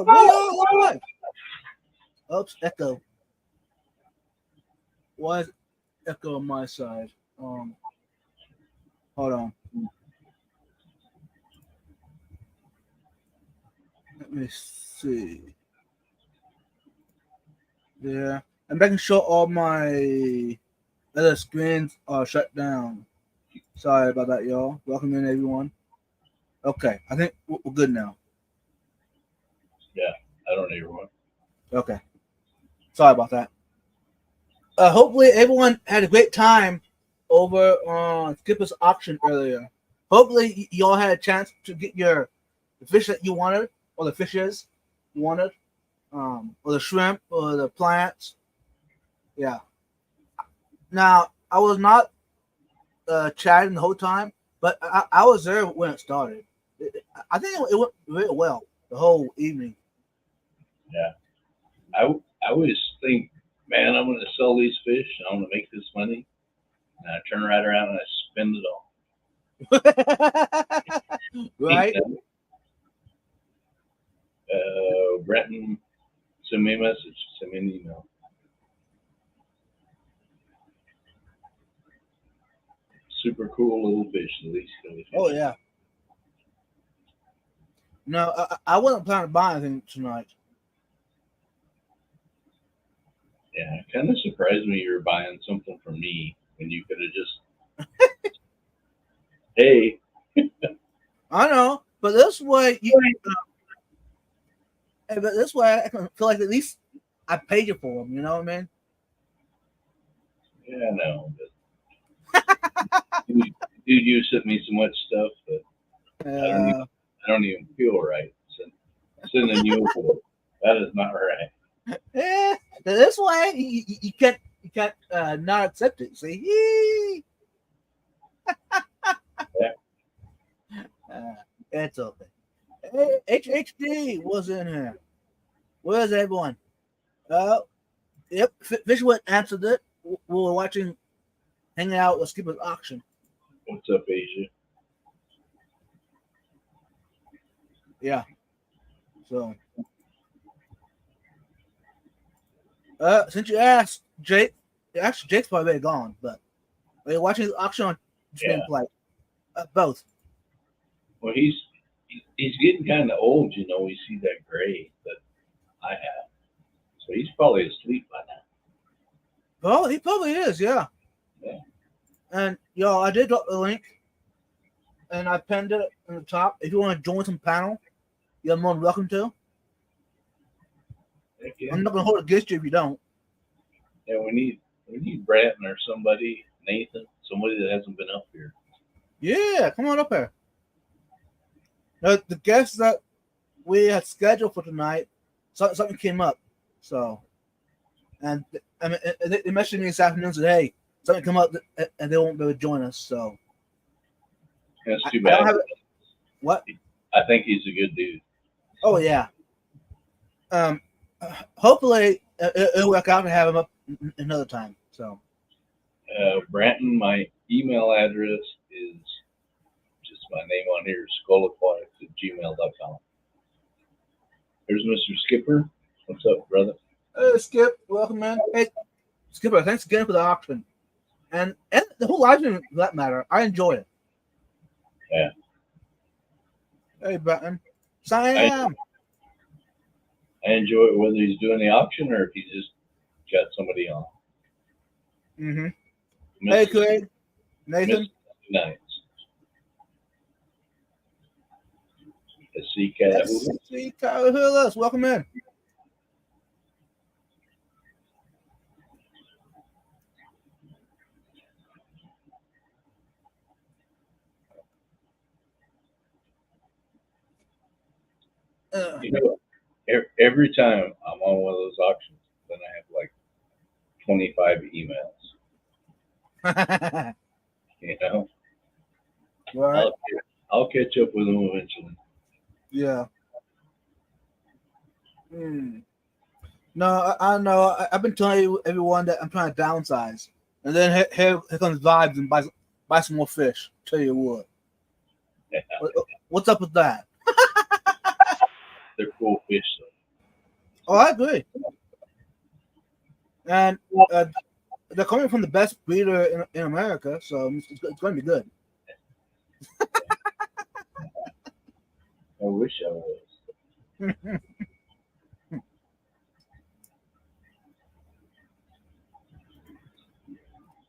yo, we are live. Oops, echo. Why is echo on my side? Hold on. Let me see. Yeah, I'm making sure all my other screens are shut down. Sorry about that, y'all. Welcome in, everyone. Okay, I think we're good now. Yeah, I don't hear one. Okay, sorry about that. Hopefully, everyone had a great time over on Skipper's auction earlier. Hopefully, y'all had a chance to get the fish that you wanted, or the fishes you wanted, or the shrimp, or the plants. Yeah. Now, I was not chatting the whole time, but I was there when it started. I think it went really well the whole evening. Yeah, I always think, man, I'm going to sell these fish. I'm going to make this money, and I turn right around and I spend it all. Right? Brenton, send me a message. Send me an email. Super cool little fish, the least fish. Oh yeah. No, I wasn't planning to buy anything tonight. Yeah, it kind of surprised me you were buying something from me when you could have just, hey. I know, but this way but this way I can feel like at least I paid you for them. You know what I mean? Yeah, I know, but dude, you sent me so much stuff that Uh, I don't even feel right sending you a bill. That is not right. yeah, this way you can't not accept it. See, Yeah. it's okay. Hey, HHD was in here. Where's everyone? Yep, Fishwood answered it. We were watching, hanging out with Skipper's auction. What's up, Asia? Yeah. So, since you asked, Jake, actually Jake's probably gone, but are you watching the auction on Yeah. Play? Both. Well, he's getting kind of old, you know. We see that gray that I have, so he's probably asleep by now. Well, he probably is, yeah. Yeah. And yo, I did drop the link, and I pinned it in the top. If you want to join some panel, you're more than welcome to. Heck yeah. I'm not gonna hold it against you if you don't. Yeah, we need Bratton or somebody, Nathan, somebody that hasn't been up here. Yeah, come on up here. Now, the guests that we had scheduled for tonight, something came up. So, and I mean, they messaged me this afternoon and said, "Hey, something come up, and they won't be able to join us." So, That's too I bad. don't have it. What? I think he's a good dude. Oh yeah. Hopefully it'll work out to have him up another time. So, Bratton, my email address is just my name on here, skullaquatics@gmail.com. There's Mr. Skipper. What's up, brother? hey, Skip, welcome, man. Hey, Skipper, thanks again for the auction, and the whole live stream for that matter. I enjoy it. Yeah. Hey, Bratton. Sam. I enjoy it whether he's doing the auction or if he's just got somebody on. Mm-hmm. Hey, Craig. Nathan. Nice. SC Catahoula. SC Catahoula. Welcome in. You know, every time I'm on one of those auctions, then I have like 25 emails. You know, Right. I'll catch up with them eventually. Yeah. No, I know. I've been telling everyone that I'm trying to downsize, and then here comes Vibes and buy some more fish. Tell you what. Yeah. What's up with that? They're cool fish, though. Oh, I agree. And they're coming from the best breeder in America, so it's going to be good. I wish I was.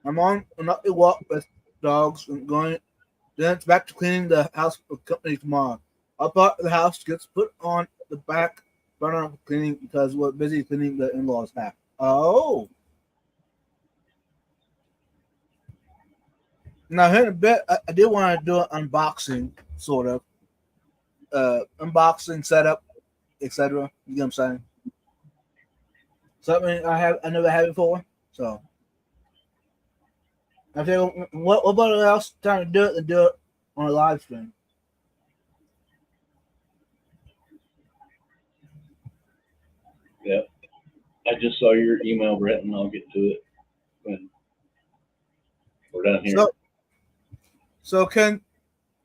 I'm on a walk with dogs and going. Then it's back to cleaning the house for company tomorrow. Our part of the house gets put on the back burner of cleaning because we're busy cleaning the in-laws' house. Oh. Now here in a bit, I did want to do an unboxing, sort of. Unboxing, setup, etc. You know what I'm saying? Something I never had before. So I think what about else time to do it than do it on a live stream? Yeah. I just saw your email, Brett, and I'll get to it when we're done here. So can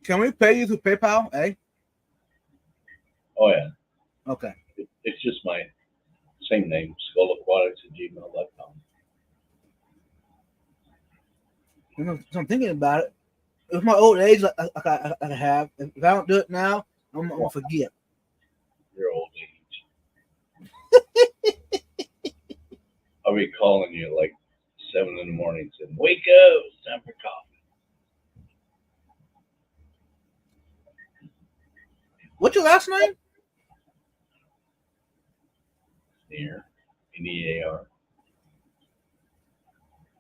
we pay you through PayPal? Eh? Oh yeah. Okay. It's just my same name, skullaquatics@gmail.com. So I'm thinking about it. With my old age, I have. If I don't do it now, I'm gonna forget. Your old age. I'll be calling you at like 7 in the morning saying, "Wake up, it's time for coffee." What's your last name? Near NEAR.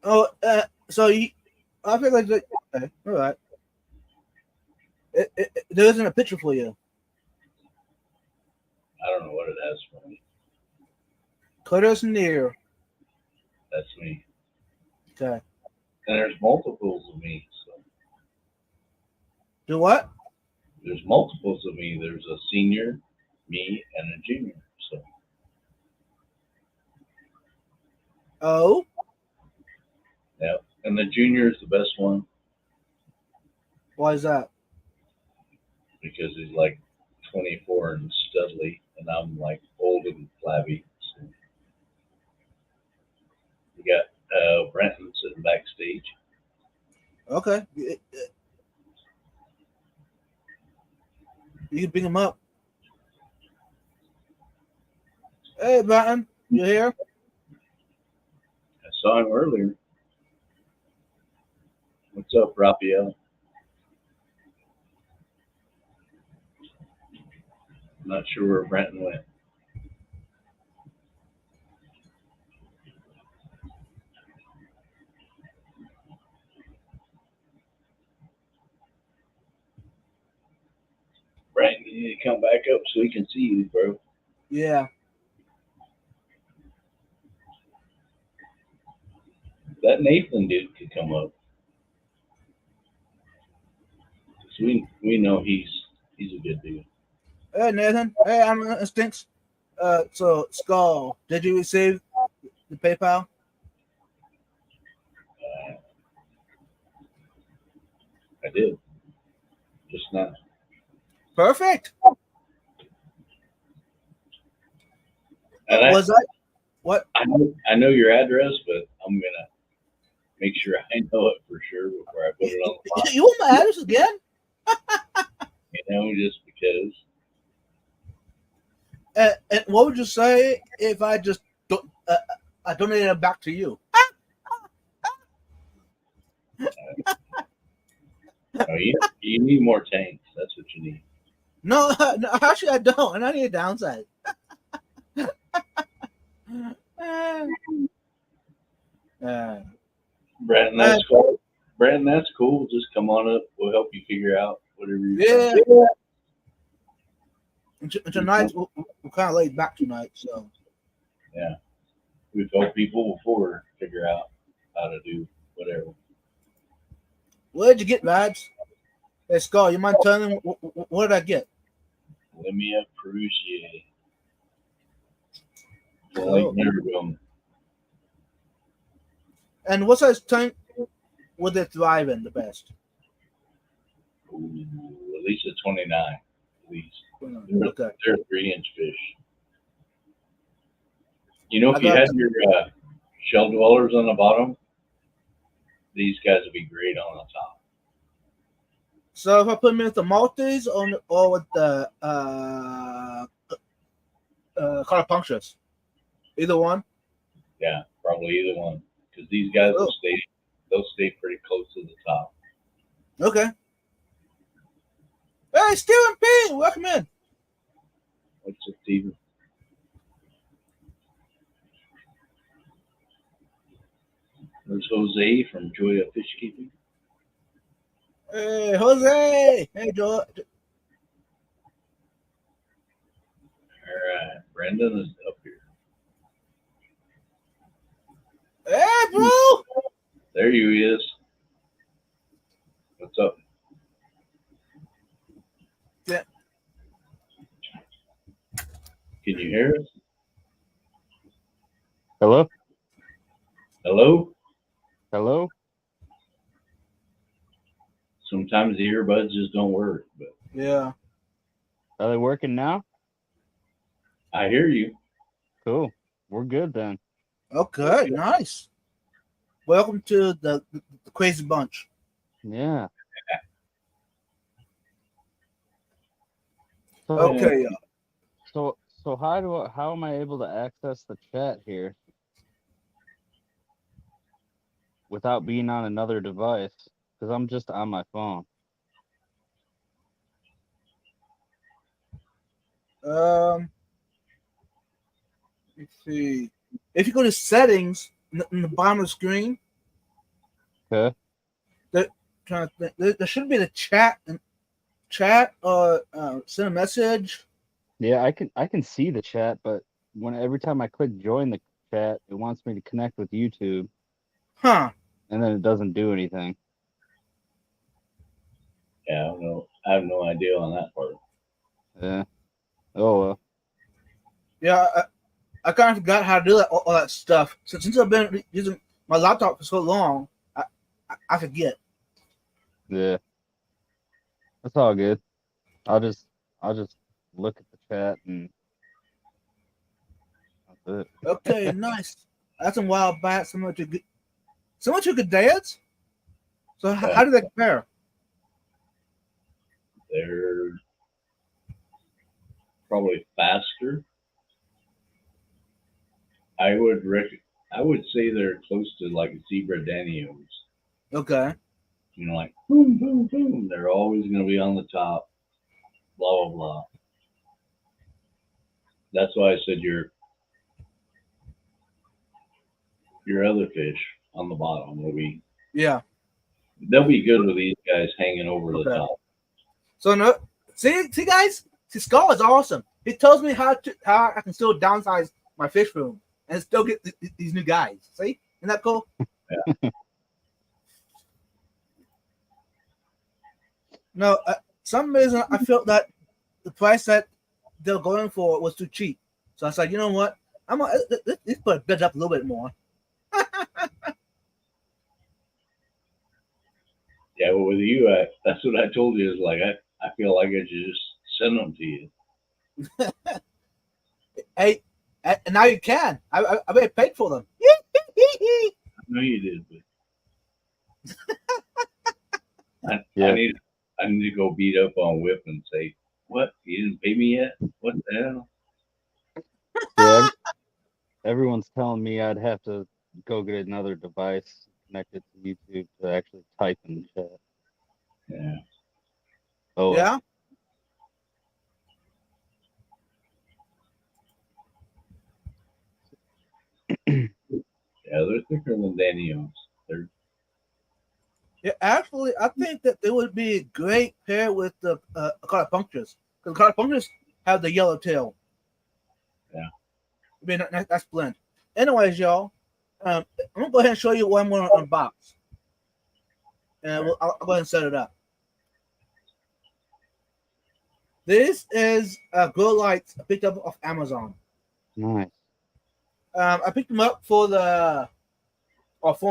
Oh, so I feel like okay, all right. There isn't a picture for you. I don't know what it has for me. Curtis Near. That's me. Okay. And there's multiples of me. So Do what? there's multiples of me. There's a senior, me, and a junior. So Oh. yeah. And the junior is the best one Why is that? because he's like 24 and studly, and I'm like old and flabby. So we got Brenton sitting backstage. Okay. You can bring him up. Hey, Brenton, you here? I saw him earlier. What's up, Raphael? I'm not sure where Brenton went. Brenton, you need to come back up so we can see you, bro. Yeah. That Nathan dude could come up. 'Cause we know he's a good dude. Hey, Nathan. Hey, I'm Instincts. So Skull, did you receive the PayPal? I did. Just now. Perfect. And Was that what? I know your address, but I'm gonna make sure I know it for sure before I put it on the file. You want my address again? You know, just because. And what would you say if I just I donated it back to you? No, you need more tanks. That's what you need. No, actually I don't, and I need a downside. Brandon, that's cool. Brandon, that's cool. Just come on up. We'll help you figure out whatever you Yeah. And tonight we're kind of laid back tonight, so yeah. We've helped people before figure out how to do whatever. Where'd you get, lads? Hey, Skull, you mind telling me what did I get? Let me up Perusier. Oh. Like And what size tank would they thrive in the best? Ooh, at least a 29. At least. Okay. They're 3-inch fish. You know, I if you got had your shell dwellers on the bottom, these guys would be great on the top. So if I put them with the multis or with the color punctures, either one. Yeah, probably either one, because these guys Oh, they'll stay pretty close to the top. okay. Hey, Steven P, welcome in. What's it, Steven? There's Jose from Joy of Fish Keeping. Hey, Jose. Hey, Joe. All right, Brendan is up here. Hey, bro. There he is. What's up? Yeah. Can you hear us? Hello? Hello? Hello? Sometimes the earbuds just don't work, but Yeah. Are they working now? I hear you. Cool. We're good then. Okay, nice. Welcome to the crazy bunch. Yeah. So, Okay. So how am I able to access the chat here without being on another device? Because I'm just on my phone. Let's see. If you go to settings in the bottom of the screen, Okay. trying to think, there should be the chat or send a message. Yeah, I can see the chat, but every time I click join the chat, it wants me to connect with YouTube, Huh. and then it doesn't do anything. Yeah, I don't know. I have no idea on that part. Yeah. Oh well. Yeah, I kind of forgot how to do all that stuff. Since I've been using my laptop for so long, I forget. Yeah. That's all good. I'll just look at the chat and that's it. Okay, nice. That's a while back. Similar to good dads. So how do they compare? They're probably faster. I would say they're close to like a zebra Danios. Okay. You know, like boom, boom, boom. They're always going to be on the top. Blah blah blah. That's why I said your other fish on the bottom will be. Yeah. They'll be good with these guys hanging over the Okay. top. So no, see guys, Skull is awesome. He tells me how I can still downsize my fish room and still get these new guys. See, isn't that cool? Yeah. No, some reason I felt that the price that they're going for was too cheap. So I said, you know what? I'm gonna let's put a bid up a little bit more. Yeah, but with you, that's what I told you. Is like I feel like I should just send them to you. Hey, and now you can. I already paid for them. I know you did, but Yeah. I need to go beat up on Whip and say, "What? You didn't pay me yet? What the hell?" Yeah. Everyone's telling me I'd have to go get another device connected to YouTube to actually type in the chat. Yeah. Oh well. Yeah. Yeah, they're thicker than Daniels. They're Yeah, actually, I think that they would be a great pair with the color punctures because color punctures have the yellow tail. Yeah. I mean, that's blend. Anyways, y'all, I'm gonna go ahead and show you what I'm gonna unbox, and I'll go ahead and set it up. This is grow lights I picked up off Amazon. Nice. I picked them up for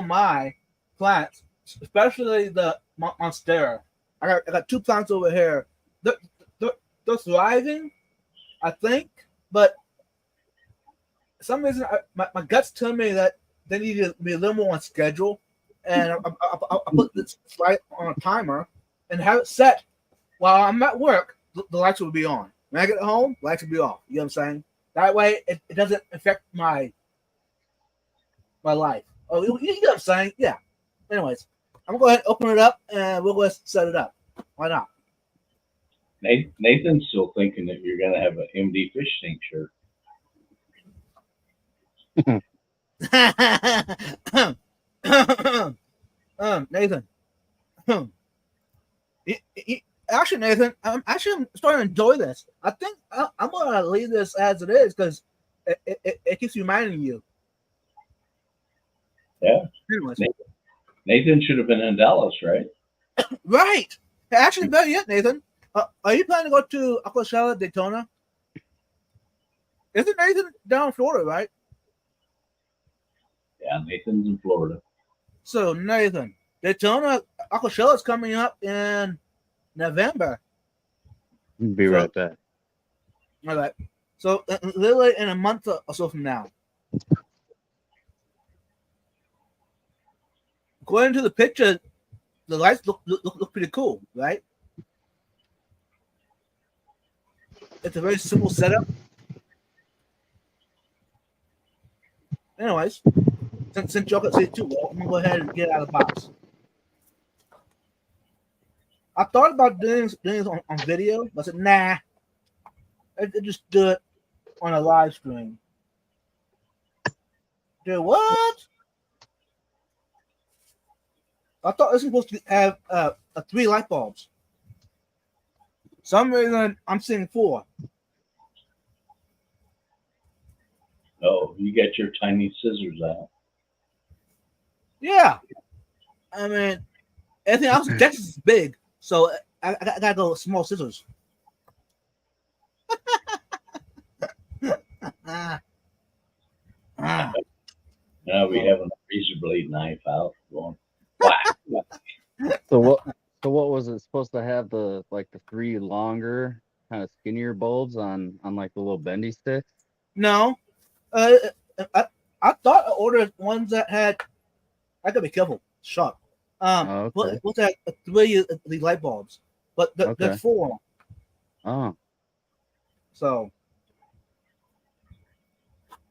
my plants, especially the Monstera. I got two plants over here. They're thriving, I think, but some reason my guts tell me that they need to be a little more on schedule, and I put this light on a timer and have it set while I'm at work. The lights will be on. When I get home, lights will be off. You know what I'm saying? That way, it doesn't affect my life. Oh, you know what I'm saying? Yeah. Anyways, I'm gonna go ahead and open it up, and we'll go set it up. Why not? Nathan's still thinking that you're gonna have an MD Fish Tank shirt. Nathan. Actually, Nathan, I'm starting to enjoy this. I think I'm gonna leave this as it is because it keeps reminding you. Yeah. Anyways. Nathan should have been in Dallas, right? Right. Actually, better yet, Nathan. Are you planning to go to Aquashella, Daytona? Isn't Nathan down in Florida, right? Yeah, Nathan's in Florida. So, Nathan, Daytona, Aquashella is coming up in November. Be right back. All right. So, literally in a month or so from now. According to the picture, the lights look pretty cool, right? It's a very simple setup. Anyways, since y'all can see it too, well, I'm gonna go ahead and get out of the box. I thought about doing this on video, but I said, nah, I just do it on a live stream. Do what? I thought this was supposed to have 3 light bulbs. Some reason I'm seeing 4. Oh, you got your tiny scissors out. Yeah. I mean, everything else in Texas is big, so I gotta go with small scissors. Now we have a razor blade knife out going. Whack. So what was it supposed to have? The 3 longer, kind of skinnier bulbs on like the little bendy sticks? No. I thought I ordered ones that had. I gotta be careful. Sharp. Okay. What's that? 3 of the light bulbs, but there's 4. Oh, So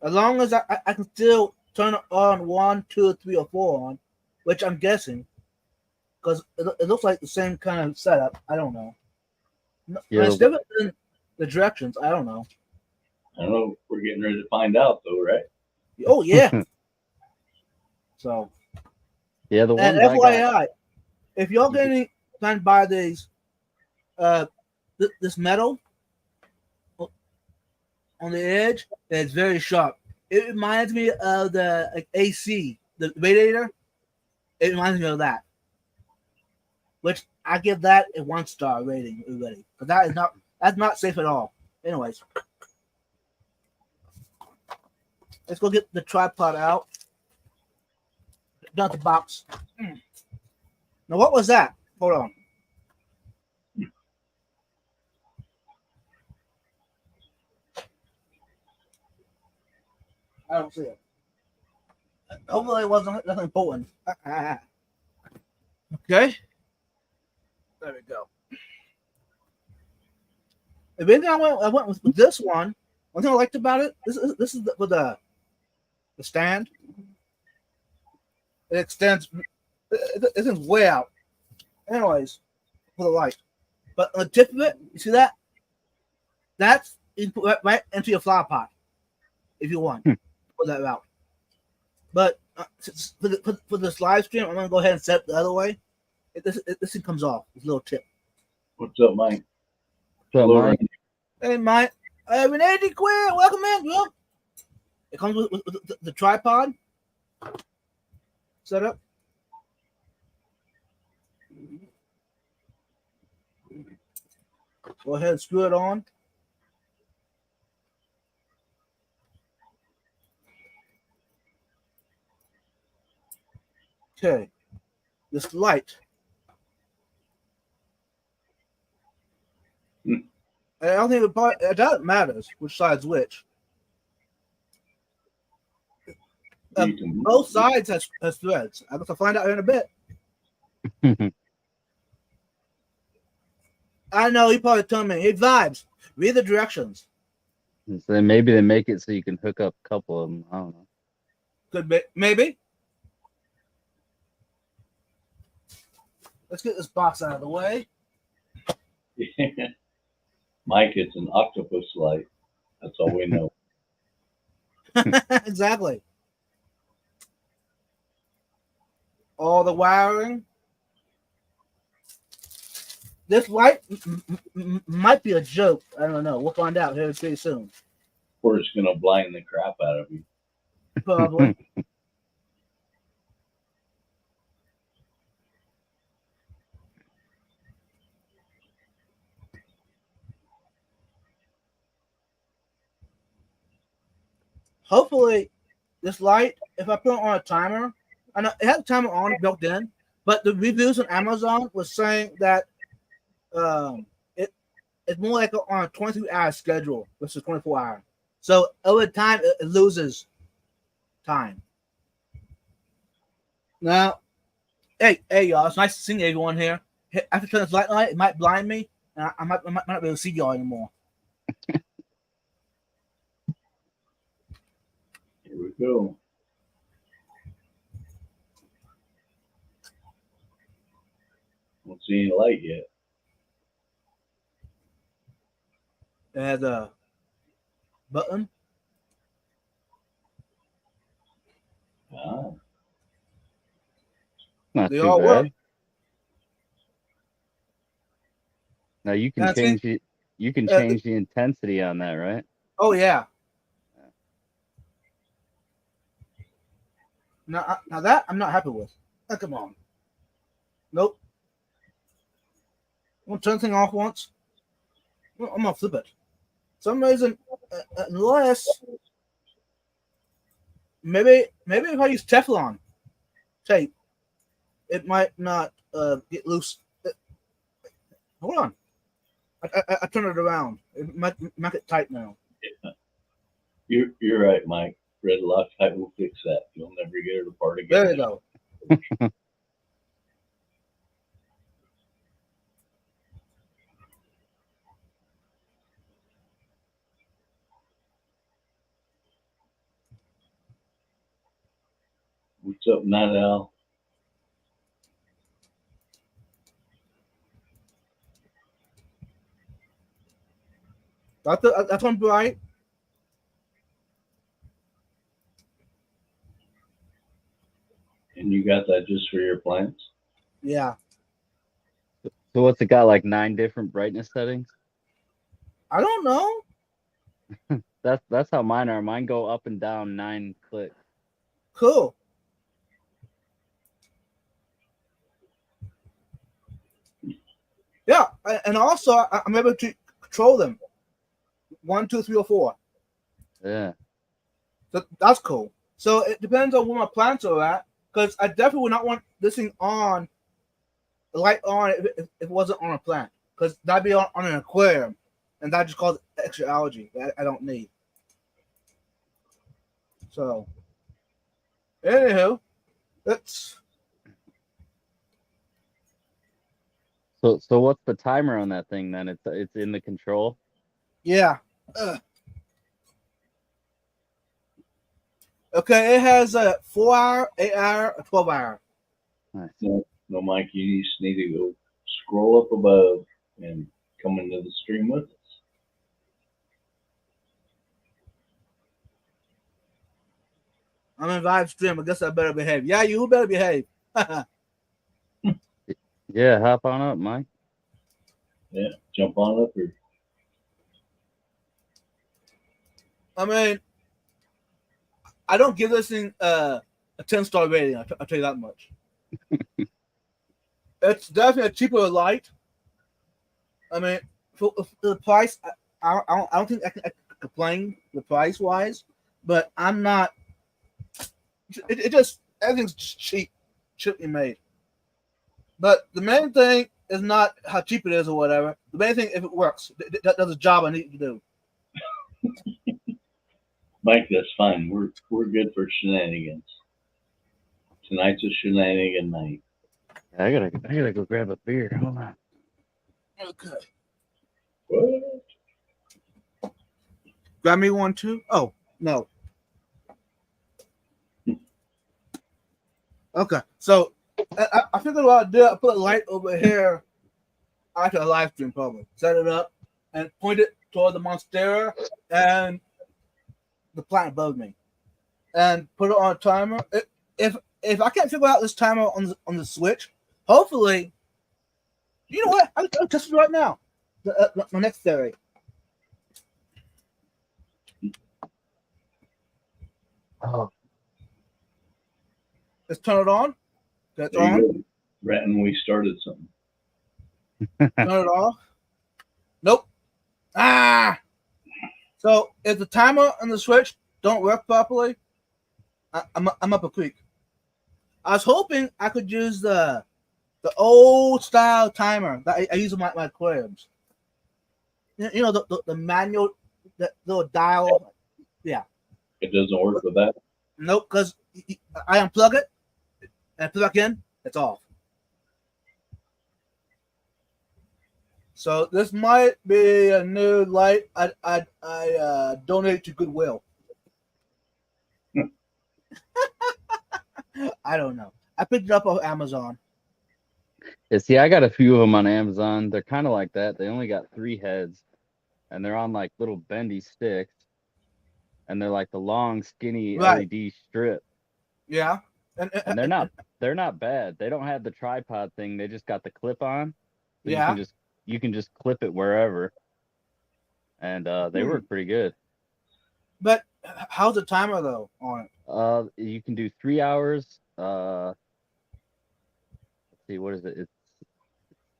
as long as I can still turn it on 1, 2, 3, or 4 on, which I'm guessing, because it looks like the same kind of setup. I don't know. Yeah. It's different than the directions. I don't know. I don't know. We're getting ready to find out, though, right? Oh yeah. So yeah, the and ones I got. FYI, if y'all getting trying to buy these, this metal on the edge that's very sharp. It reminds me of the AC, the radiator. It reminds me of that, which I give that a 1-star rating already. But that's not safe at all. Anyways, let's go get the tripod out. Not the box. Now, what was that? Hold on. I don't see it. Hopefully, it wasn't nothing important. Okay. There we go. If anything, I went with this one. One thing I liked about it, this is for the stand. It extends. It extends way out. Anyways, for the light. But on the tip of it, you see that? That's you put right into your flower pot if you want. Put that out. But for this live stream, I'm gonna go ahead and set it the other way. This thing comes off. This little tip. What's up, Mike? So Hello, Mike, Randy. Hey, Mike. Renee DeQueer, welcome in, bro. It comes with the tripod setup. Go ahead and screw it on. Okay. This light. I don't think it doesn't matter which side's which. You can Both sides has threads. I guess I'll find out in a bit. I know he probably told me, hey, Vibes, read the directions. So then maybe they make it so you can hook up a couple of them. I don't know. Could be, maybe. Let's get this box out of the way. Mike, it's an octopus light. That's all we know. Exactly. All the wiring. This light might be a joke. I don't know. We'll find out here pretty soon. Or it's gonna blind the crap out of you. Probably. Hopefully, this light, if I put it on a timer, I know it has a timer on built in, but the reviews on Amazon was saying that it's more like on a 23-hour schedule versus 24-hour. So over time, it loses time. Now, hey, y'all, it's nice to see everyone here. After turning this light on, it might blind me, and I might not be able to see y'all anymore. Here we go. Don't see any light yet. It has a button. Ah, Not They too all bad. work. Now you can That's change it. You can change the intensity on that, right? Oh yeah. Now that I'm not happy with. Oh, come on. Nope. I'm gonna turn the thing off once. I'm gonna flip it. For some reason, unless maybe if I use Teflon tape, it might not get loose. Hold on. I turn it around. It might get tight now. you're right, Mike. Red Loctite will fix that. You'll never get it apart again. There you go. What's up, Night Owl? That's one bright. And you got that just for your plants? Yeah. So what's it got? Like 9 different brightness settings? I don't know. That's how mine are. Mine go up and down 9 clicks. Cool. Yeah, and also I'm able to control them. 1, 2, 3, or 4. Yeah. So that's cool. So it depends on where my plants are at, because I definitely would not want this thing on, the light on, if it wasn't on a plant, because that'd be on an aquarium, and that just causes extra algae that I don't need. So, anywho, let's. So what's the timer on that thing then? It's in the control. Yeah. Okay, it has a 4-hour, 8-hour, a 12-hour. Nice. No, Mike, you just need to go scroll up above and come into the stream with us. I'm in Vibe Stream. I guess I better behave. Yeah, you better behave. Yeah, hop on up, Mike. Yeah, jump on up here. I mean, I don't give this thing a 10-star rating. I'll tell you that much. It's definitely a cheaper light. I mean, for the price, I don't think I can complain the price wise, but I'm not. It just everything's cheaply made. But the main thing is not how cheap it is or whatever. The main thing, if it works, that does the job I need it to do. Mike, that's fine. We're good for shenanigans. Tonight's a shenanigan night. I gotta go grab a beer. Hold on. Okay. What? Grab me one too. Oh no. Okay, so I figured what I'd do. I put a light over here after a live stream, probably set it up and point it toward the Monstera and the planet above me, and put it on a timer. If I can't figure out this timer on the Switch, hopefully, you know what? I'll test it right now. My next theory. Oh, Let's turn it on. That's There you on. go. Renton, we started something. Turn it off. Nope. Ah. So if the timer and the Switch don't work properly, I'm up a creek. I was hoping I could use the old style timer that I use in my aquariums. You know the manual, the little dial. It doesn't work with that. Nope, because I unplug it and put it back in. It's off. So this might be a new light I donate to Goodwill. I don't know. I picked it up off Amazon. yeah. See, I got a few of them on Amazon. They're kind of like that. They only got 3 heads, and they're on like little bendy sticks, and they're like the long, skinny Right. LED strip. Yeah, And they're not bad. They don't have the tripod thing. They just got the clip on. So yeah. you can just clip it wherever. And they work pretty good. But how's the timer though on it? You can do 3 hours. Let's see, what is it? It's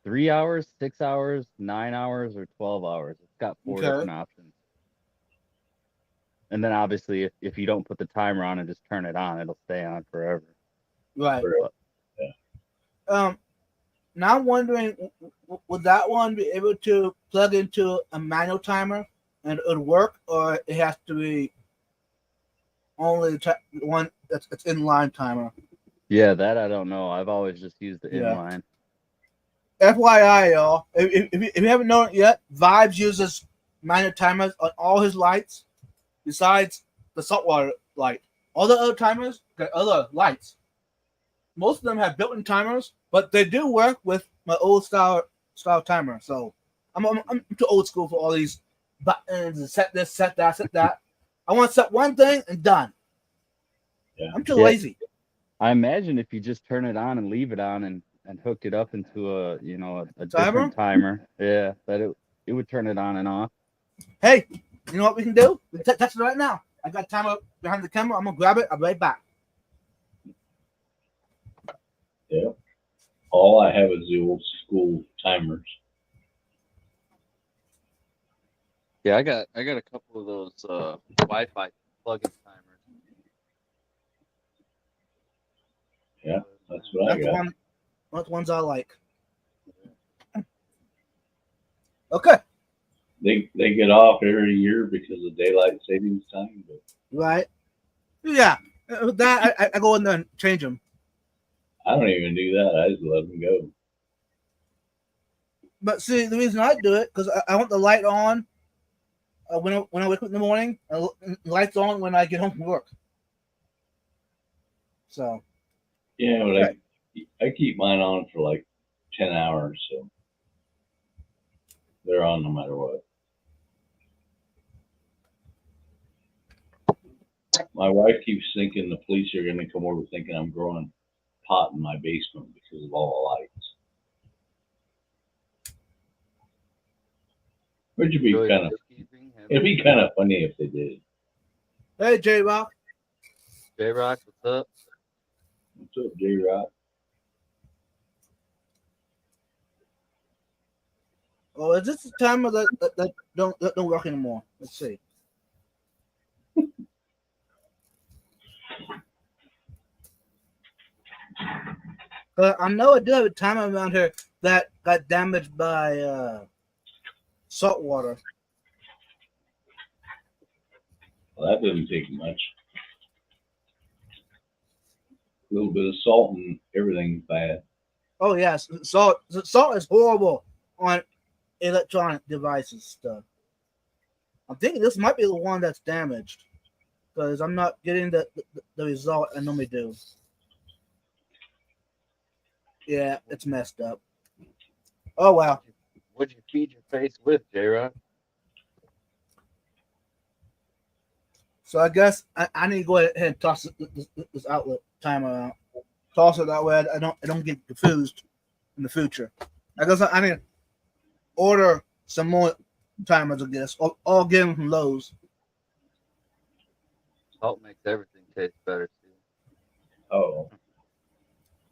3 hours, 6 hours, 9 hours, or 12 hours. It's got 4 Okay. different options. And then obviously, if you don't put the timer on and just turn it on, it'll stay on forever. Right. Yeah. Now I'm wondering, would that one be able to plug into a manual timer and it would work, or it has to be only the one that's inline timer? Yeah, that I don't know. I've always just used the Yeah. inline. FYI, y'all, if you haven't known it yet, Vibes uses manual timers on all his lights, besides the saltwater light. All the other timers got other lights. Most of them have built-in timers, but they do work with my old style timer. So I'm too old school for all these buttons and set this, set that, set that. I want to set one thing and done. Yeah. I'm too Yeah. lazy. I imagine if you just turn it on and leave it on and hooked it up into a different timer, yeah, that it would turn it on and off. Hey, you know what we can do? We can test it right now. I got timer behind the camera. I'm gonna grab it. I'll be right back. Yeah. All I have is the old school timers. Yeah, I got a couple of those Wi-Fi plug-in timers. Yeah, that's what I That's got. the ones I like. Okay. They get off every year because of daylight savings time. But Right. Yeah. With that, I go in there and change them. I don't even do that. I just let them go. But see, the reason I do it because I want the light on when I wake up in the morning, and the light's on when I get home from work. So Yeah, but I keep mine on for like 10 hours, so they're on no matter what. My wife keeps thinking the police are going to come over thinking I'm growing pot in my basement because of all the lights. Which would be it'd be kind of funny if they did. hey, J Rock. J-Rock, what's up? What's up, J-Rock? Oh, is this the timer that don't work anymore? Let's see. I know I do have a timer around here that got damaged by salt water. Well, that doesn't take much. A little bit of salt and everything's bad. Oh yes, salt is horrible on electronic devices stuff. I'm thinking this might be the one that's damaged because I'm not getting the result I normally do. Yeah, it's messed up. Oh wow. What'd you feed your face with, J-Rock? So I guess I need to go ahead and toss this outlet timer out. Toss it that way I don't get confused in the future. I guess I need to order some more timers, I guess. All get them from Lowe's. Salt makes everything taste better too. Oh.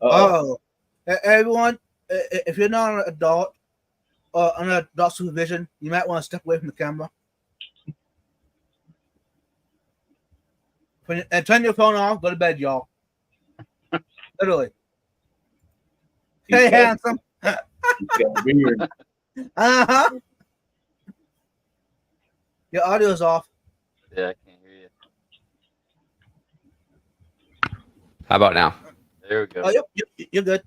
Oh, everyone, if you're not an adult or under adult supervision, you might want to step away from the camera. And turn your phone off. Go to bed, y'all. Literally. Hey, handsome. He's got a beard. Uh-huh. Your audio's off. Yeah, I can't hear you. How about now? There we go. Oh, you're good.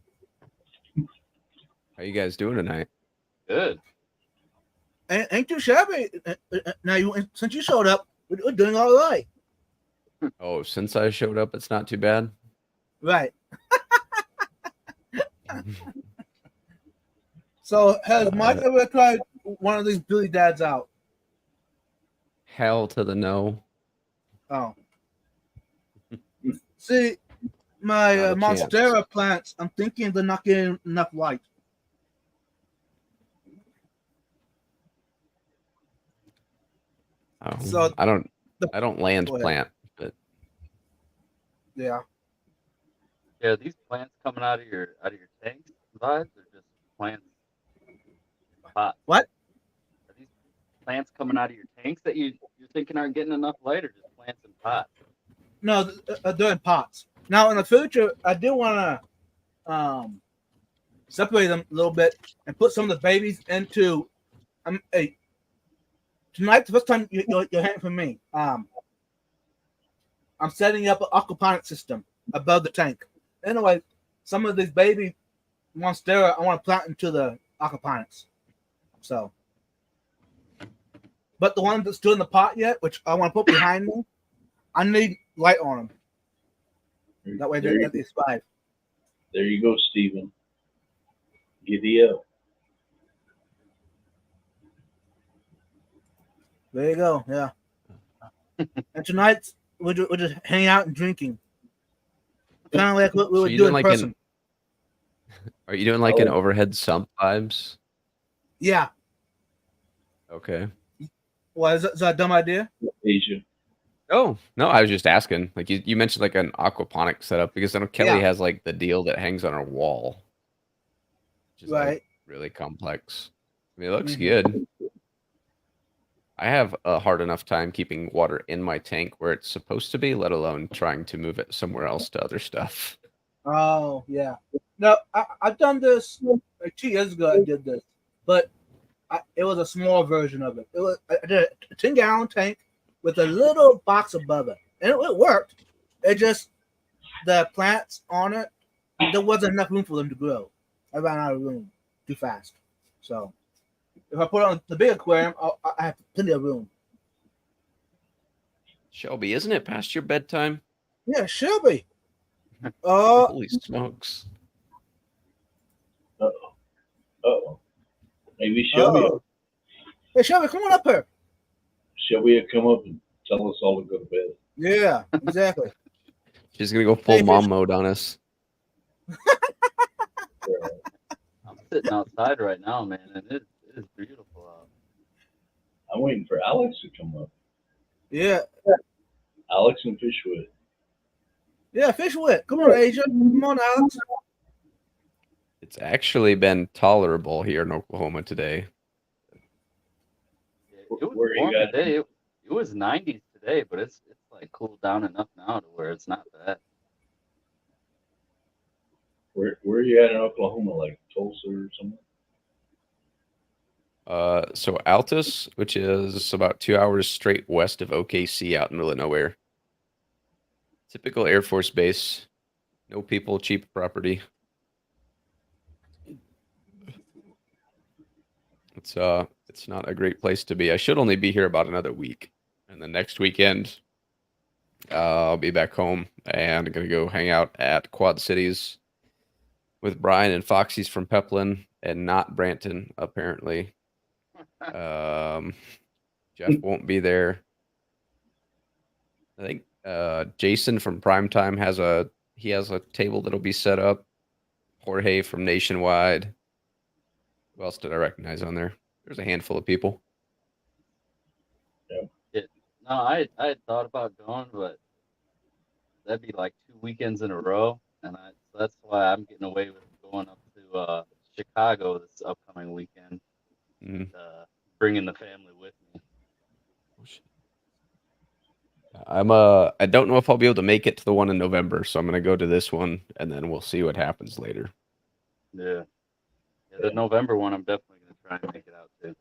How you guys doing tonight? Good. Ain't too shabby. Now, since you showed up, we're doing all right. Oh, since I showed up, it's not too bad. Right. So, has Mike ever tried one of these Billy Dads out? Hell to the no. Oh. See, my Not a Monstera chance. plants, I'm thinking they're not getting enough light. Oh, So I don't Go land ahead. plant, but Yeah. Yeah, these plants coming out of your tanks vibes or just plants hot? What? Are these plants coming out of your tanks that you're thinking aren't getting enough light or just plants in pots? No, they're in pots. Now, in the future, I do want to separate them a little bit and put some of the babies into. Hey, tonight, the first time you're hearing from me, I'm setting up an aquaponic system above the tank. Anyway, some of these baby Monstera I want to plant into the aquaponics. So, but the ones that's still in the pot yet, which I want to put behind me, I need light on them. That way there, they survive. there you go, Stephen. Giddy up. There you go. Yeah. And tonight we're just hanging out and drinking, kind of like what we So would you do doing in like person. are you doing like an Oh. overhead sump vibes? Yeah. Okay. Well, is that a dumb idea? Asia. Oh, no, I was just asking. Like you mentioned like an aquaponic setup because I know Kelly Yeah. has like the deal that hangs on her wall. Which is like Right. really complex. I mean, it looks Mhm. good. I have a hard enough time keeping water in my tank where it's supposed to be, let alone trying to move it somewhere else to other stuff. Oh, yeah. No, I've done this like 2 years ago. I did this, but it was a small version of it. I did a 10-gallon tank with a little box above it, and it worked. It just the plants on it, there wasn't enough room for them to grow. I ran out of room too fast. So if I put it on the big aquarium, I have plenty of room. Shelby, isn't it past your bedtime? Yeah, Shelby. Oh, Holy smokes. Uh-oh. Maybe Shelby, hey Shelby, come on up here. Shelby will come up and tell us all to go to bed. Yeah, exactly. She's gonna go full Hey, mom mode on us. I'm sitting outside right now, man, and it is beautiful out. I'm waiting for Alex to come up. Yeah, Alex and Fishwood. yeah, Fishwood. Come on, Asia. Come on, Alex. It's actually been tolerable here in Oklahoma today. Yeah, it was Where are you warm guys? today. It was 90s today, but it's like cooled down enough now to where it's not bad. Where are you at in Oklahoma? Like Tulsa or something? So Altus, which is about 2 hours straight west of OKC, out in the middle of nowhere. Typical Air Force base. No people, cheap property. It's not a great place to be. I should only be here about another week, and the next weekend, I'll be back home and gonna go hang out at Quad Cities with Brian and Foxy's from Peplin, and not Branton apparently. Jeff won't be there. I think Jason from Primetime has a table that'll be set up. Jorge from Nationwide. Who else did I recognize on there? There's a handful of people. No, I had thought about going, but that'd be like 2 weekends in a row, and so that's why I'm getting away with going up to Chicago this upcoming weekend, bringing the family with me. I don't know if I'll be able to make it to the one in November, so I'm gonna go to this one, and then we'll see what happens later. Yeah, the November one, I'm definitely gonna try and make it out to.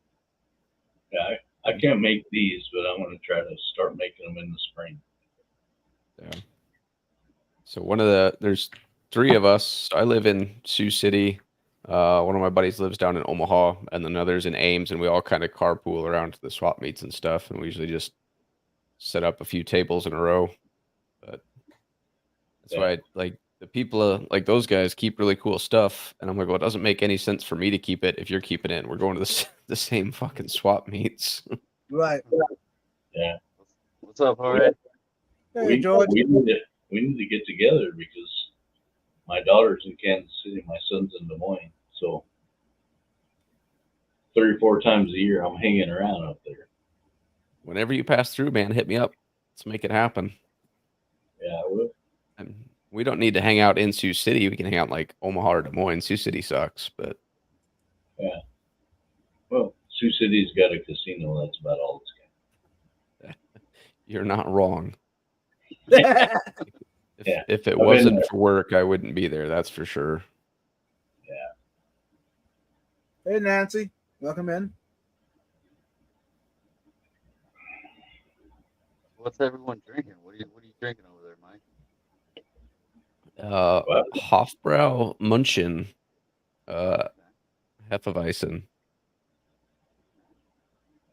Yeah, I can't make these, but I'm going to try to start making them in the spring. Yeah. So there's 3 of us. I live in Sioux City. One of my buddies lives down in Omaha, and then others in Ames, and we all kind of carpool around to the swap meets and stuff, and we usually just set up a few tables in a row. But that's why like the people like those guys keep really cool stuff, and I'm like, well, it doesn't make any sense for me to keep it if you're keeping it. We're going to the same fucking swap meets. Right. Yeah. What's up, Jorge? Hey, George. We need to get together because my daughter's in Kansas City, my son's in Des Moines. So 3 or 4 times a year, I'm hanging around up there. Whenever you pass through, man, hit me up. Let's make it happen. Yeah, I will. And we don't need to hang out in Sioux City. We can hang out in like Omaha or Des Moines. Sioux City sucks, but yeah. Well, Sioux City's got a casino. That's about all it's got. You're not wrong. Yeah. If it wasn't for work, I wouldn't be there. That's for sure. Yeah. Hey, Nancy. Welcome in. What's everyone drinking? What are you drinking over there, Mike? Hofbrau Munchen, Hefeweizen.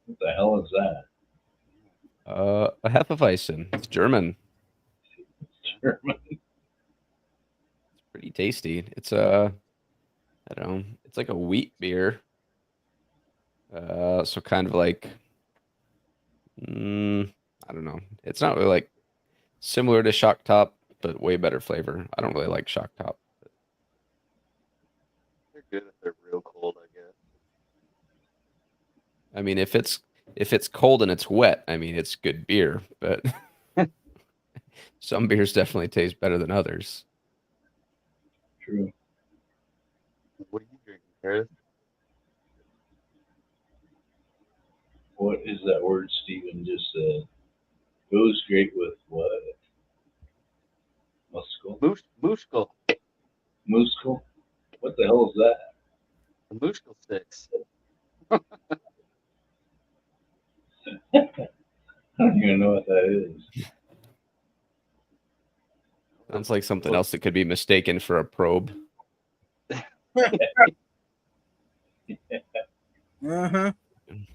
What the hell is that? A Hefeweizen. It's German. German. It's pretty tasty. It's I don't know. It's like a wheat beer. So kind of like, I don't know. It's not really like similar to Shock Top, but way better flavor. I don't really like Shock Top. They're good if they're real cold, I guess. I mean, if it's cold and it's wet, I mean, it's good beer, but some beers definitely taste better than others. True. What are you drinking, Harris? What is that word Steven just said? Goes great with what? Muscle? Mushkal. Muscle? What the hell is that? The Mushkal sticks. I don't even know what that is. Sounds like something else that could be mistaken for a probe. Uh-huh.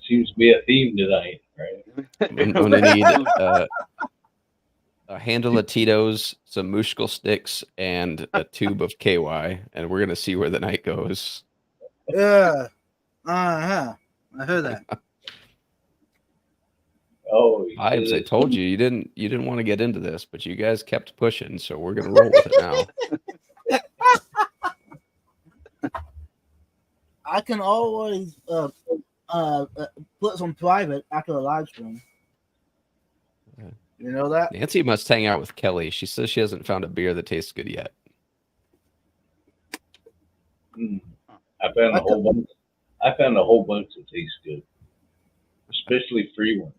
Seems to be a theme tonight, right? I'm gonna need a handle of Tito's, some Mushkal sticks, and a tube of KY, and we're gonna see where the night goes. Yeah. Uh-huh. I heard that. Oh, Ives, I told you you didn't want to get into this, but you guys kept pushing, so we're gonna roll with it now. I can always put some private after a live stream. You know that? Nancy must hang out with Kelly. She says she hasn't found a beer that tastes good yet. I found a whole bunch. I found a whole bunch that taste good, especially free ones.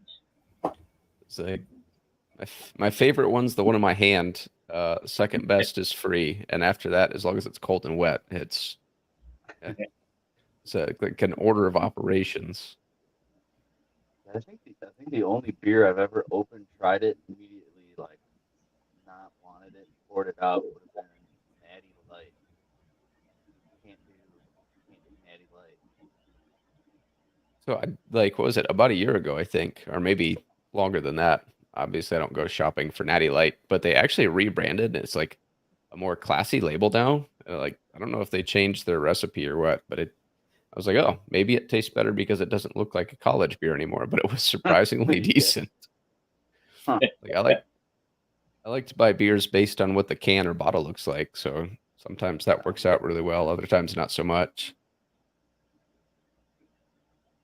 It's like my favorite one's the one in my hand. Second best is free, and after that, as long as it's cold and wet, it's It's like an order of operations. I think the only beer I've ever opened, tried it, immediately like not wanted it, poured it out, would have been Natty Light. Can't do Natty Light. So I like, what was it? About a year ago, I think, or maybe longer than that. Obviously, I don't go shopping for Natty Light, but they actually rebranded. And it's like a more classy label now. Like, I don't know if they changed their recipe or what, but I was like, oh, maybe it tastes better because it doesn't look like a college beer anymore. But it was surprisingly Yeah. decent. Huh. Like I like to buy beers based on what the can or bottle looks like. So sometimes that works out really well. Other times not so much.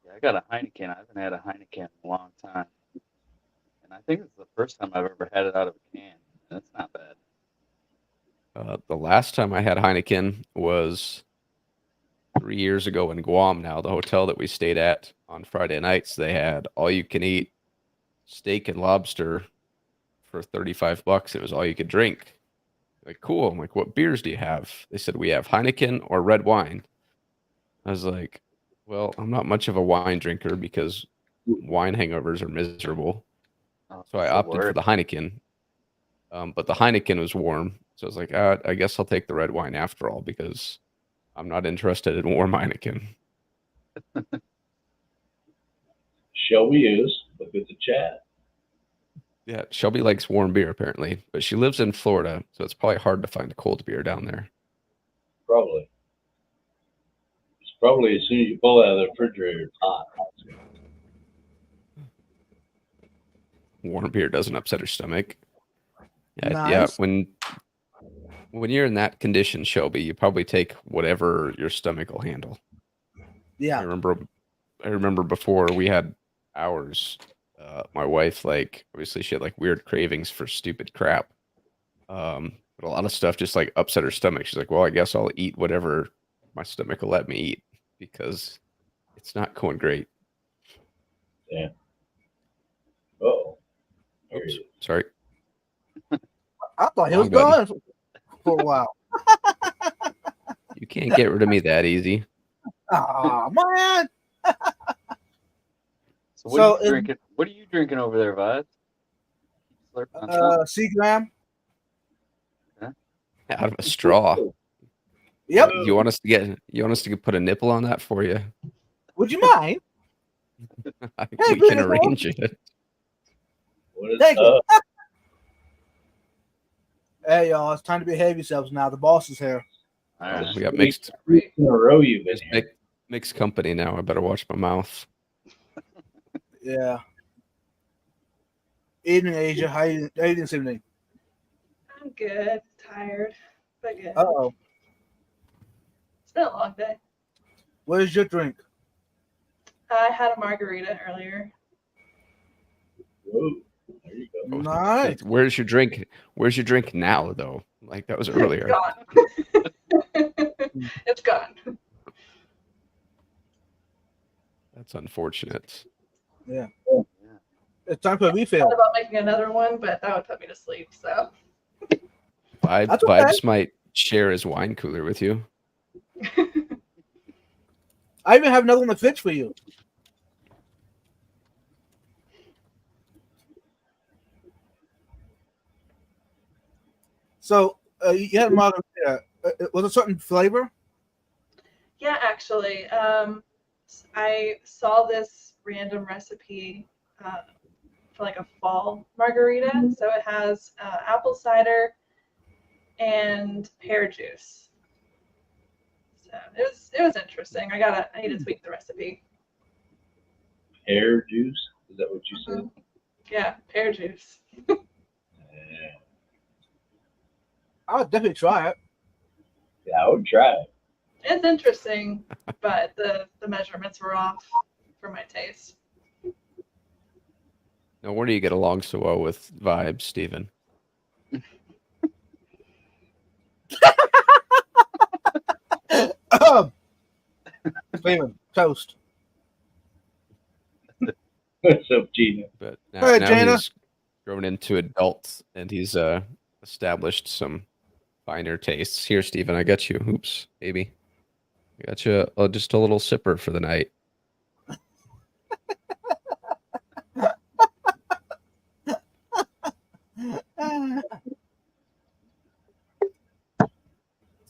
Yeah, I got a Heineken. I haven't had a Heineken in a long time. And I think it's the first time I've ever had it out of a can. And it's not bad. The last time I had Heineken was 3 years ago in Guam. Now, the hotel that we stayed at on Friday nights, they had all you can eat steak and lobster for $35. It was all you could drink. Like, cool. I'm like, what beers do you have? They said, we have Heineken or red wine. I was like, well, I'm not much of a wine drinker because wine hangovers are miserable. Oh, So I it's the opted for worst. the Heineken. But the Heineken was warm. So I was like, I guess I'll take the red wine after all because I'm not interested in warm Heineken. Shall we use? Look at the chat. Yeah, Shelby likes warm beer apparently, but she lives in Florida, so it's probably hard to find a cold beer down there. Probably. It's probably as soon as you pull it out of the refrigerator, it's hot. Warm beer doesn't upset her stomach. Yeah, Nice. when you're in that condition, Shelby, you probably take whatever your stomach will handle. I Yeah. remember before we had ours, my wife, like, obviously she had like weird cravings for stupid crap. But a lot of stuff just like upset her stomach. She's like, well, I guess I'll eat whatever my stomach will let me eat because it's not going great. Yeah. Oh. Oops, sorry. I thought he was Wrong button. gone for a while. You can't get rid of me that easy. Oh man. So what So are you drinking? What are you drinking over there, Vibes? Slurping on something? Seagram. Out of a straw. Yep. You want us to put a nipple on that for you? Would you mind? I think Hey, we can beautiful. arrange it. What is Thank you. up? Hey y'all, it's time to behave yourselves now. The boss is here. All right. We got mixed Weeks in a row you've been here. mixed company now. I better watch my mouth. Yeah. Evening, Asia. How you doing this evening? I'm good. Tired, but good. Uh-oh. It's been a long day. Where's your drink? I had a margarita earlier. Whoa. There you go. Nice. Where's your drink? Where's your drink now, though? Like that was earlier. Gone. It's gone. That's unfortunate. Yeah. Yeah. It's time for a I refill. thought about making another one, but that would put me to sleep. So That's okay. Vibes might share his wine cooler with you. I even have another one that fits for you. So you had a margarita. Was it a certain flavor? yeah, actually, I saw this random recipe for like a fall margarita. So it has apple cider and pear juice. So it was interesting. I need to tweak the recipe. Pear juice? Is that what you said? Yeah, pear juice. Yeah. I'll definitely try it. Yeah, I would try it. It's interesting, but the measurements were off for my taste. No wonder you get along so well with Vibes, Steven. Steven, toast. What's up, Gina? But All right, now Jana. he's grown into adult and he's established some finer tastes. Here, Steven, I got you. Oops, baby. Got you just a little sipper for the night.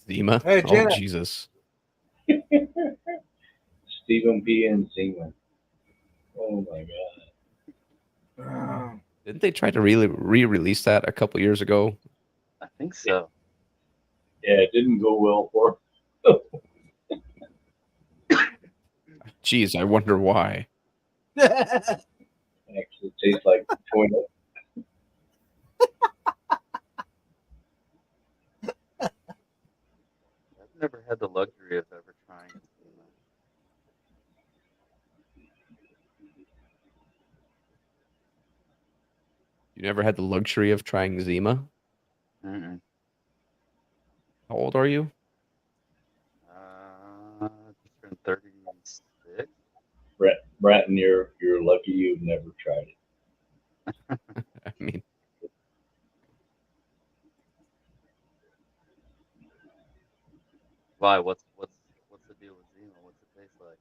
Zima? Hey, Oh, Janet. Jesus. Stephen P. and Seaman. Oh my God. Didn't they try to re-release that a couple years ago? I think so. Yeah, it didn't go well for Geez, I wonder why. him. Actually tastes like toilet. I've never had the luxury of ever trying it. You never had the luxury of trying Zima? Mm-mm. How old are you? Just turned 36. Bratton, you're lucky you've never tried it. I mean, Why? What's the deal with Zima? What's it taste like?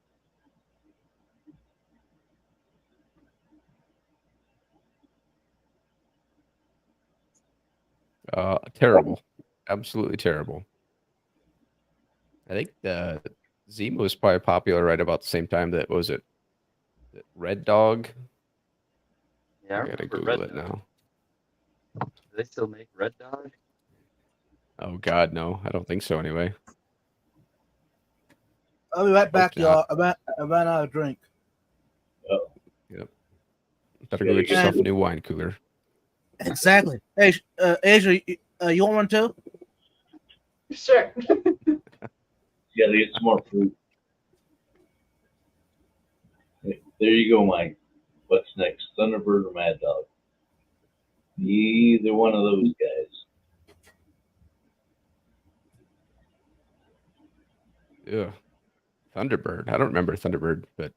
terrible. Absolutely terrible. I think the Zima was probably popular right about the same time that was it Red Dog? Yeah, I I gotta remember Google Red it Dog. now. Do they still make Red Dog? Oh God, no, I don't think so. Anyway, I'll be right back, not. y'all. I ran out of drink. Better go get Yeah, yourself a new wine cooler. Exactly. Hey, Asia, you want one too? Sure. You gotta get some more fruit. There you go, Mike. What's next? Thunderbird or Mad Dog? Either one of those guys. Yeah, Thunderbird. I don't remember Thunderbird, but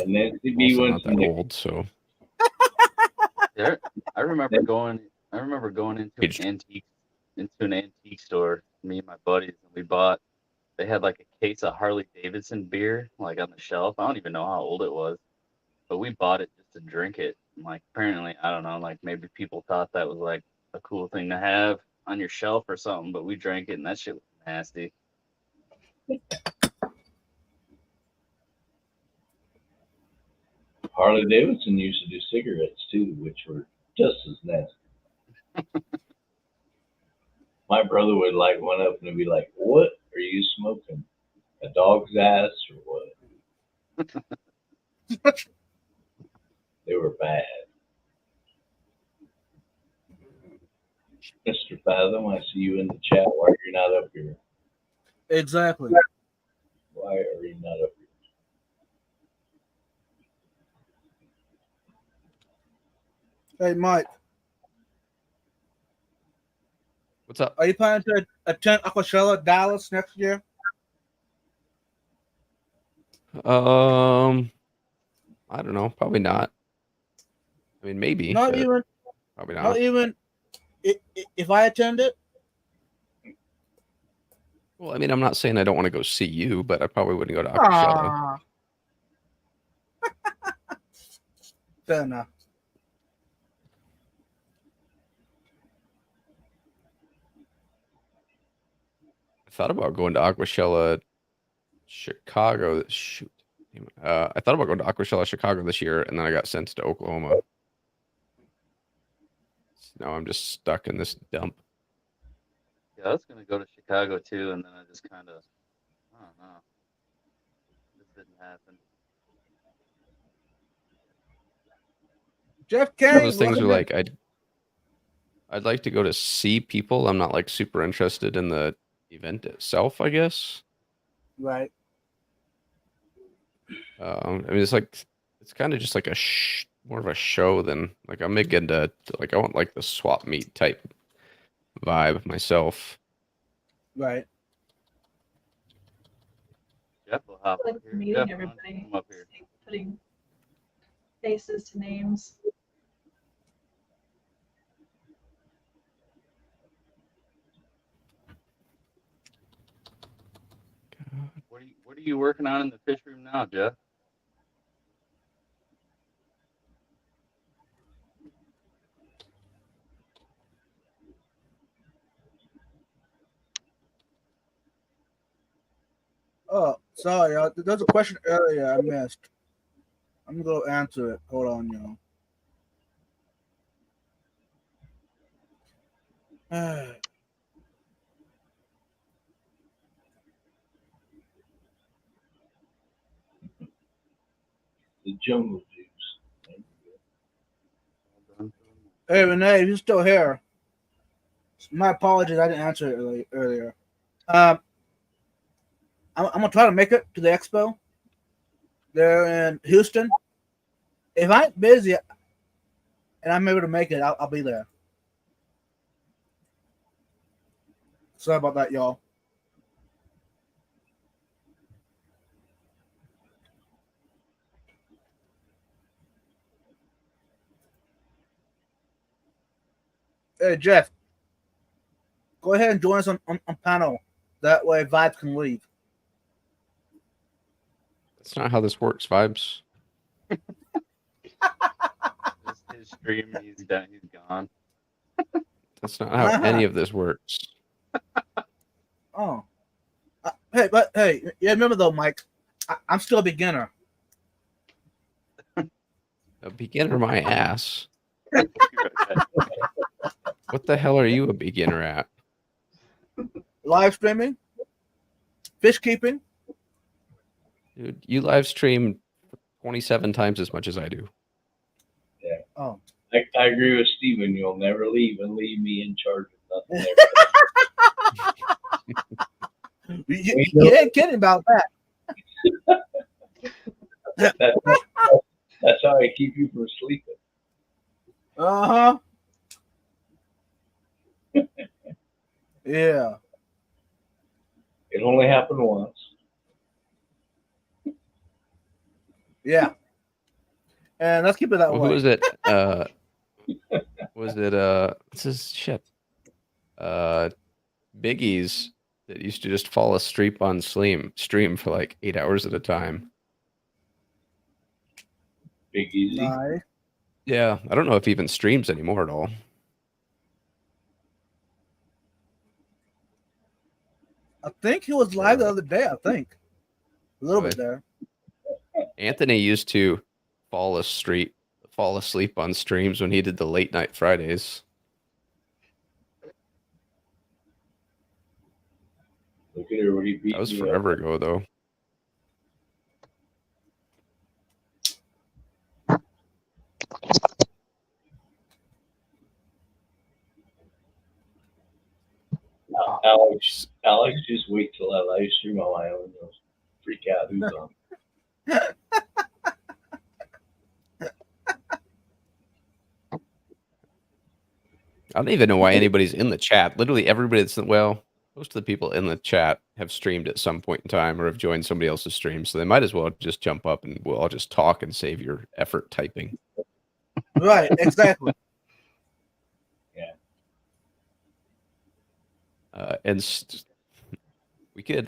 Nancy B. also went not from that the old. So Yeah, I remember going into an antique store. Me and my buddies, and we bought. They had like a case of Harley Davidson beer, like on the shelf. I don't even know how old it was, but we bought it just to drink it. And like apparently, I don't know, like maybe people thought that was like a cool thing to have on your shelf or something. But we drank it, and that shit was nasty. Harley Davidson used to do cigarettes too, which were just as nasty. My brother would light one up and be like, "What are you smoking? A dog's ass or what?" They were bad. Mr. Fathom, I see you in the chat. Why are you not up here? Exactly. Why are you not up here? Hey, Mike, what's up? are you planning to attend Aquashella Dallas next year? I don't know. Probably not. I mean, maybe. Not but even. Probably Not not. even. If I attend it. Well, I mean, I'm not saying I don't want to go see you, but I probably wouldn't go to Aquashella. Aw. Fair enough. I thought about going to Aquashella Chicago. Shoot. I thought about going to Aquashella Chicago this year, and then I got sent to Oklahoma. So now I'm just stuck in this dump. Yeah, I was gonna go to Chicago too, and then I just kind of, I don't know, this didn't happen. Jeff One of Kennedy. those things welcome where in. like I'd like to go to see people. I'm not like super interested in the event itself, I guess. Right. I mean, it's kind of just like more of a show than like I'm big into like I want like the swap meet type vibe myself. Right. Jeff will hop Like up here. meeting Jeff, why don't you everybody, come up here. putting faces to names. What are you working on in the fish room now, Jeff? Oh, sorry, y'all. There's a question earlier I missed. I'm gonna go answer it. Hold on, y'all. The jungle juice. Hey, Renee, if you're still here, my apologies. I didn't answer it earlier. I'm gonna try to make it to the expo. They're in Houston. If I'm busy and I'm able to make it, I'll be there. Sorry about that, y'all. Hey, Jeff, go ahead and join us on panel. That way, Vibes can leave. That's not how this works, Vibes. Just his stream, he's done. He's gone. That's not how any of this works. Oh. Hey, yeah, remember though, Mike, I'm still a beginner. A beginner, my ass. What the hell are you a beginner at? Live streaming, fish keeping. Dude, you live stream 27 times as much as I do. Oh. I agree with Steven. You'll never leave and leave me in charge of nothing. You ain't kidding about that. That's how I keep you from sleeping. Uh-huh. Yeah. It only happened once. Yeah. And let's keep it that Well, way. who was it? Was it what's his shit? Biggie's that used to just fall asleep on stream for like 8 hours at a time. Big Easy. Nice. Yeah, I don't know if he even streams anymore at all. I think he was live the other day, I think. A little bit there. Anthony used to fall asleep on streams when he did the late night Fridays. Look at her when he beat That was me forever up. ago, though. Alex, just wait till I live stream on my own. You'll freak out who's on. I don't even know why anybody's in the chat. Literally everybody that's most of the people in the chat have streamed at some point in time or have joined somebody else's stream, so they might as well just jump up and we'll all just talk and save your effort typing. Right, exactly.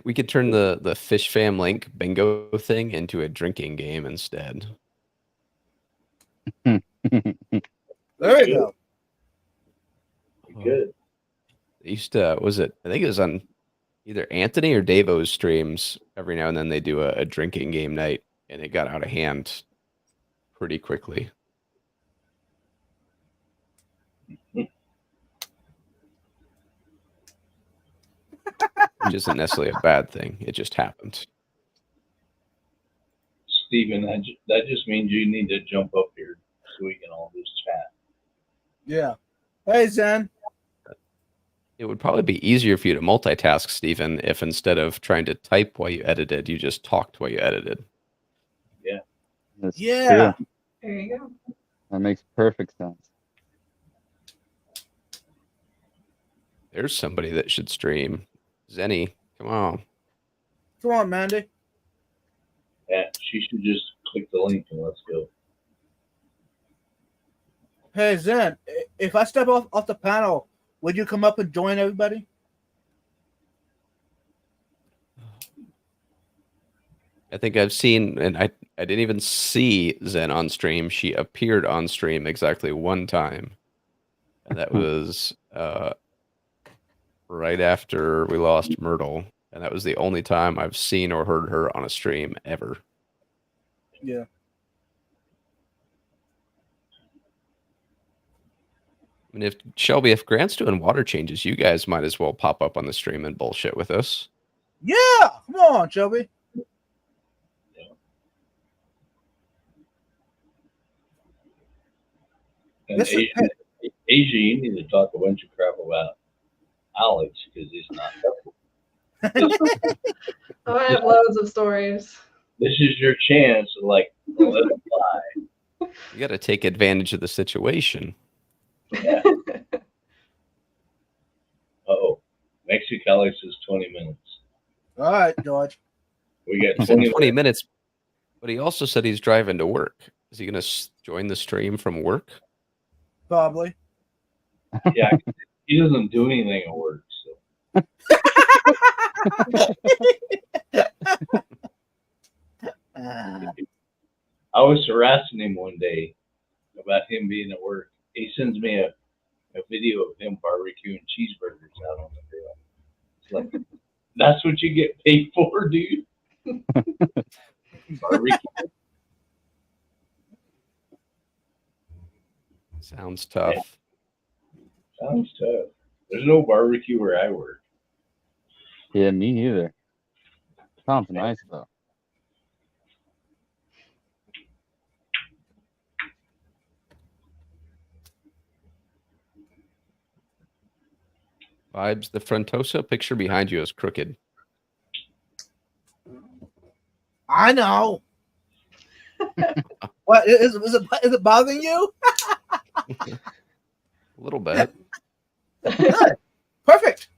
We could turn the Fish Fam Link bingo thing into a drinking game instead. There we go. Good. They used to, I think it was on either Anthony or Davo's streams. Every now and then they do a drinking game night, and it got out of hand pretty quickly. Which isn't necessarily a bad thing. It just happened. Steven, that just means you need to jump up here so we can all just chat. Yeah. Hey, Zen. It would probably be easier for you to multitask, Stephen, if instead of trying to type while you edited, you just talked while you edited. That's Yeah. true. There you go. That makes perfect sense. There's somebody that should stream. Zenny, come on. Come on, Mandy. Yeah, she should just click the link and let's go. Hey, Zen, if I step off the panel, would you come up and join everybody? I think I've seen, and I didn't even see Zen on stream. She appeared on stream exactly one time, and that was right after we lost Myrtle, and that was the only time I've seen or heard her on a stream ever. Yeah. I mean, if Shelby, if Grant's doing water changes, you guys might as well pop up on the stream and bullshit with us. Yeah, come on, Shelby. And This is- Asia, you need to talk a bunch of crap about Alex because he's not helpful. Oh, I have loads of stories. This is your chance to like let him fly. You got to take advantage of the situation. Oh, Mexicali says 20 minutes. All right, George. We got He said 20 20 minutes. minutes, but he also said he's driving to work. Is he going to join the stream from work? Probably. Yeah, he doesn't do anything at work. So I was harassing him one day about him being at work. He sends me a video of him barbecuing cheeseburgers out on the grill. It's like, that's what you get paid for, dude. Barbecue. Sounds tough. Sounds tough. There's no barbecue where I work. Yeah, me either. Sounds nice though. Vibes, the Frontosa picture behind you is crooked. I know. What is it bothering you? A little bit. Good. Perfect.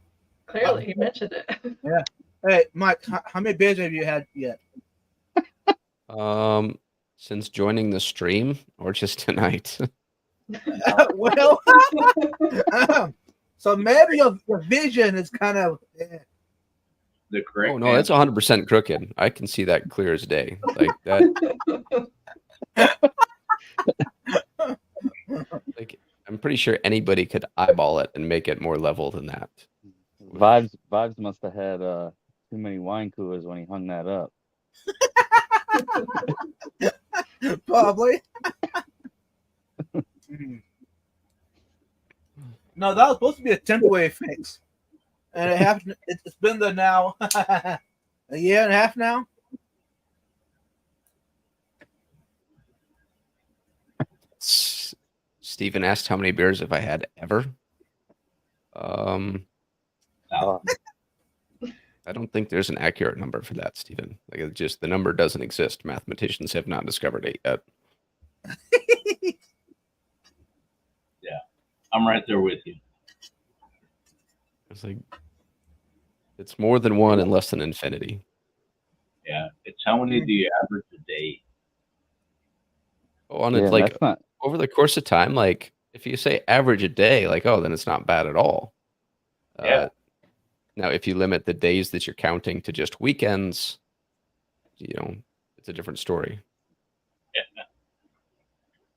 Clearly, he mentioned it. Hey, Mike, how many beers have you had yet? Since joining the stream or just tonight? Well, so maybe your vision is kind of. The correct. Oh no, that's 100% crooked. I can see that clear as day. Like that. Like I'm pretty sure anybody could eyeball it and make it more level than that. Vibes must have had too many wine coolers when he hung that up. Probably. No, that was supposed to be a temporary fix, and it happened. It's been there now a year and a half now. Steven asked how many beers have I had ever. I don't think there's an accurate number for that, Steven. Like it's just the number doesn't exist. Mathematicians have not discovered it yet. I'm right there with you. It's like it's more than one and less than infinity. Yeah, it's how many do you average a day? Oh, and Yeah, it's like that's not. over the course of time, like if you say average a day, like oh, then it's not bad at all. Yeah. Now, if you limit the days that you're counting to just weekends, you know, it's a different story.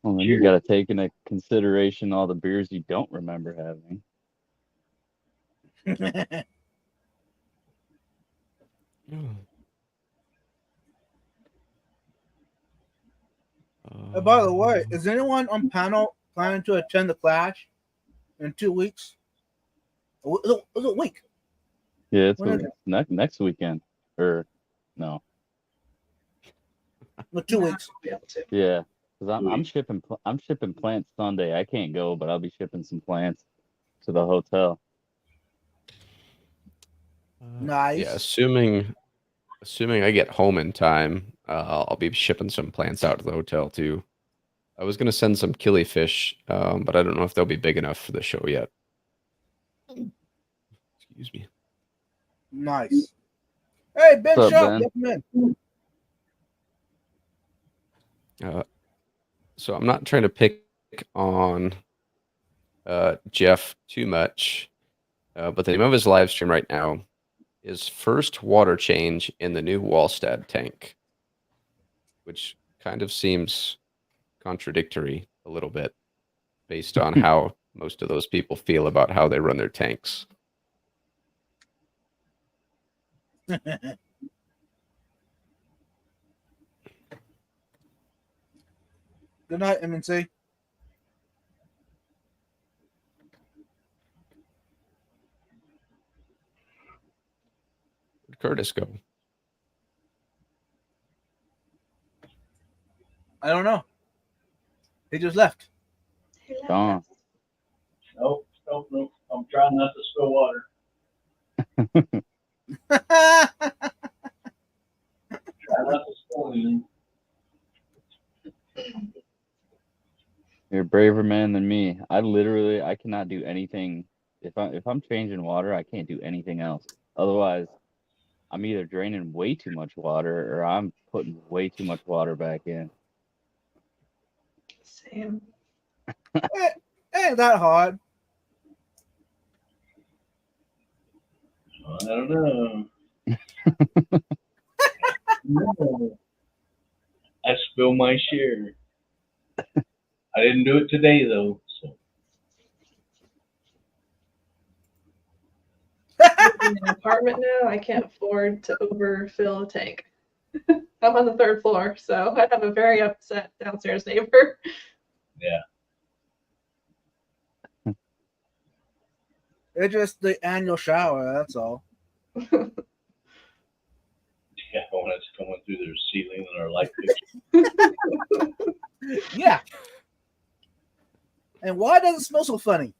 Well, then you got to take into consideration all the beers you don't remember having. By the way, is anyone on panel planning to attend the Clash in 2 weeks? Was it a week? Yeah, it's When is next weekend, or no? No, 2 weeks. Yeah, because I'm shipping plants Sunday. I can't go, but I'll be shipping some plants to the hotel. Nice. Yeah, assuming I get home in time, I'll be shipping some plants out to the hotel too. I was gonna send some killifish, but I don't know if they'll be big enough for the show yet. Excuse me. Nice. Hey, Ben What's up, Shaw, Ben? welcome in. So I'm not trying to pick on Jeff too much, but the name of his live stream right now is First Water Change in the New Wallstad Tank. which kind of seems contradictory a little bit based on how most of those people feel about how they run their tanks. Good night, MNC. Where'd Curtis go? I don't know. He just left. He left Gone. us. Nope. I'm trying not to spill water. Try not to spill anything. You're a braver man than me. I cannot do anything. If I'm changing water, I can't do anything else. Otherwise, I'm either draining way too much water or I'm putting way too much water back in. Same. Ain't that hard. I don't know. No. I spill my share. I didn't do it today though. So In an apartment now, I can't afford to overfill a tank. I'm on the 3rd floor, so I have a very upset downstairs neighbor. yeah. It's just the annual shower, that's all. Yeah, when it's coming through their ceiling and our light fixture. Yeah. And why does it smell so funny?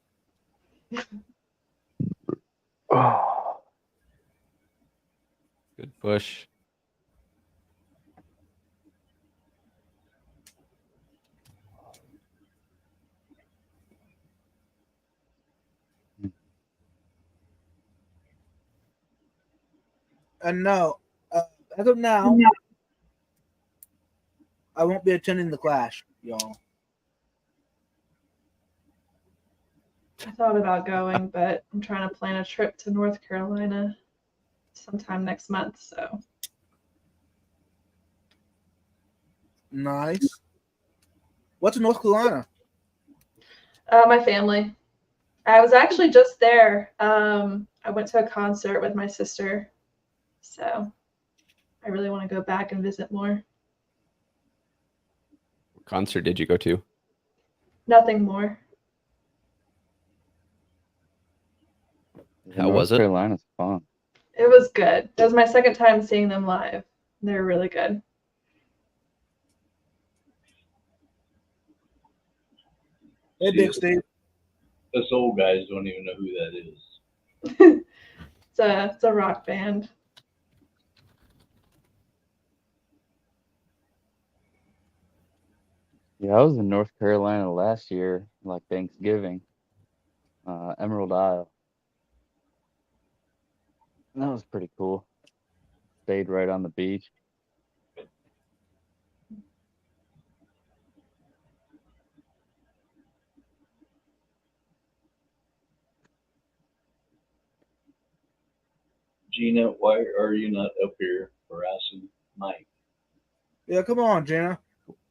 Oh, Good push. And no, as of now, I won't be attending the clash, y'all. I thought about going, but I'm trying to plan a trip to North Carolina sometime next month. So Nice. What's in North Carolina? my family. I was actually just there. I went to a concert with my sister, so I really want to go back and visit more. What concert did you go to? Nothing more. How North was it? Carolina's fun. It was good. It was my second time seeing them live. They're really good. Hey, Big Steve. Us old guys don't even know who that is. It's a rock band. Yeah, I was in North Carolina last year, like Thanksgiving. Emerald Isle. That was pretty cool. Stayed right on the beach. Gina, why are you not up here harassing Mike? Yeah, come on, Gina.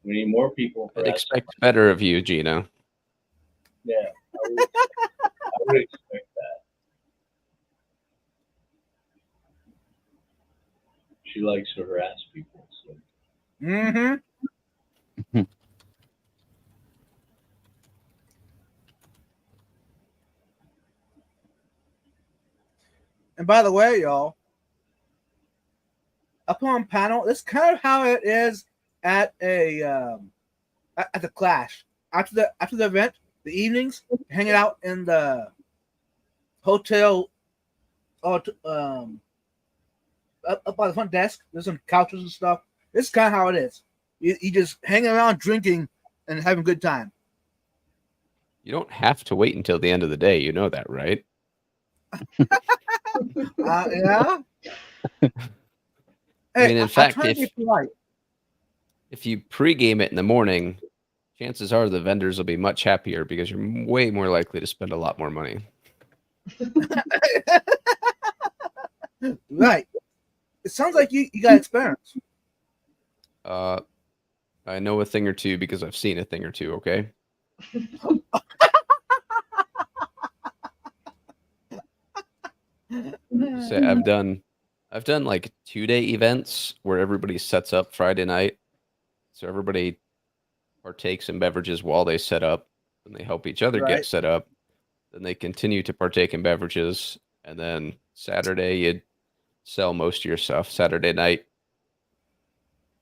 We need more people I'd harassing expect better of you, Gina. Mike. Yeah, I would expect that. She likes to harass people. So. Mm-hmm. And by the way, y'all, up on panel, this is kind of how it is at a at the clash. After the event, the evenings, hanging out in the hotel, up by the front desk. There's some couches and stuff. This is kind of how it is. You just hanging around, drinking, and having a good time. You don't have to wait until the end of the day. You know that, right? Yeah. I mean, in fact, try to be polite. if you pregame it in the morning, chances are the vendors will be much happier because you're way more likely to spend a lot more money. Right. It sounds like you got experience. I know a thing or two because I've seen a thing or two. Okay. So I've done like 2-day events where everybody sets up Friday night. So everybody partakes in beverages while they set up, and they help each other get Right. set up. Then they continue to partake in beverages, and then Saturday you sell most of your stuff. Saturday night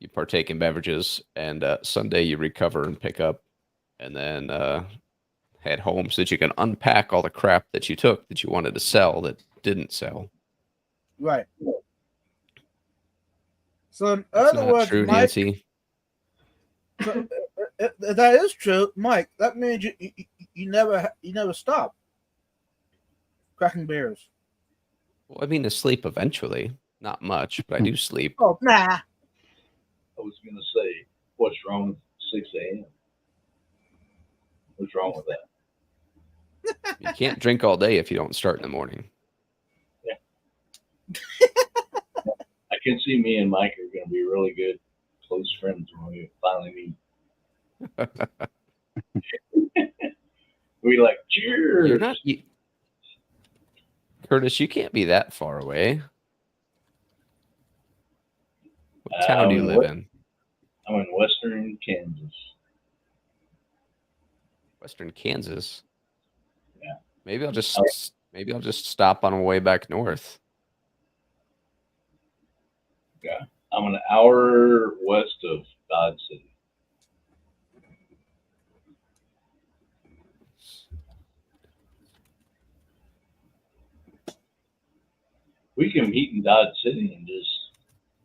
you partake in beverages, and Sunday you recover and pick up, and then head home so that you can unpack all the crap that you took that you wanted to sell that didn't sell. Right. So in That's other not words, true, Mike, Nancy. so, if that is true, Mike. That means you never stop cracking beers. Well, I mean, to sleep eventually. Not much, but I do sleep. Oh nah. I was going to say, what's wrong with 6 a.m.? What's wrong with that? You can't drink all day if you don't start in the morning. I can see me and Mike are going to be really good, close friends when we finally meet. We like, cheers. You're not, Curtis, you can't be that far away. What town do you live in? I'm in western Kansas. Western Kansas. Yeah. Maybe I'll just stop on my way back north. Yeah. I'm an hour west of Dodge City. We can meet in Dodge City and just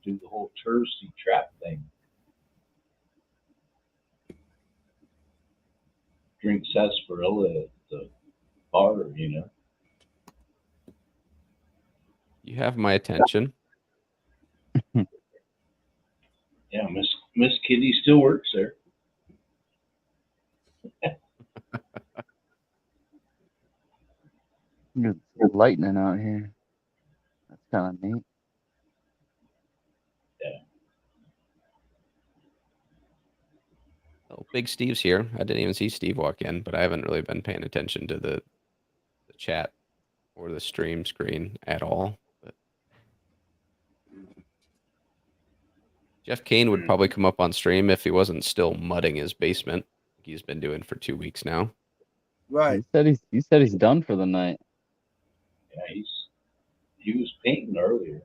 do the whole touristy trap thing. Drink sarsaparilla at the bar, you know. You have my attention. Yeah, Miss Kitty still works there. It's lightning out here. That's kind of neat. Oh, Big Steve's here. I didn't even see Steve walk in, but I haven't really been paying attention to the chat or the stream screen at all. But Jeff Kane would probably come up on stream if he wasn't still mudding his basement. Like he's been doing for 2 weeks now. Right. He said he's done for the night. Yeah, he was painting earlier.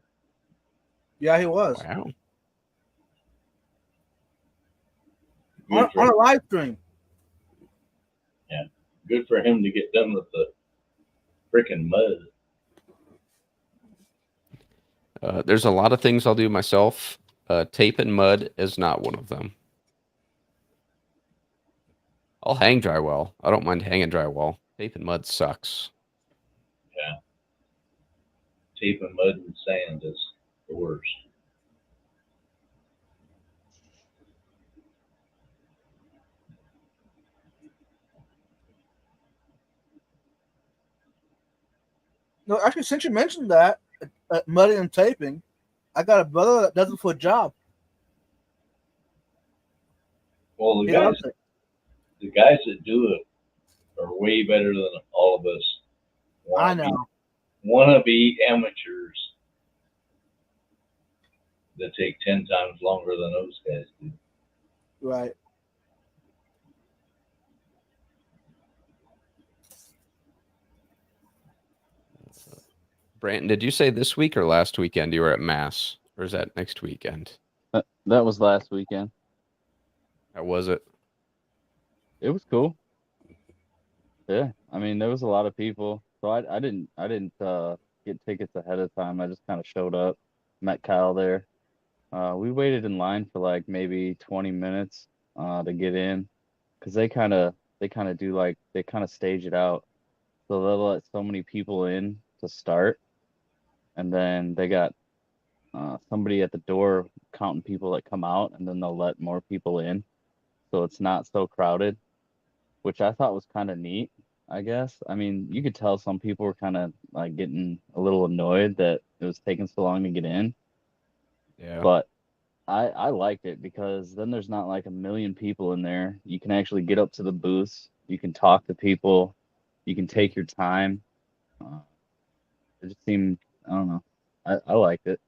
Yeah, he was Wow. Good on a for, live stream. good for him to get done with the freaking mud. There's a lot of things I'll do myself. Tape and mud is not one of them. I'll hang drywall. I don't mind hanging drywall. Tape and mud sucks. Yeah. Tape and mud and sand is the worst. No, actually, since you mentioned that, mudding and taping, I got a brother that does it for a job. Well, He loves it. the guys that do it are way better than all of us. I know. Wannabe amateurs that take 10 times longer than those guys do. Right. Brandon, did you say this week or last weekend you were at Mass? Or is that next weekend? That was last weekend. How was it? It was cool. Yeah, I mean there was a lot of people, so I didn't get tickets ahead of time. I just kind of showed up, met Kyle there. We waited in line for like maybe 20 minutes to get in, because they kind of do like they kind of stage it out, so they'll let so many people in to start, and then they got somebody at the door counting people that come out, and then they'll let more people in, so it's not so crowded, which I thought was kind of neat, I guess. I mean, you could tell some people were kind of like getting a little annoyed that it was taking so long to get in. Yeah. But I liked it because then there's not like a million people in there. You can actually get up to the booths. You can talk to people. You can take your time. It just seemed, I don't know. I liked it.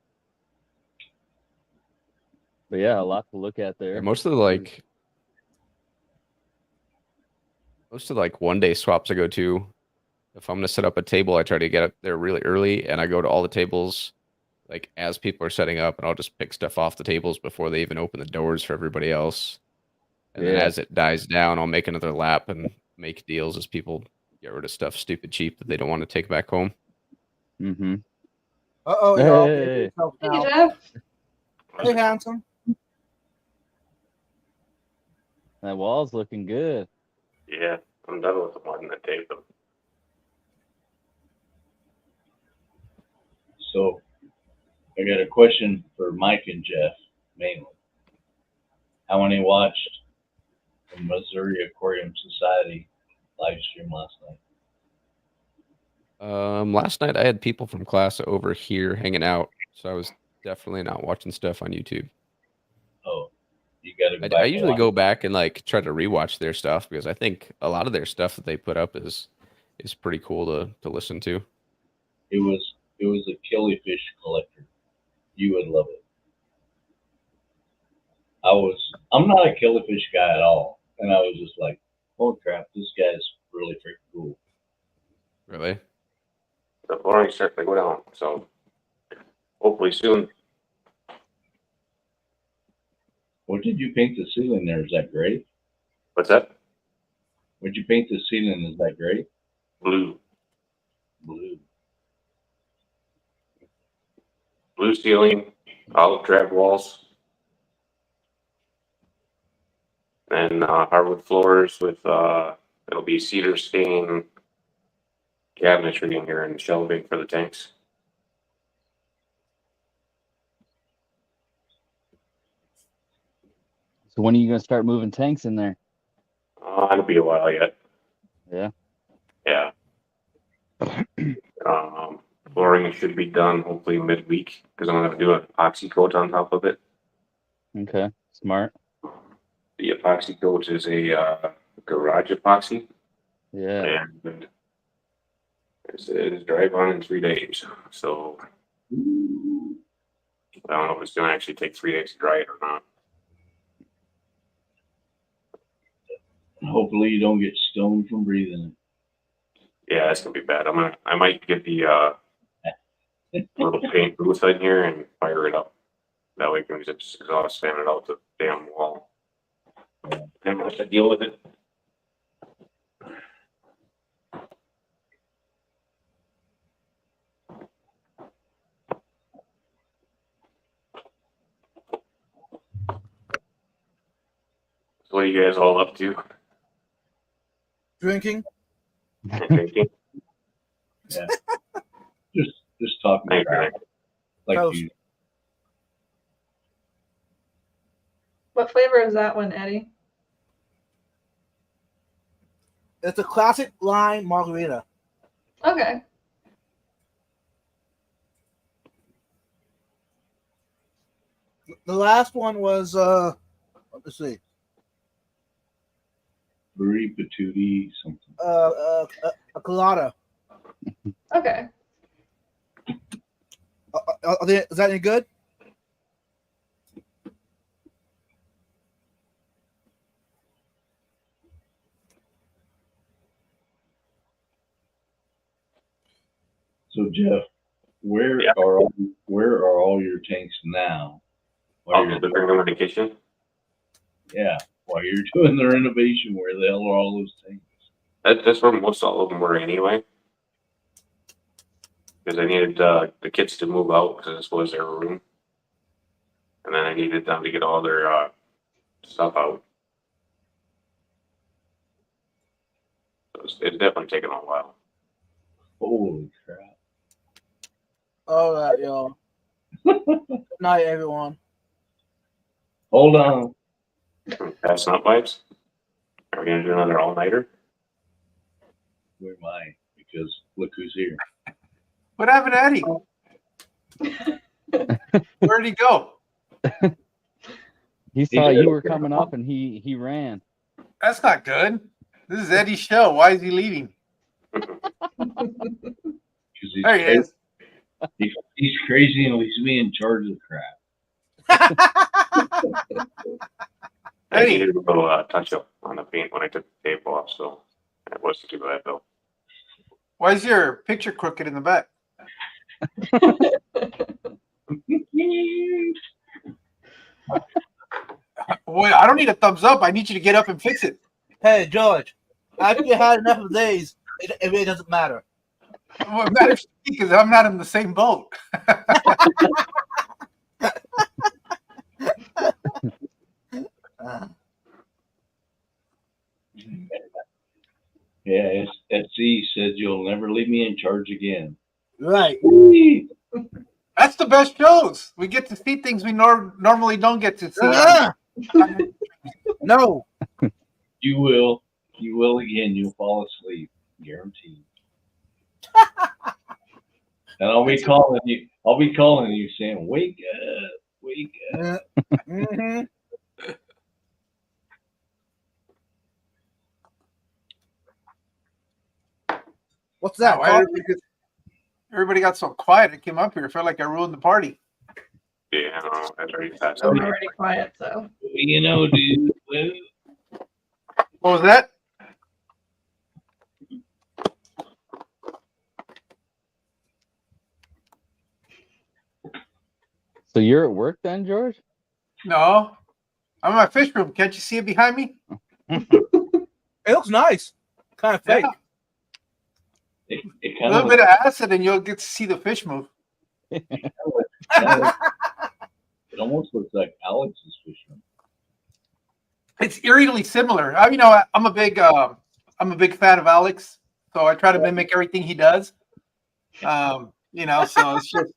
But yeah, a lot to look at there. Yeah, most of the like 1-day swaps I go to, if I'm gonna set up a table, I try to get up there really early, and I go to all the tables like as people are setting up, and I'll just pick stuff off the tables before they even open the doors for everybody else. And then Yeah. as it dies down, I'll make another lap and make deals as people get rid of stuff stupid cheap that they don't want to take back home. Mm-hmm. Uh-oh, y'all. Hey. Hey, Jeff. Hey, handsome. That wall's looking good. Yeah, I'm done with the one that taped them. So I got a question for Mike and Jeff mainly. How many watched the Missouri Aquarium Society live stream last night? Last night I had people from class over here hanging out, so I was definitely not watching stuff on YouTube. Oh, you got to go I back. usually go back and like try to rewatch their stuff because I think a lot of their stuff that they put up is pretty cool to listen to. It was a killifish collector. You would love it. I'm not a killifish guy at all, and I was just like, holy crap, this guy's really freaking cool. Really? The flooring starts to go down, so hopefully soon. What did you paint the ceiling there? Is that gray? What's that? What'd you paint the ceiling? Is that gray? Blue. Blue. Ceiling, olive drab walls. And hardwood floors with it'll be cedar stain cabinetry in here and shelving for the tanks. So when are you gonna start moving tanks in there? It'll be a while yet. Yeah. Yeah. Flooring should be done hopefully midweek because I'm gonna do an epoxy coat on top of it. Okay. Smart. The epoxy coat is a garage epoxy. Yeah. And it is dry on in 3 days. So I don't know if it's gonna actually take 3 days to dry it or not. Hopefully you don't get stoned from breathing Yeah, that's gonna be bad. I might get the little paint booth in here and fire it up. That way we can just exhaust fan it out the damn wall. And have to deal with it. So what are you guys all up to? Drinking. Drinking? Yeah. just talking Thank crap. you. Like Toast. you. What flavor is that one, Eddie? It's a classic lime margarita. Okay. The last one was let's see, Brie patootie something. a colada. Okay. Is that any good? So Jeff, where Yeah. are all your tanks now? While I'll you're, bring them in the kitchen. yeah, while you're doing the renovation, where the hell are all those tanks? That's where most all of them were anyway. Because I needed the kids to move out because this was their room. And then I needed them to get all their stuff out. So it's definitely taken a while. Holy crap! All right, y'all. Good night, everyone. Hold on. Passing out pipes. Are we gonna do another all-nighter? Where am I? Because look who's here. What happened to Eddie? Where'd he go? He saw you were coming up and he ran. That's not good. This is Eddie's show. Why is he leaving? 'Cause he's There he crazy. is. He's crazy and leaves me in charge of the crap. I Eddie. needed a little touch up on the paint when I took the tape off, so it wasn't too bad though. Why is your picture crooked in the back? Well, I don't need a thumbs up. I need you to get up and fix it. Hey, George, after you had enough of these, it really doesn't matter. Well, it matters to me because I'm not in the same boat. Yeah, SC said you'll never leave me in charge again. Right. That's the best shows. We get to see things we normally don't get to see. Ah! No. You will. You will again. You'll fall asleep. Guaranteed. And I'll be calling you. I'll be calling you saying, "Wake up, wake up." Mm-hmm. What's that? Why everybody got so quiet. I came up here. I felt like I ruined the party. Yeah, no, that's already passed. I'm already quiet, so. You know, dude. Well, What was that? So you're at work then, George? No. I'm in my fish room. Can't you see it behind me? It looks nice. Kind of fake. it A kind little of bit of acid and you'll get to see the fish move. it almost looks like Alex's fish room. It's eerily similar. I'm a big fan of Alex, so I try to mimic everything he does. So it's just,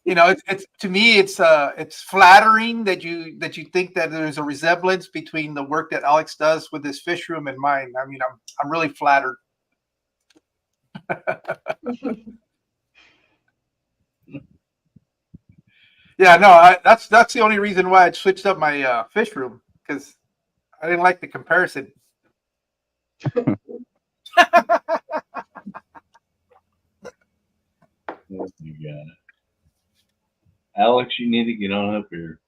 it's to me, it's flattering that you think that there's a resemblance between the work that Alex does with his fish room and mine. I mean, I'm really flattered. Yeah, no, that's the only reason why I switched up my fish room, because I didn't like the comparison. Oh, you got it. Alex, you need to get on up here.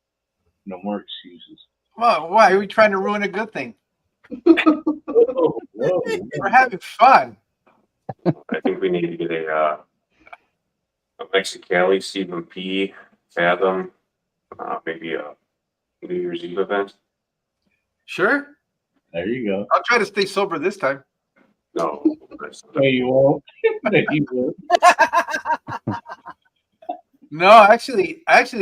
No more excuses. Well, why are we trying to ruin a good thing? Whoa, whoa. We're having fun. I think we need to get a Mexicali, Stephen P, Fathom, maybe a New Year's Eve event. Sure. There you go. I'll try to stay sober this time. No, that's No, you won't. No, you won't. No, actually, I'd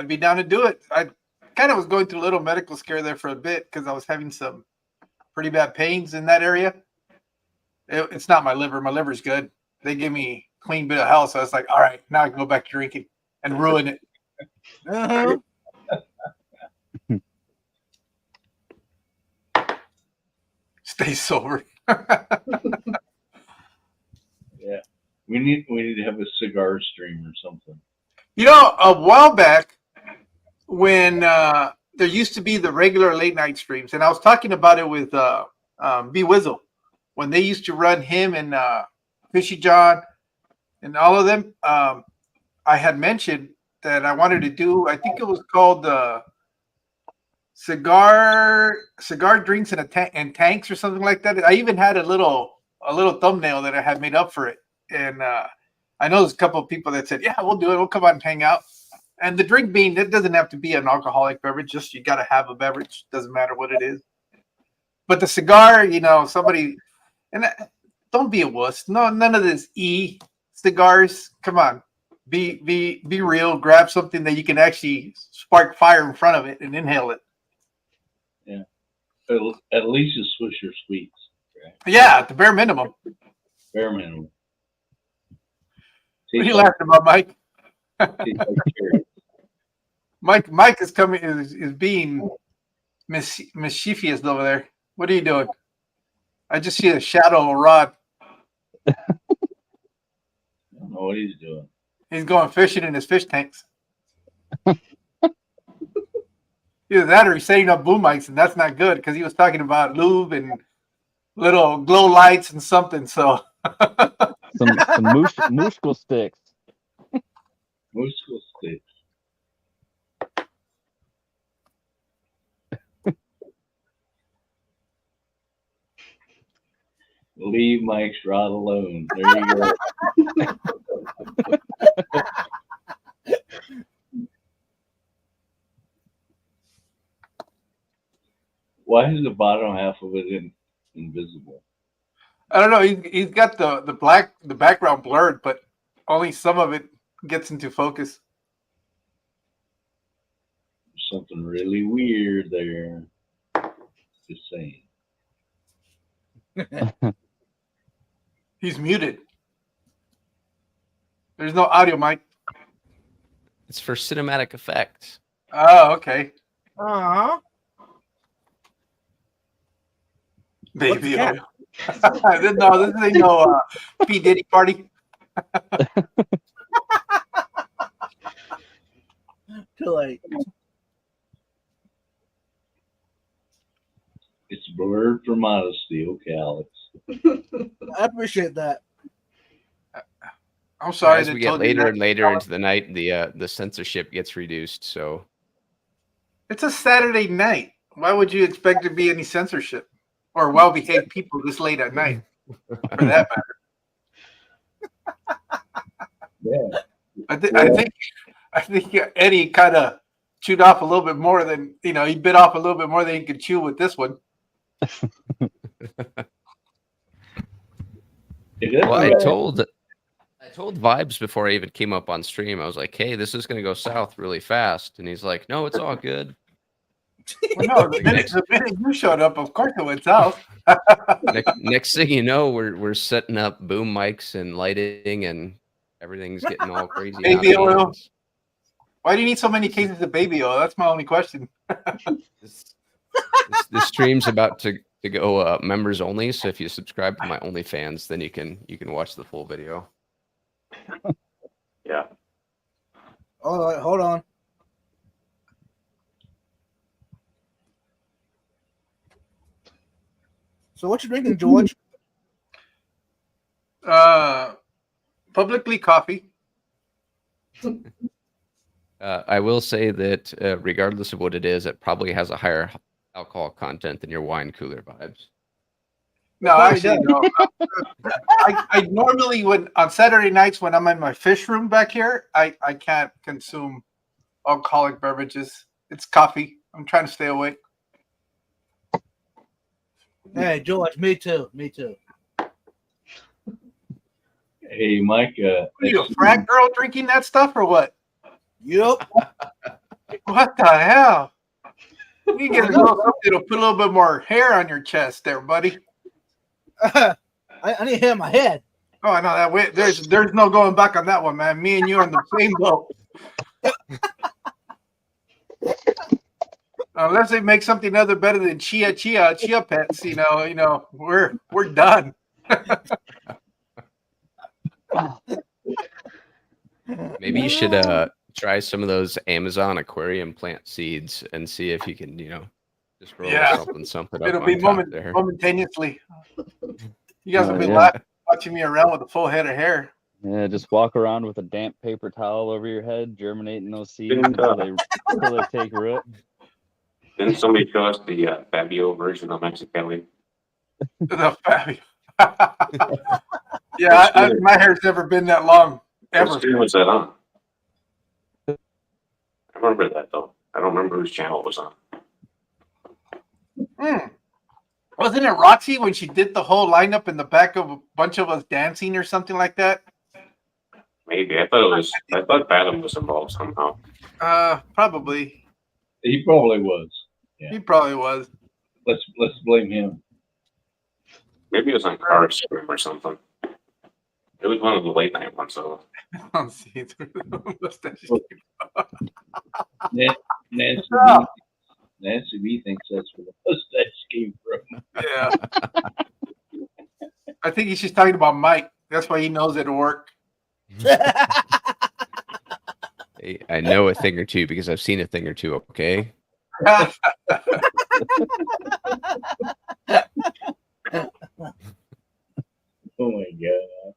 be down to do it. I kind of was going through a little medical scare there for a bit because I was having some pretty bad pains in that area. It's not my liver. My liver's good. They give me a clean bit of health, so I was like, all right, now I can go back to drinking and ruin it. Uh-huh. Stay sober. Yeah. We need to have a cigar stream or something. A while back when there used to be the regular late night streams, and I was talking about it with B Wizzle when they used to run him and Fishy John and all of them. I had mentioned that I wanted to do. I think it was called cigar drinks and tanks or something like that. I even had a little thumbnail that I had made up for it, and I know there's a couple of people that said, "Yeah, we'll do it. We'll come out and hang out." And the drink being, it doesn't have to be an alcoholic beverage. Just you got to have a beverage. Doesn't matter what it is. But the cigar, somebody, and don't be a wuss. No, none of this cigars. Come on, be real. Grab something that you can actually spark fire in front of it and inhale it. Yeah. At least a Swisher Sweets. Right? Yeah, at the bare minimum. Bare minimum. What are you laughing about, Mike? Tastes like cherry. Mike is coming is being mischievous over there. What are you doing? I just see a shadow of a rod. I don't know what he's doing. He's going fishing in his fish tanks. Either that or he's setting up boom mics, and that's not good because he was talking about lube and little glow lights and something. So Some mooshkle sticks. Musical sticks. Leave Mike's rod alone. There you go. Why is the bottom half of it invisible? I don't know. He's got the background blurred, but only some of it gets into focus. There's something really weird there. Just saying. He's muted. There's no audio, Mike. It's for cinematic effect. Oh, okay. Uh-huh. Baby that? oil. No, this ain't no P. Diddy party. Too late. It's blurred for modesty. Okay, Alex. I appreciate that. I'm sorry. As that we get told you later that. and later into the night, the censorship gets reduced. So It's a Saturday night. Why would you expect to be any censorship or well-behaved people this late at night? For that matter. Yeah. I think Eddie kind of chewed off a little bit more than he bit off a little bit more than he could chew with this one. well, I told Vibes before I even came up on stream. I was like, "Hey, this is gonna go south really fast," and he's like, "No, it's all good." Well, no, the minute you showed up, of course it went south. Next thing you know, we're setting up boom mics and lighting, and everything's getting all crazy. Baby oil. Why do you need so many cases of baby oil? That's my only question. This stream's about to go members only. So if you subscribe to my OnlyFans, then you can watch the full video. Yeah. All right, hold on. So what you drinking, George? Publicly coffee. I will say that regardless of what it is, it probably has a higher alcohol content than your wine cooler Vibes. No, actually, no. I normally, when on Saturday nights when I'm in my fish room back here, I can't consume alcoholic beverages. It's coffee. I'm trying to stay awake. Hey, George, me too. Me too. Hey, Mike. Are you a frat girl drinking that stuff or what? Yep. What the hell? You get a little something to put a little bit more hair on your chest there, buddy. I need hair in my head. Oh, I know that way. There's no going back on that one, man. Me and you are in the same boat. Unless they make something other better than chia pets, we're done. Maybe you should try some of those Amazon aquarium plant seeds and see if you can, just grow something up. It'll be there. momentaneously. You guys will be watching me around with a full head of hair. Yeah, just walk around with a damp paper towel over your head, germinating those seeds until they take root. Didn't somebody show us the Fabio version of Mexicali? The Fabio. Yeah, my hair's never been that long, ever. What stream was that on? I remember that, though. I don't remember whose channel it was on. Wasn't it Roxy when she did the whole lineup in the back of a bunch of us dancing or something like that? Maybe. I thought Fathom was involved somehow. Probably. He probably was. Yeah. He probably was. Let's blame him. Maybe it was on Card Stream or something. It was one of the late night ones, though. Let's see. Nancy B thinks that's where the mustache came from. Yeah. I think he's just talking about Mike. That's why he knows it'll work. Hey, I know a thing or two because I've seen a thing or two. Okay. Oh my god.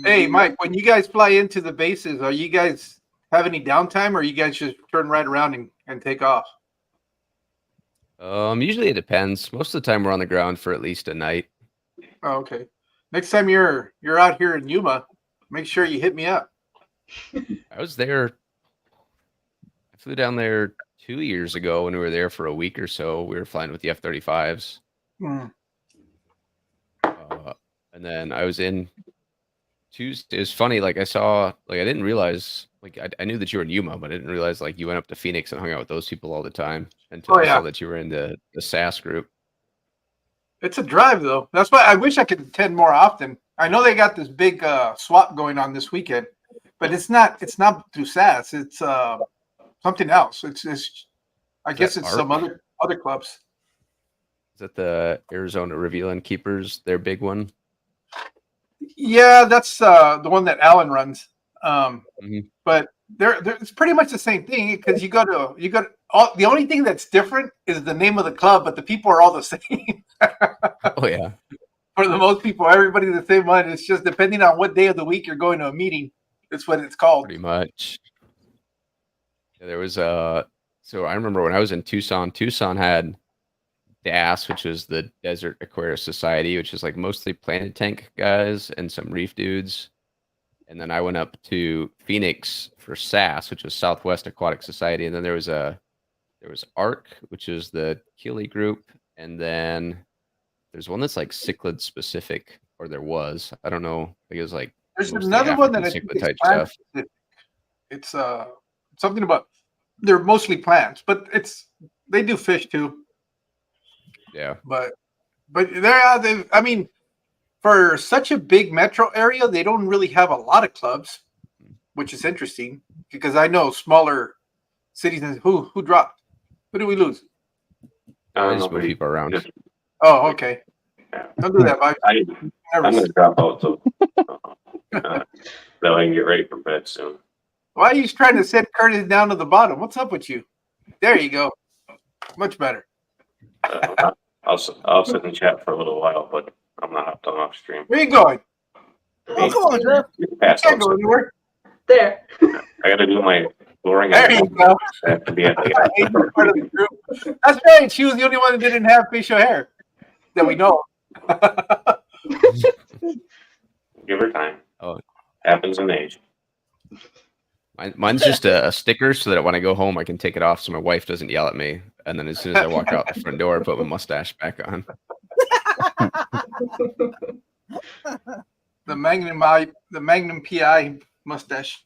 Hey, Mike, when you guys fly into the bases, are you guys have any downtime, or you guys just turn right around and take off? Usually it depends. Most of the time we're on the ground for at least a night. Oh, okay. Next time you're out here in Yuma, make sure you hit me up. I was there. I flew down there 2 years ago when we were there for a week or so. We were flying with the F-35s. Hmm. And then I was in Tuesday. It was funny. Like I saw, like I didn't realize, like I knew that you were in Yuma, but I didn't realize like you went up to Phoenix and hung out with those people all the time until Oh, I yeah. saw that you were in the SAS group. It's a drive, though. That's why I wish I could attend more often. I know they got this big swap going on this weekend, but it's not through SAS. It's something else. It's I guess that it's some ARC? other clubs. Is that the Arizona Revealing Keepers? Their big one. Yeah, that's the one that Alan runs. Mhm. But it's pretty much the same thing because you got the only thing that's different is the name of the club, but the people are all the same. Oh yeah. For the most people, everybody's the same one. It's just depending on what day of the week you're going to a meeting. That's what it's called. Pretty much. Yeah, there was so I remember when I was in Tucson had DAS, which was the Desert Aquarius Society, which is like mostly Planet Tank guys and some reef dudes. And then I went up to Phoenix for SAS, which was Southwest Aquatic Society. And then there was ARC, which is the Keeley group. And then there's one that's like cichlid specific, or there was. I don't know. I think it was like There's mostly another one that I African think cichlid is type plant stuff. specific. It's something about they're mostly plants, but they do fish too. Yeah. But I mean, for such a big metro area, they don't really have a lot of clubs, which is interesting because I know smaller cities. Who dropped? Who did we lose? I just move Nobody. people around. Just- Oh, okay. Yeah. Don't do that, Mike. I'm gonna drop out so that I can get ready for bed soon. Why are you trying to send Curtis down to the bottom? What's up with you? There you go. Much better. I'll sit and chat for a little while, but I'm not hopped on off stream. Where you going? Oh, come on, Jeff. Pass Can't out go soon. anywhere. There. I gotta do my flooring. There you go. I have to be at I hate you're part of the group. That's right. She was the only one that didn't have facial hair that we know. Give her time. Oh. Happens in age. Mine's just a sticker so that when I go home, I can take it off so my wife doesn't yell at me. And then as soon as I walk out the front door, I put my mustache back on. The Magnum PI mustache.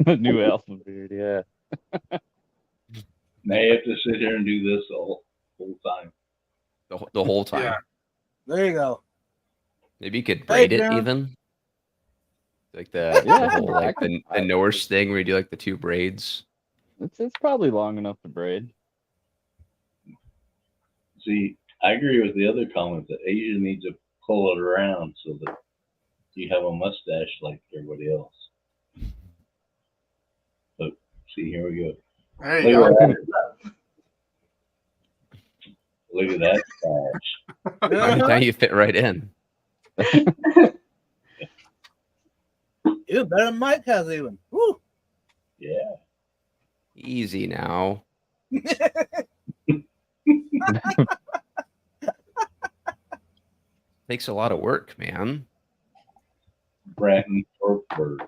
The new alpha beard, yeah. Now you have to sit here and do this the whole time. The whole time. Yeah. There you go. Maybe you could braid it Darren. even. Like the Yeah, whole like I the Norse thing where you do like the two braids. It's probably long enough to braid. See, I agree with the other comment that Asia needs to pull it around so that you have a mustache like everybody else. But see, here we go. There you Look go. at that. Look at that patch. Now you fit right in. You're better than Mike has even. Woo. Yeah. Easy now. Takes a lot of work, man. Bratton Forkbeard.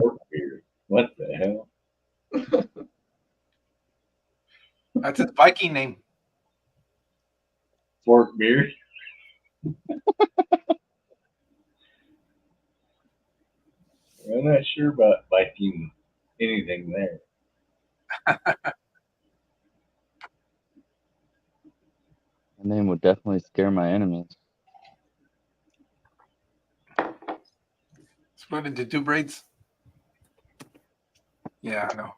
Forkbeard. What the hell? That's his Viking name. Forkbeard? I'm not sure about Viking anything there. My name would definitely scare my enemies. Split into two braids. Yeah, I know.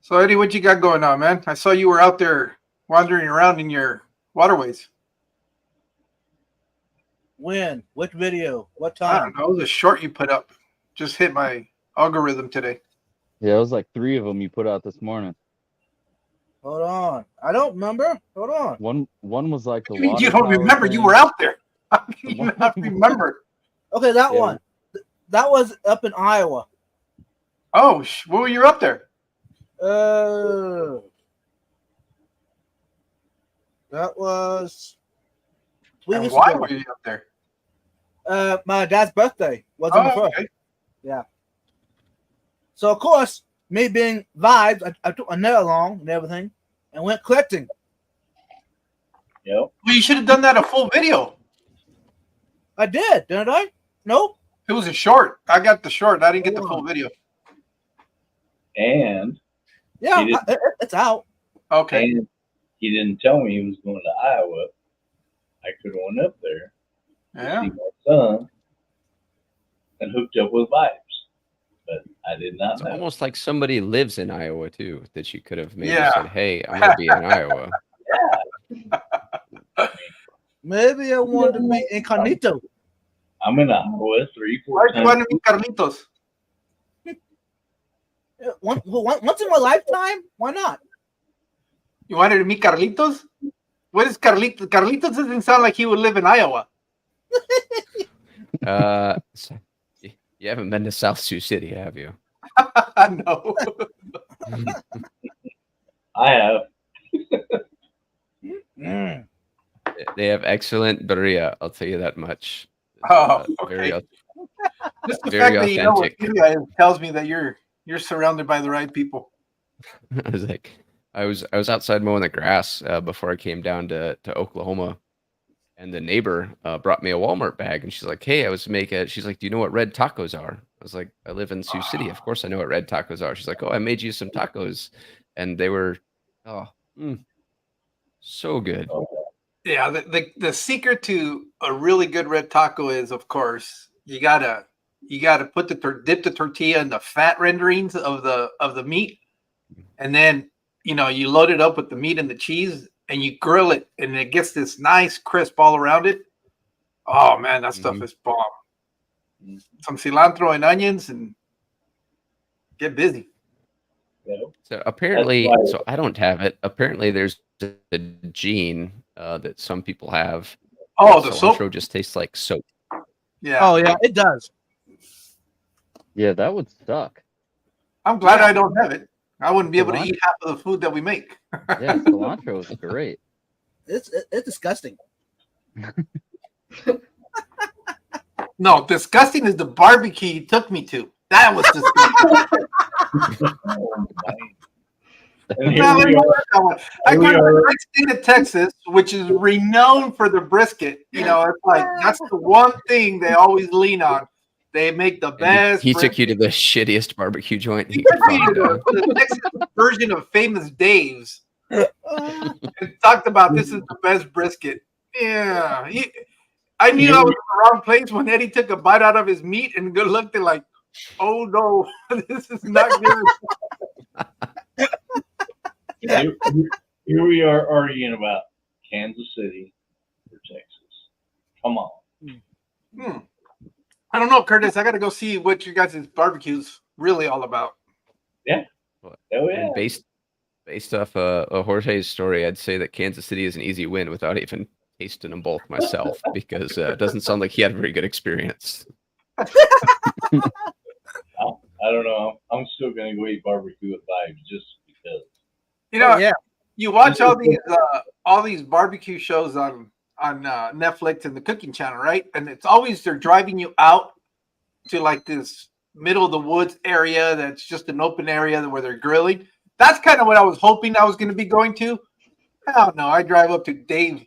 So Eddie, what you got going on, man? I saw you were out there wandering around in your waterways. When? Which video? What I time? don't know. It was a short you put up. Just hit my algorithm today. Yeah, it was like 3 of them you put out this morning. Hold on. I don't remember. Hold on. One was like the You mean water you don't tower remember? You thing. were out there. How can you not remember? Okay, that Yeah. one. That was up in Iowa. Oh, what were you up there? That was 3 And weeks why ago. were you up there? My dad's birthday was on the Oh, first. okay. So of course, me being vibes, I took my net along and everything, and went collecting. Yep. Well, you should have done that a full video. I did, didn't I? Nope. It was a short. I got the short. I didn't get the full video. And Yeah, He did. it's out. Okay. and he didn't tell me he was going to Iowa. I could have went up there to Yeah. see my son and hooked up with Vibes, but I did not It's know. almost like somebody lives in Iowa too, that you could have maybe Yeah. said, "Hey, I'm gonna be in Iowa." Maybe I wanted to be incognito. I'm in Iowa 3-4 Why do you times. want to meet Carlitos? Once in my lifetime, why not? You wanted to meet Carlitos? What is Carlitos? Carlitos doesn't sound like he would live in Iowa. So you haven't been to South Sioux City, have you? No. I have. Mm. They have excellent birria. I'll tell you that much. Oh, Very okay. Just the Very fact that you know what authentic. India is tells me that you're surrounded by the right people. I was like, I was outside mowing the grass before I came down to Oklahoma, and the neighbor brought me a Walmart bag, and she's like, "Hey, I was making." She's like, "Do you know what red tacos are?" I was like, "I live in Sioux City. Of course I know what red tacos are." She's like, "Oh, I made you some tacos," and they were, so good. Yeah, the secret to a really good red taco is, of course, you gotta put dip the tortilla in the fat renderings of the meat, and then you load it up with the meat and the cheese, and you grill it, and it gets this nice crisp all around it. Oh man, that stuff is bomb. Some cilantro and onions, and get busy. So apparently, why- so I don't have it. Apparently, there's a gene that some people have. Oh, the cilantro soap. just tastes like soap. Yeah. Oh yeah, it does. Yeah, that would suck. I'm glad I don't have it. I wouldn't be able to Cilantro? eat half of the food that we make. Yeah, cilantro is great. It's disgusting. No, disgusting is the barbecue you took me to. That was disgusting. And here No, we are. I Here we go to are. the great state of Texas, which is renowned for the brisket. It's like that's the one thing they always lean on. They make the And best. he took you to brisket. the shittiest barbecue joint he He could took me find. to the Texas version of Famous Dave's and talked about this is the best brisket. Yeah, I knew I was in the wrong place when Eddie took a bite out of his meat and looked at like, oh no, this is not good. Here we are arguing about Kansas City or Texas. Come on. I don't know, Curtis. I got to go see what you guys' barbecue's really all about. Oh, yeah. And based off Jorge's story, I'd say that Kansas City is an easy win without even tasting them both myself, because it doesn't sound like he had a very good experience. I don't know. I'm still going to go eat barbecue with Vibes just because. Yeah. You watch all these barbecue shows on Netflix and the Cooking Channel, right? And it's always they're driving you out to like this middle of the woods area that's just an open area where they're grilling. That's kind of what I was hoping I was going to be going to. Hell no, I drive up to Dave's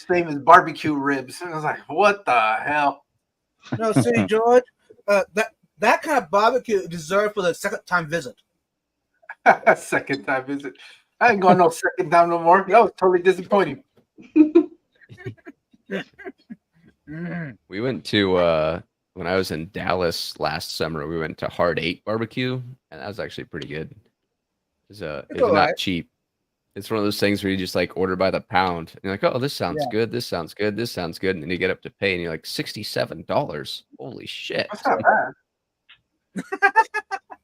famous barbecue ribs, and I was like, what the hell? No, see, George, that kind of barbecue deserved for the second time visit. Second time visit. I ain't going no second time no more. That was totally disappointing. We went to when I was in Dallas last summer. We went to Hard 8 Barbecue, and that was actually pretty good. It was It's not alright. cheap, It's one of those things where you just like order by the pound. And you're like, oh, this sounds Yeah. good. This sounds good. This sounds good. And then you get up to pay and you're like, $67. Holy shit. That's not bad.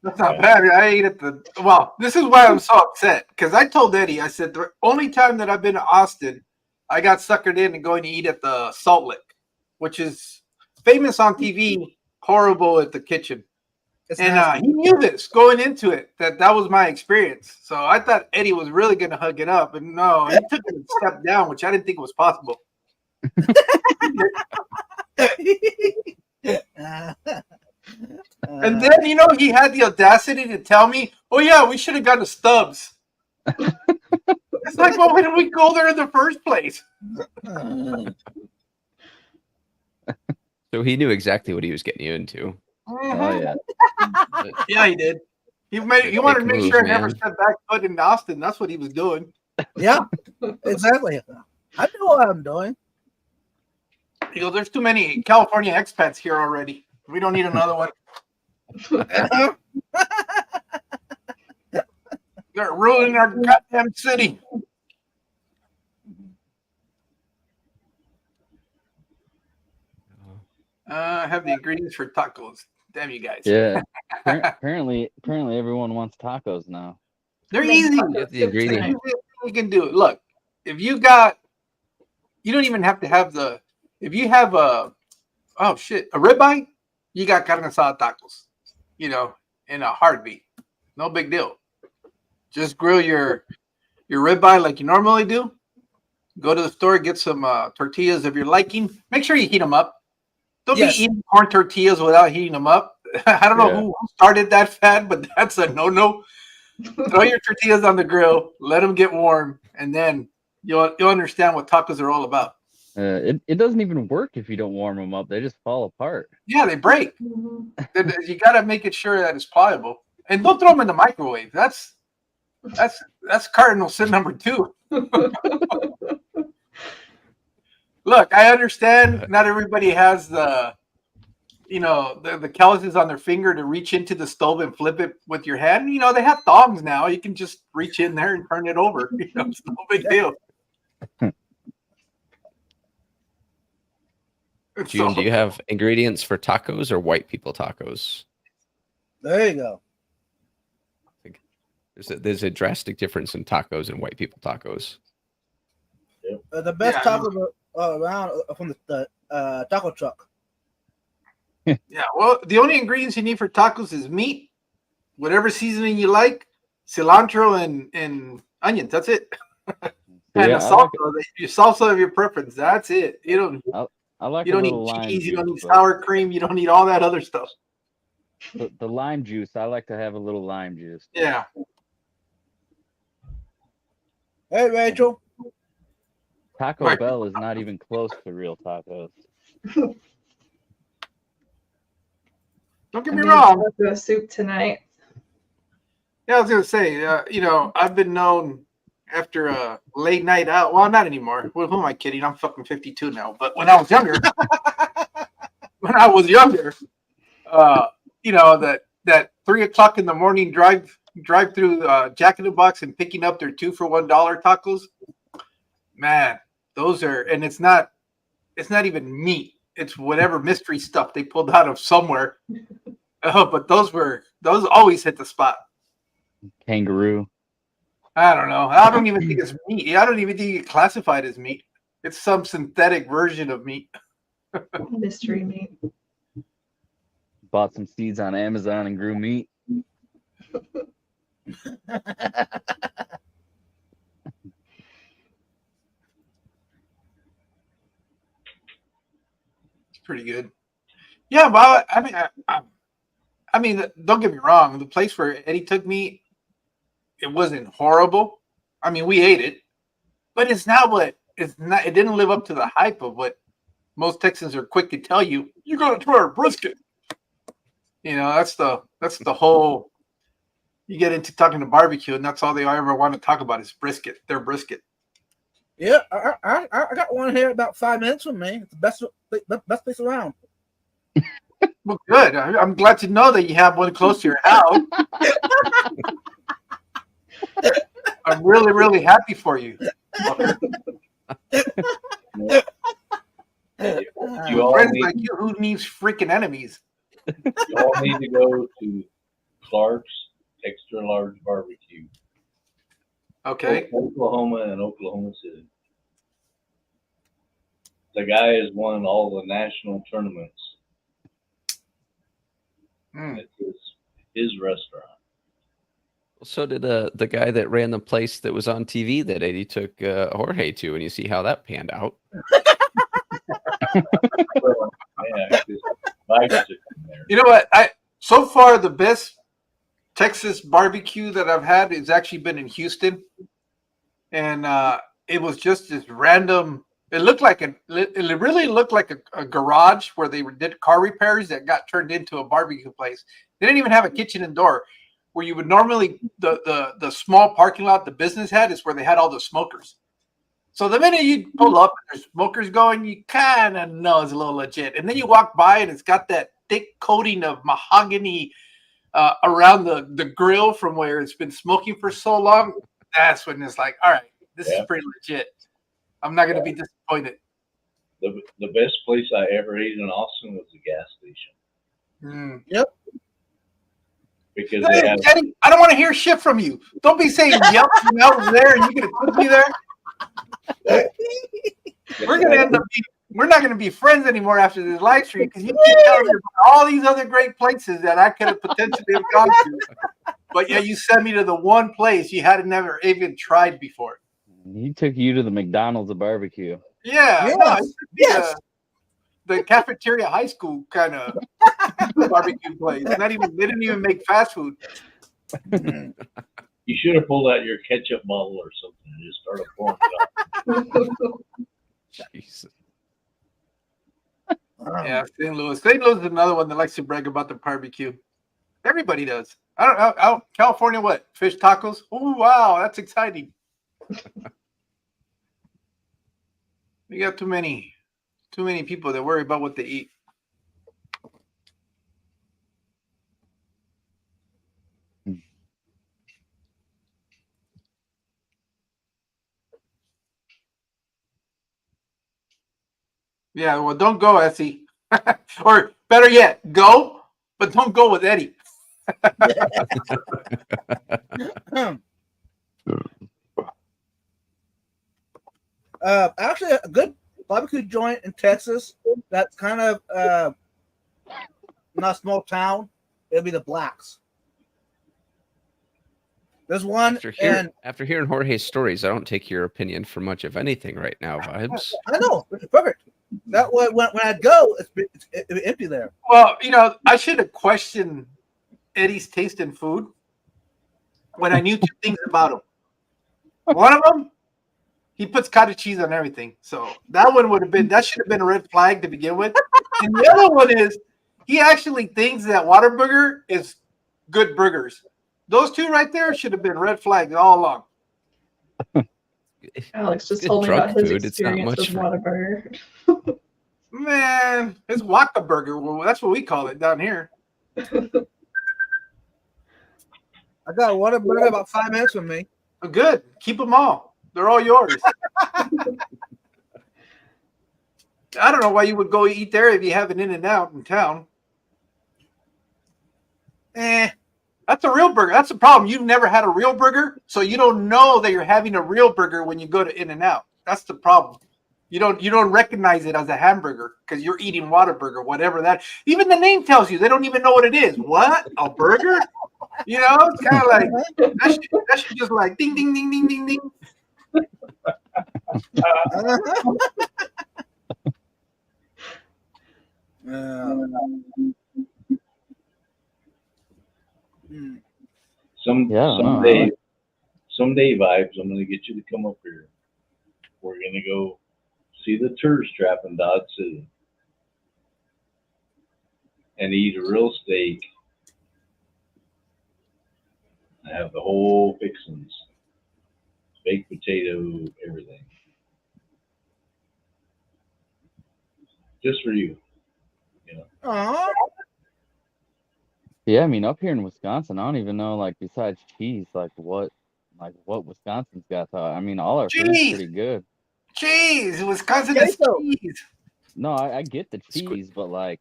That's not bad. I ate at the well. This is why I'm so upset because I told Eddie. I said the only time that I've been to Austin, I got suckered in and going to eat at the Salt Lick, which is famous on TV, horrible at the kitchen. It's And nasty. he knew this going into it that was my experience. So I thought Eddie was really going to hug it up, and no, he took it a step down, which I didn't think was possible. And then he had the audacity to tell me, "Oh yeah, we should have gone to Stubbs." It's like, well, why didn't we go there in the first place? So he knew exactly what he was getting you into. Oh yeah. Yeah, he did. He wanted to make move, sure I never man. stepped back foot in Austin. That's what he was doing. Yeah, exactly. I know what I'm doing. He goes, "There's too many California expats here already. We don't need another one. They're ruining our goddamn city." I have the ingredients for tacos. Damn you guys. Yeah. Apparently everyone wants tacos now. They're easy. Get the ingredient. You can do it. Look, if you don't even have to have if you have a ribeye, you got carne asada tacos, in a heartbeat. No big deal. Just grill your ribeye like you normally do. Go to the store, get some tortillas of your liking. Make sure you heat them up. Don't Yes. be eating corn tortillas without heating them up. I don't know Yeah. who started that fad, but that's a no-no. Throw your tortillas on the grill, let them get warm, and then you'll understand what tacos are all about. It doesn't even work if you don't warm them up. They just fall apart. Yeah, they break. Mhm. You got to make it sure that it's pliable, and don't throw them in the microwave. That's cardinal sin number 2. Look, I understand not everybody has the calluses on their finger to reach into the stove and flip it with your hand. They have thongs now. You can just reach in there and turn it over. It's no big deal. June, do you have ingredients for tacos or white people tacos? There you go. There's a drastic difference in tacos and white people tacos. The best Yeah, I tacos around are from the taco truck. Yeah, well, the only ingredients you need for tacos is meat, whatever seasoning you like, cilantro, and onions. That's it. And Yeah, the salsa, your salsa of your preference. That's it. I like You a don't little need lime cheese. You don't need juice, but sour cream. You don't need all that other stuff. the lime juice. I like to have a little lime juice. Yeah. Hey, Rachel. Taco Right. Bell is not even close to real tacos. Don't get I'm me gonna wrong. do a soup tonight. Yeah, I was gonna say, I've been known after a late night out. Well, not anymore. Who am I kidding? I'm fucking 52 now. But when I was younger, that 3:00 in the morning drive through Jack in the Box and picking up their 2 for $1 tacos. Man, those are, and it's not even meat. It's whatever mystery stuff they pulled out of somewhere. But those always hit the spot. Kangaroo. I don't know. I don't even think it's meat. I don't even think it's classified as meat. It's some synthetic version of meat. Mystery meat. Bought some seeds on Amazon and grew meat. It's pretty good. Yeah, well, I mean, don't get me wrong. The place where Eddie took me, it wasn't horrible. I mean, we ate it, but it's not what it's not. It didn't live up to the hype of what most Texans are quick to tell you. You got to try our brisket. That's the whole. You get into talking to barbecue, and that's all they ever want to talk about is brisket. Their brisket. Yeah, I got one here about 5 minutes from me. It's the best place around. Well, good. I'm glad to know that you have one close to your house. I'm really, really happy for you. You all Friends need, like you, who needs freaking enemies? you all need to go to Clark's Extra Large Barbecue, Okay. Oklahoma and Oklahoma City. The guy has won all the national tournaments. Mm. It's his restaurant. So did the guy that ran the place that was on TV that Eddie took Jorge to, and you see how that panned out. Well, yeah, his wife took him there. You know what? So far the best Texas barbecue that I've had has actually been in Houston, and it was just this random. It really looked like a garage where they did car repairs that got turned into a barbecue place. They didn't even have a kitchen and door. Where you would normally the small parking lot the business had is where they had all the smokers. So the minute you pull up and there's smokers going, you kind of know it's a little legit. And then you walk by and it's got that thick coating of mahogany around the grill from where it's been smoking for so long. That's when it's like, all right, this is pretty legit. I'm not going to be disappointed. The best place I ever ate in Austin was the gas station. Yep. Because they had, Eddie, I don't want to hear shit from you. Don't be saying yep from out there and you're going to put me there. We're not going to be friends anymore after this live stream because you keep telling me about all these other great places that I could have potentially have gone to. But yeah, you sent me to the one place you hadn't never even tried before. He took you to the McDonald's of barbecue. Yeah. Yes. No, it should be, Yes. the cafeteria high school kind of barbecue place. They didn't even make fast food. you should have pulled out your ketchup bottle or something and just started pouring it out. Jesus. Yeah, St. Louis. St. Louis is another one that likes to brag about the barbecue. Everybody does. I don't know. Out California, what? Fish tacos? Oh, wow. That's exciting. We got too many people that worry about what they eat. Yeah, well, don't go, Essie. Or better yet, go, but don't go with Eddie. Actually, a good barbecue joint in Texas that's kind of not a small town. It'll be the Blacks. There's one, and After hearing Jorge's stories, I don't take your opinion for much of anything right now, Vibes. I know it's perfect. That way, when I go, it's empty there. Well, I should have questioned Eddie's taste in food when I knew two things about him. One of them, he puts cottage cheese on everything. So that should have been a red flag to begin with. And the other one is he actually thinks that Whataburger is good burgers. Those two right there should have been red flags all along. Alex just Good told me drug about his food. It's not experience much with for- Whataburger. Man, it's Waka Burger. Well, that's what we call it down here. I got one burger about 5 minutes from me. Oh, good. Keep them all. They're all yours. I don't know why you would go eat there if you have an In-N-Out in town. That's a real burger. That's the problem. You've never had a real burger, so you don't know that you're having a real burger when you go to In-N-Out. That's the problem. You don't recognize it as a hamburger because you're eating Whataburger, whatever that. Even the name tells you they don't even know what it is. What? A burger? It's kind of like that should just like ding ding ding ding ding ding. Someday, Vibes, I'm gonna get you to come up here. We're gonna go see the tourist trap in Dodge City and eat a real steak. I have the whole fixings, baked potato, everything, just for you. Aww. Yeah, I mean, up here in Wisconsin, I don't even know, like, besides cheese, like, what like what Wisconsin's got. I mean, all our food's Cheese! pretty good. Cheese. Wisconsin is Queso. cheese. No, I get the Squi- cheese, but like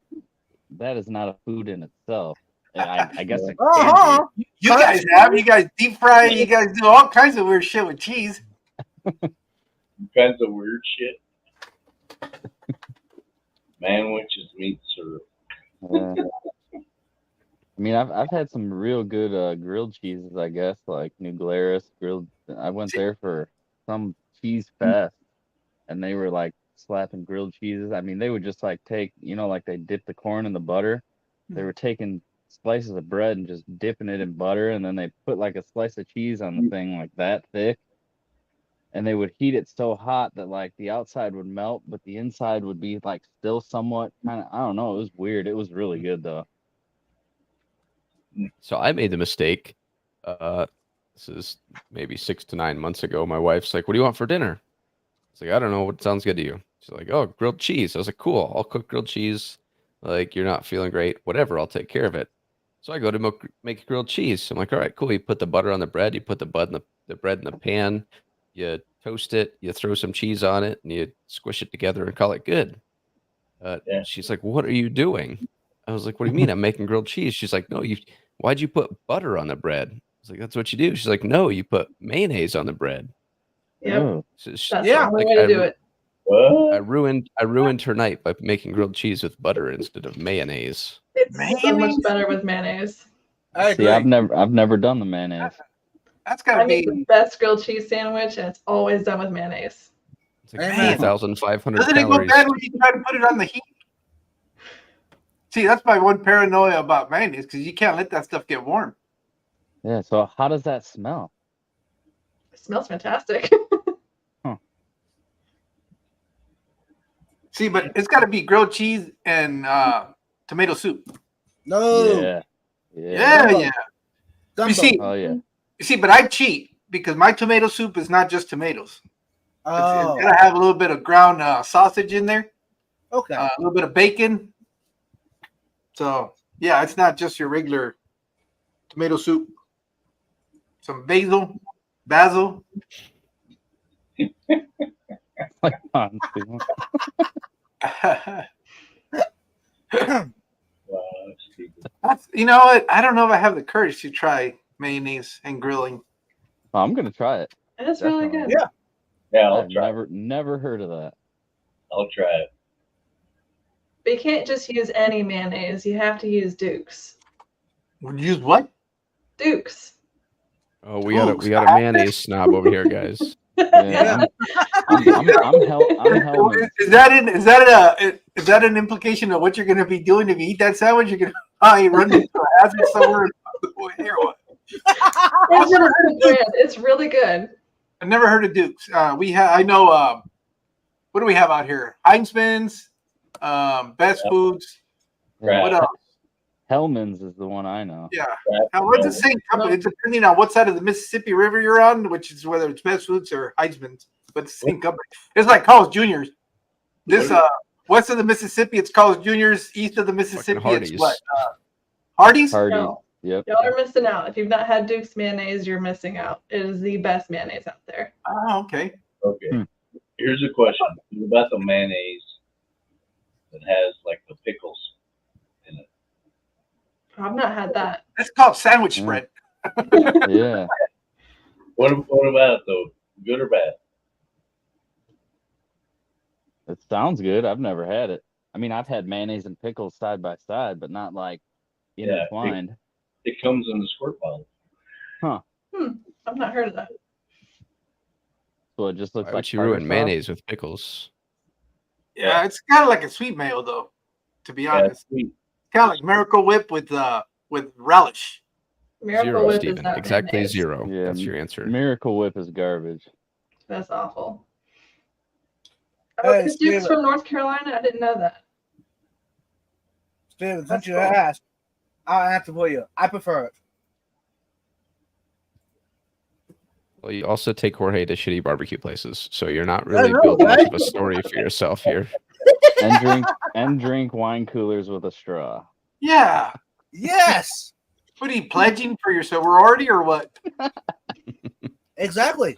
that is not a food in itselp. I guess it can Uh-huh. You guys have. You guys deep fry. You guys do all kinds of weird shit with cheese. Kinds of weird shit. Manwiches, meat syrup. be. I mean, I've had some real good grilled cheeses, I guess, like New Glarus grilled. I went there for some cheese fest, and they were like slapping grilled cheeses. I mean, they would just like take, like they dip the corn in the butter. They were taking slices of bread and just dipping it in butter, and then they put like a slice of cheese on the thing like that thick, and they would heat it so hot that like the outside would melt, but the inside would be like still somewhat kind of, I don't know. It was weird. It was really good though. So I made the mistake. This is maybe 6 to 9 months ago. My wife's like, "What do you want for dinner?" It's like, "I don't know. What sounds good to you?" She's like, "Oh, grilled cheese." I was like, "Cool. I'll cook grilled cheese. Like, you're not feeling great. Whatever. I'll take care of it." So I go to make grilled cheese. I'm like, "All right, cool." You put the butter on the bread. You put the bread in the pan. You toast it. You throw some cheese on it, and you squish it together and call it good. Yeah. She's like, "What are you doing?" I was like, "What do you mean? I'm making grilled cheese." She's like, "No, why'd you put butter on the bread?" I was like, "That's what you do." She's like, "No, you put mayonnaise on the bread." Yep. Oh, So That's Yeah, the only like, way to do it. What? I ruined her night by making grilled cheese with butter instead of mayonnaise. It's so much Mayonnaise? better with mayonnaise. I see, agree. I've never done the mayonnaise. That's I gotta make be. the best grilled cheese sandwich, and it's always done with mayonnaise. It's like Amen. 4,500 Doesn't it go calories. bad when you try to put it on the heat? See, that's my one paranoia about mayonnaise because you can't let that stuff get warm. Yeah. So how does that smell? It smells fantastic. See, but it's got to be grilled cheese and tomato soup. No. Yeah. Yeah, Gumbo. yeah. Gumbo. You see, Oh yeah. but I cheat because my tomato soup is not just tomatoes. It's Oh, gotta have a little bit of ground sausage in there, okay. a little bit of bacon. So yeah, it's not just your regular tomato soup. Some basil. Like honestly. Wow, that's stupid. You know what? I don't know if I have the courage to try mayonnaise and grilling. Oh, I'm gonna try it. It's really good. Definitely. Yeah. Yeah, I'll I've try. never heard of that. I'll try it. But you can't just use any mayonnaise. You have to use Duke's. Would you use what? Duke's. Oh, we got a mayonnaise snob over here, guys. Yeah, I'm Hellman. Is that an implication of what you're going to be doing if you eat that sandwich? You're going to probably run into a hazard somewhere. It's really good. I've never heard of Duke's. I know. What do we have out here? Heinzman's, Best Foods. Yeah. What else? Hellman's is the one I know. Yeah. Now, what's the same company? It's depending on what side of the Mississippi River you're on, which is whether it's Best Foods or Heinzman's, but it's the same company. It's like Carl's Jr.'s. This west of the Mississippi, it's Carl's Jr.'s. East of the Mississippi, it's Hardee's. what? Hardee's? Hardee's. No. Yep. Y'all are missing out. If you've not had Duke's mayonnaise, you're missing out. It is the best mayonnaise out there. Oh, okay. Okay. Hmm. Here's a question. What about the mayonnaise that has like the pickles in it? I've not had that. That's called sandwich Mm. spread. Yeah. What about it though? Good or bad? It sounds good. I've never had it. I mean, I've had mayonnaise and pickles side by side, but not like intertwined. It comes in the squirt bottle. I've not heard of that. So it just looks Why like would you ruin tartar sauce. mayonnaise with pickles? Yeah, it's kind of like a sweet mayo, though. To be Yeah, honest, it's sweet. kind of like Miracle Whip with relish. Miracle Zero, Whip is Steven. not Exactly mayonnaise. 0. Yeah, That's your answer. Miracle Whip is garbage. That's awful. Hey, Duke's Steven. from North Carolina. I didn't know that. Steven, since That's you cool. asked, I'll answer for you. I prefer it. Well, you also take Jorge to shitty barbecue places, so you're not really know, building much right? of a story for yourself here. And drink wine coolers with a straw. Yeah. Yes. What are you pledging for your sorority or what? Exactly.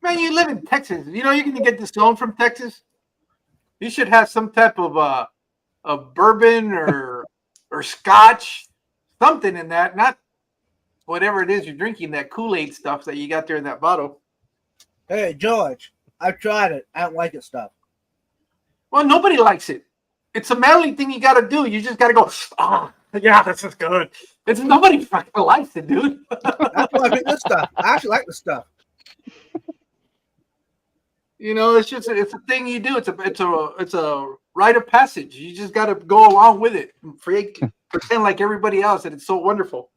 Man, you live in Texas. You know you can get this zone from Texas. You should have some type of bourbon or scotch, something in that. Not whatever it is you're drinking, that Kool-Aid stuff that you got there in that bottle. Hey, George, I've tried it. I don't like it stuff. Well, nobody likes it. It's a manly thing you got to do. You just got to go, oh, yeah, this is good. It's nobody fucking likes it, dude. That's why I drink this stuff. I actually like this stuff. You know, it's a thing you do. It's a rite of passage. You just got to go along with it and pretend like everybody else that it's so wonderful.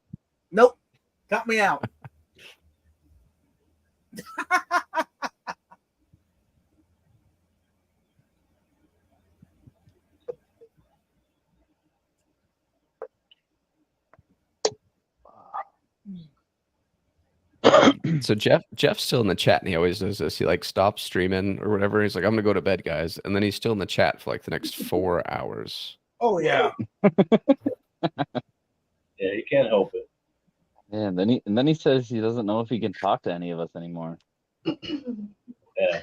Nope. Cut me out. So Jeff's still in the chat, and he always does this. He like stops streaming or whatever. He's like, "I'm gonna go to bed, guys," and then he's still in the chat for like the next 4 hours. Oh yeah. Yeah, you can't help it. Yeah, and then he says he doesn't know if he can talk to any of us anymore. Yeah,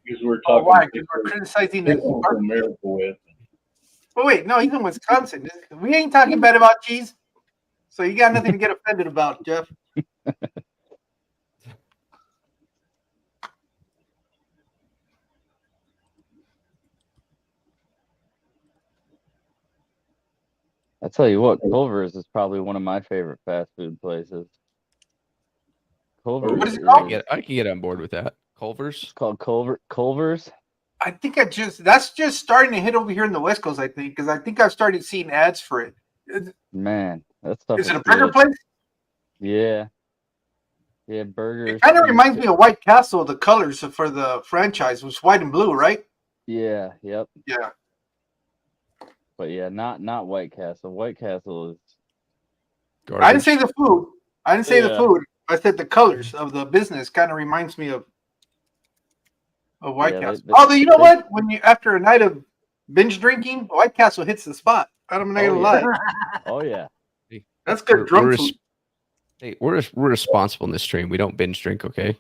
because we're Oh, talking. why? Because we're criticizing the people from Miracle Whip. Oh, wait, no, he's in Wisconsin. We ain't talking bad about cheese. So you got nothing to get offended about, Jeff. I tell you what, Culver's is probably one of my favorite fast food places. Culver's. What is it called? I can get on board with that. Culver's. It's called Culver's. I think that's just starting to hit over here in the West Coast, I think, because I think I've started seeing ads for it. Man, that stuff Is it a burger good. place? Yeah. Yeah, burgers. It kind of reminds me of White Castle, the colors for the franchise was white and blue, right? Yeah, yep. Yeah. But yeah, not White Castle. White Castle is I didn't say the food. I didn't say the Yeah. food. I said the colors of the business kind of reminds me of White Yeah, Castle. they- Although you know what? When you after a night of binge drinking, White Castle hits the spot. I'm not gonna lie. Oh yeah. That's good drunk food. Hey, we're responsible in this stream. We don't binge drink, okay?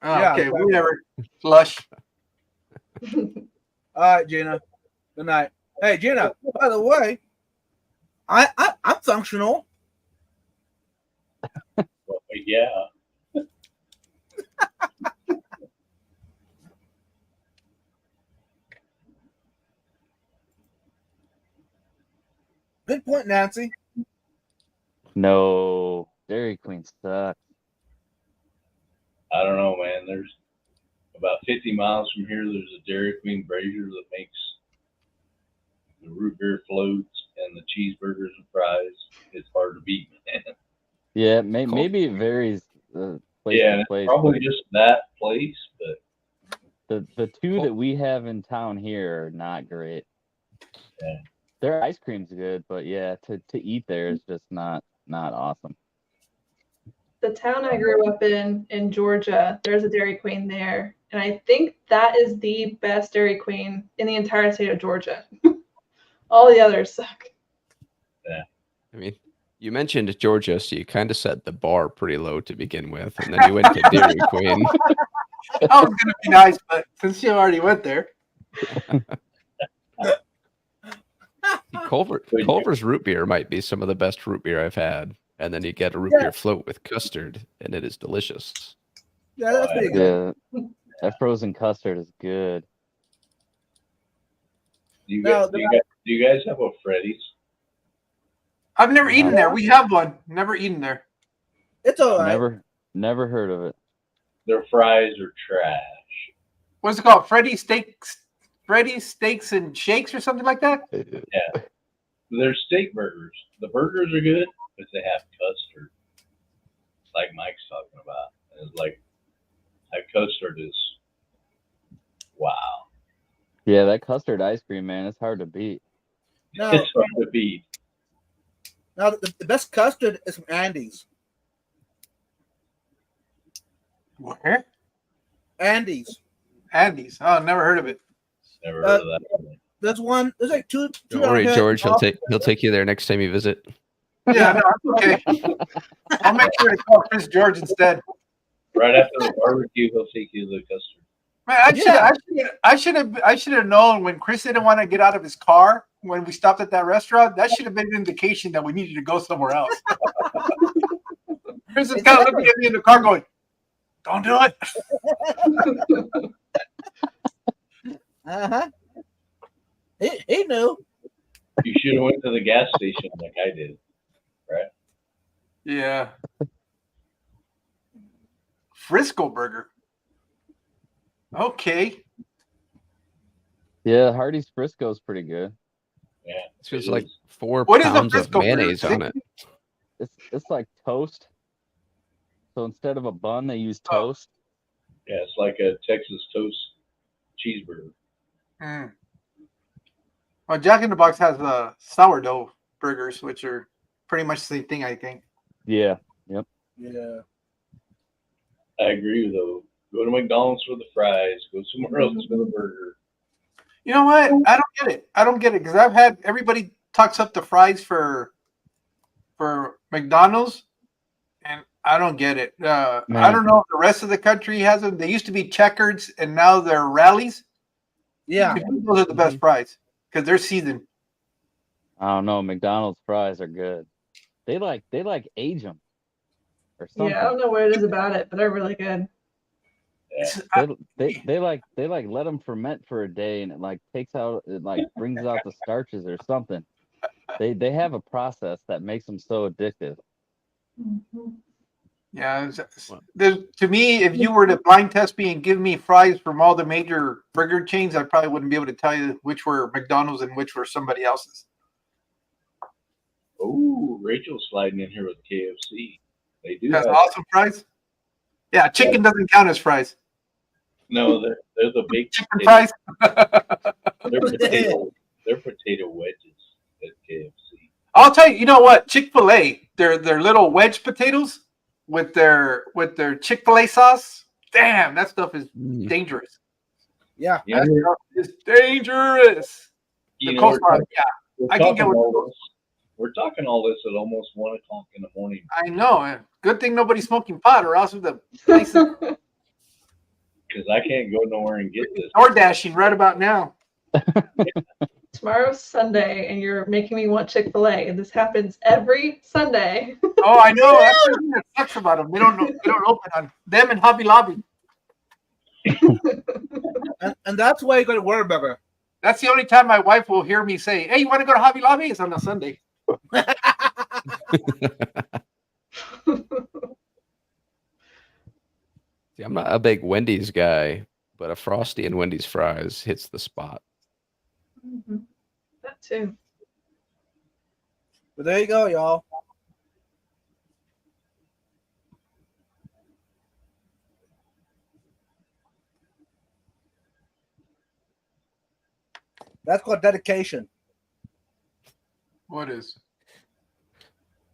Oh, Yeah, okay, exactly. whatever. Flush. All right, Gina. Good night. Hey, Gina. By the way, I'm functional. Well, yeah. Good point, Nancy. No, Dairy Queen sucks. I don't know, man. There's about 50 miles from here. There's a Dairy Queen Brazier that makes the root beer floats and the cheeseburgers and fries. It's hard to beat, man. Yeah, Cool. maybe it varies place Yeah, to it's place. probably but just that place, but the two that we have in town here are not great. Yeah. Their ice cream's good, but yeah, to eat there is just not awesome. The town I grew up in Georgia, there's a Dairy Queen there, and I think that is the best Dairy Queen in the entire state of Georgia. All the others suck. I mean, you mentioned Georgia, so you kind of set the bar pretty low to begin with, and then you went to Dairy Queen. I was gonna be nice, but since you already went there, Culver's root beer might be some of the best root beer I've had, and then you get a root beer float with custard, and it is delicious. Yeah, that's pretty good. Yeah, that frozen custard is good. do you No, guys, do you guys have a Freddy's? I've never eaten there. We have one. Never eaten there. It's all right. Never heard of it. Their fries are trash. What's it called? Freddy's Steaks and Shakes or something like that? They're steak burgers. The burgers are good, but they have custard, like Mike's talking about. And it's like that custard is wow. Yeah, that custard ice cream, man, it's hard to beat. No, It's hard to beat. now the best custard is from Andy's. Where? Andy's. Andy's. Oh, never heard of it. Never heard of that. There's one. There's like two. Don't worry, down here. George. He'll take you there next time you visit. Yeah, no, it's okay. I'll make sure to call Chris George instead. Right after the barbecue, he'll take you to the custard. Man, I should have known when Chris didn't want to get out of his car when we stopped at that restaurant. That should have been an indication that we needed to go somewhere else. Chris is kind of looking at me in the car, going, "Don't do it." Uh-huh. He knew. You should have went to the gas station like I did. Yeah. Frisco Burger. Okay. Yeah, Hardee's Frisco's pretty good. Yeah. It's just it like is. 4 What is a pounds of Frisco burger? mayonnaise on it. It's like toast. So instead of a bun, they use Oh. toast. Yeah, it's like a Texas toast cheeseburger. Mm. Well, Jack in the Box has sourdough burgers, which are pretty much the same thing, I think. Yeah. Yeah. I agree though. Go to McDonald's for the fries. Go somewhere else for the burger. You know what? I don't get it because I've had everybody talks up the fries for McDonald's, and I don't get it. I Man. don't know if the rest of the country has them. They used to be Checkers, and now they're Rallies. Yeah. To me, those are the best fries because they're seasoned. I don't know. McDonald's fries are good. They like age them or something. Yeah, I don't know what it is about it, but they're really good. They like let them ferment for a day, and it like brings out the starches or something. They have a process that makes them so addictive. Mhm. Yeah, to me, if you were to blind test me and give me fries from all the major burger chains, I probably wouldn't be able to tell you which were McDonald's and which were somebody else's. Oh, Rachel's sliding in here with KFC. They do That's have awesome fries. Yeah, chicken doesn't count as fries. no, they're the big Chicken potato, fries. they're potato wedges at KFC. I'll tell you. You know what? Chick-fil-A, their little wedge potatoes with their Chick-fil-A sauce. Damn, that stuff is dangerous. Yeah. Yeah, That stuff is dangerous. you The know, coleslaw, yeah, we're I can talking get with all this. We're talking all this at almost 1 o'clock in the morning I know. Good thing nobody's smoking pot, or else the place is because I can't go nowhere and get this. door dashing right about now. Tomorrow's Sunday, and you're making me want Chick-fil-A, and this happens every Sunday. Oh, I know. That's the thing that sucks about them. They don't know. They don't open on them and Hobby Lobby. And that's why you go to Whataburger. That's the only time my wife will hear me say, "Hey, you want to go to Hobby Lobby?" It's on a Sunday. See, I'm not a big Wendy's guy, but a Frosty and Wendy's fries hits the spot. Mhm. That too. But there you go, y'all. That's called dedication. What is?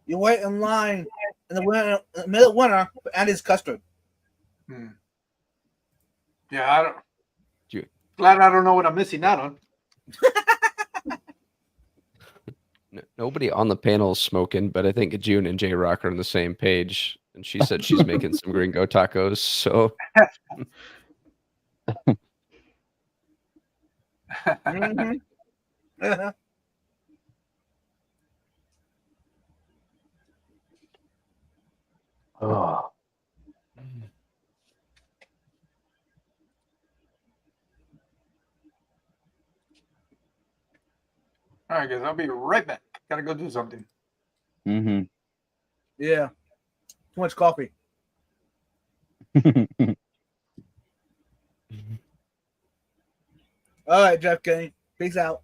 You wait in line in the middle of winter for Andy's custard. Yeah, I don't. You- Glad I don't know what I'm missing out on. Nobody on the panel is smoking, but I think June and J Rock are on the same page. And she said she's making some gringo tacos. So Mhm. Yeah. Oh, All right, guys, I'll be right back. Gotta go do something. mm-hmm. Yeah. Too much coffee. All right, Jeff Kenny. Peace out.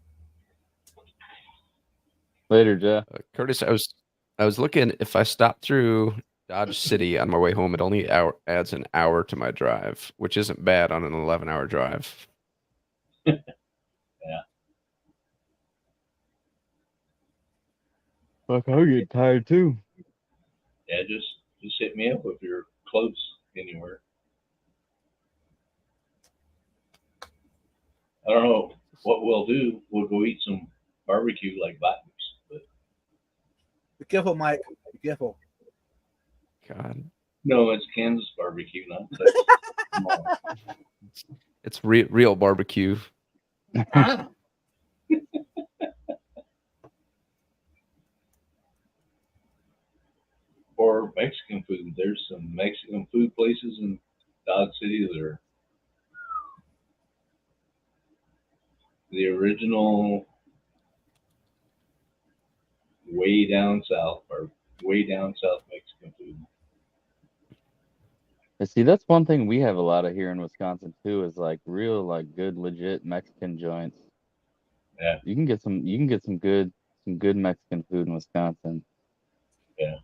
Later, Jeff. Curtis, I was looking. If I stop through Dodge City on my way home, it only adds an hour to my drive, which isn't bad on an 11-hour drive. Fuck, I'll get tired too. Yeah, just hit me up if you're close anywhere. I don't know what we'll do. We'll go eat some barbecue like Bobby's, but Be careful, Mike. Be careful. God, No, it's Kansas barbecue, not Texas. Come on. it's real barbecue. Or Mexican food. There's some Mexican food places in Dodge City that are the original way down south Mexican food. And see, that's one thing we have a lot of here in Wisconsin too, is like real, like good, legit Mexican joints. Yeah. You can get some good Mexican food in Wisconsin. Yeah.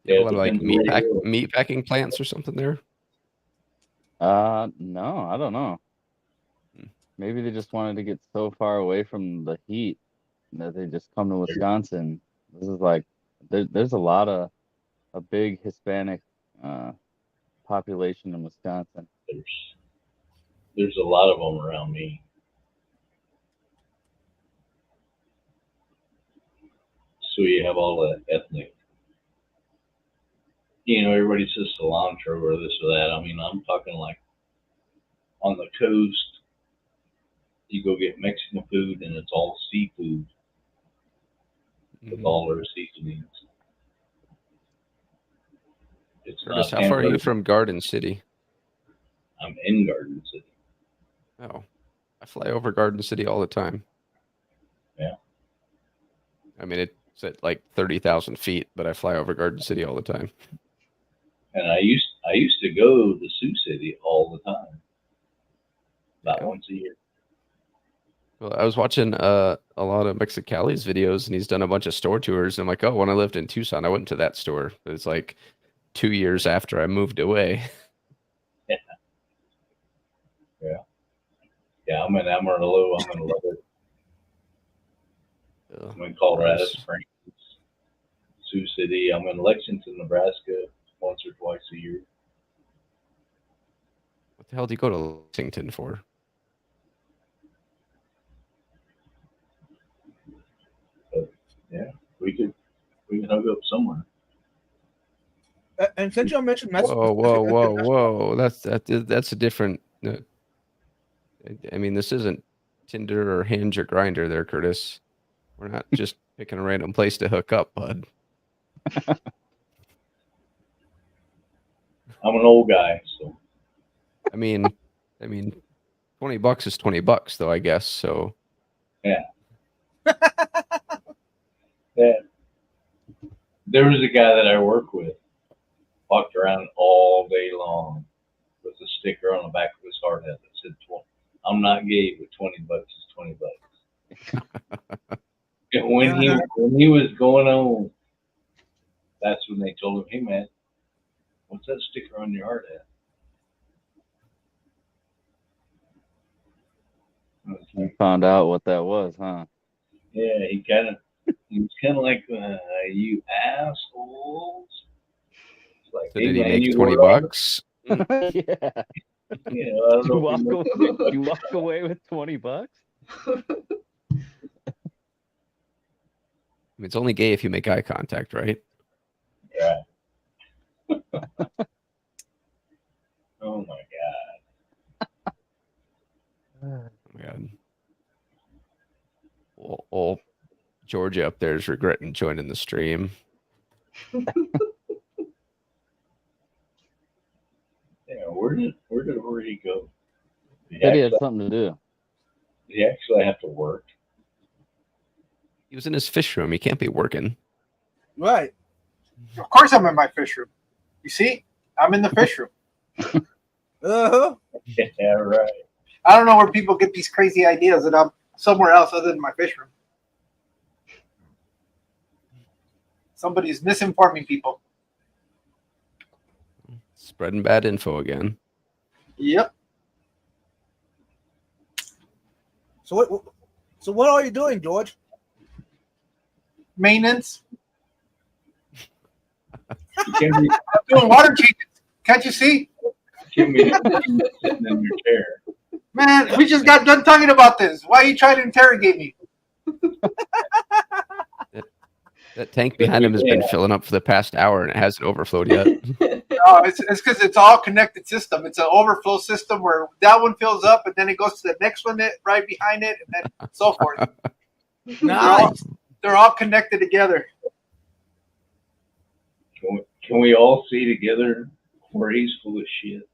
Yeah, Yeah, a lot of like depends where you go. meat packing plants or something there. No, I don't know. Hmm. Maybe they just wanted to get so far away from the heat that they just come to Wisconsin. This is like there's a big Hispanic population in Wisconsin. There's a lot of them around me. So you have all that ethnic. You know, everybody says cilantro or this or that. I mean, I'm talking like on the coast, you go get Mexican food and it's all seafood with Mhm. all their seasonings. It's Curtis, not how far are you hamburger. from Garden City? I'm in Garden City. Oh, I fly over Garden City all the time. Yeah. I mean, it's at like 30,000 feet, but I fly over Garden City all the time. And I used to go to Sioux City all the time. About Yeah. once a year. Well, I was watching a lot of Mexicali's videos, and he's done a bunch of store tours. And I'm like, oh, when I lived in Tucson, I went to that store. It's like 2 years after I moved away. Yeah, I'm in Amarillo. I'm in Lubbock. Ugh, I'm in Colorado gross. Springs, Sioux City. I'm in Lexington, Nebraska, once or twice a year. What the hell do you go to Lexington for? We can hook up somewhere. And since you mentioned Mexico, Whoa! That's a different. I mean, this isn't Tinder or Hinge or Grinder, there, Curtis. We're not just picking a random place to hook up, bud. I'm an old guy, so I mean, $20 is $20, though, I guess. So yeah. There was a guy that I work with, walked around all day long with a sticker on the back of his hard hat that said 20. I'm not gay, but $20 is $20. And when he was going on, that's when they told him, hey man, what's that sticker on your hard hat? I was You like, found out what that was, huh? yeah, he was kind of like, you assholes. It's like, so hey, did he man, make you $20? Yeah. You know, I don't know if you know- You walk away with $20? I mean, it's only gay if you make eye contact, right? Yeah. Oh my god. Oh my God. Well, Georgia up there is regretting joining the stream. Yeah, where did he go? Said he had something to do. Did he actually have to work? He was in his fish room. He can't be working. right? Of course, I'm in my fish room. You see, I'm in the fish room. Uh-huh. Yeah, right. I don't know where people get these crazy ideas that I'm somewhere else other than my fish room. Somebody's misinforming people. Spreading bad info again. Yep. So what are you doing, George? Maintenance. You can't be, I'm doing water changes. Can't you see? sitting in your chair. Man, we just got done talking about this. Why are you trying to interrogate me? That tank behind him has been filling up for the past hour and it hasn't overflowed yet. No, it's because it's all connected system. It's an overflow system where that one fills up and then it goes to the next one right behind it, and then so forth. Nice. They're all connected together. Can we all see together where he's full of shit?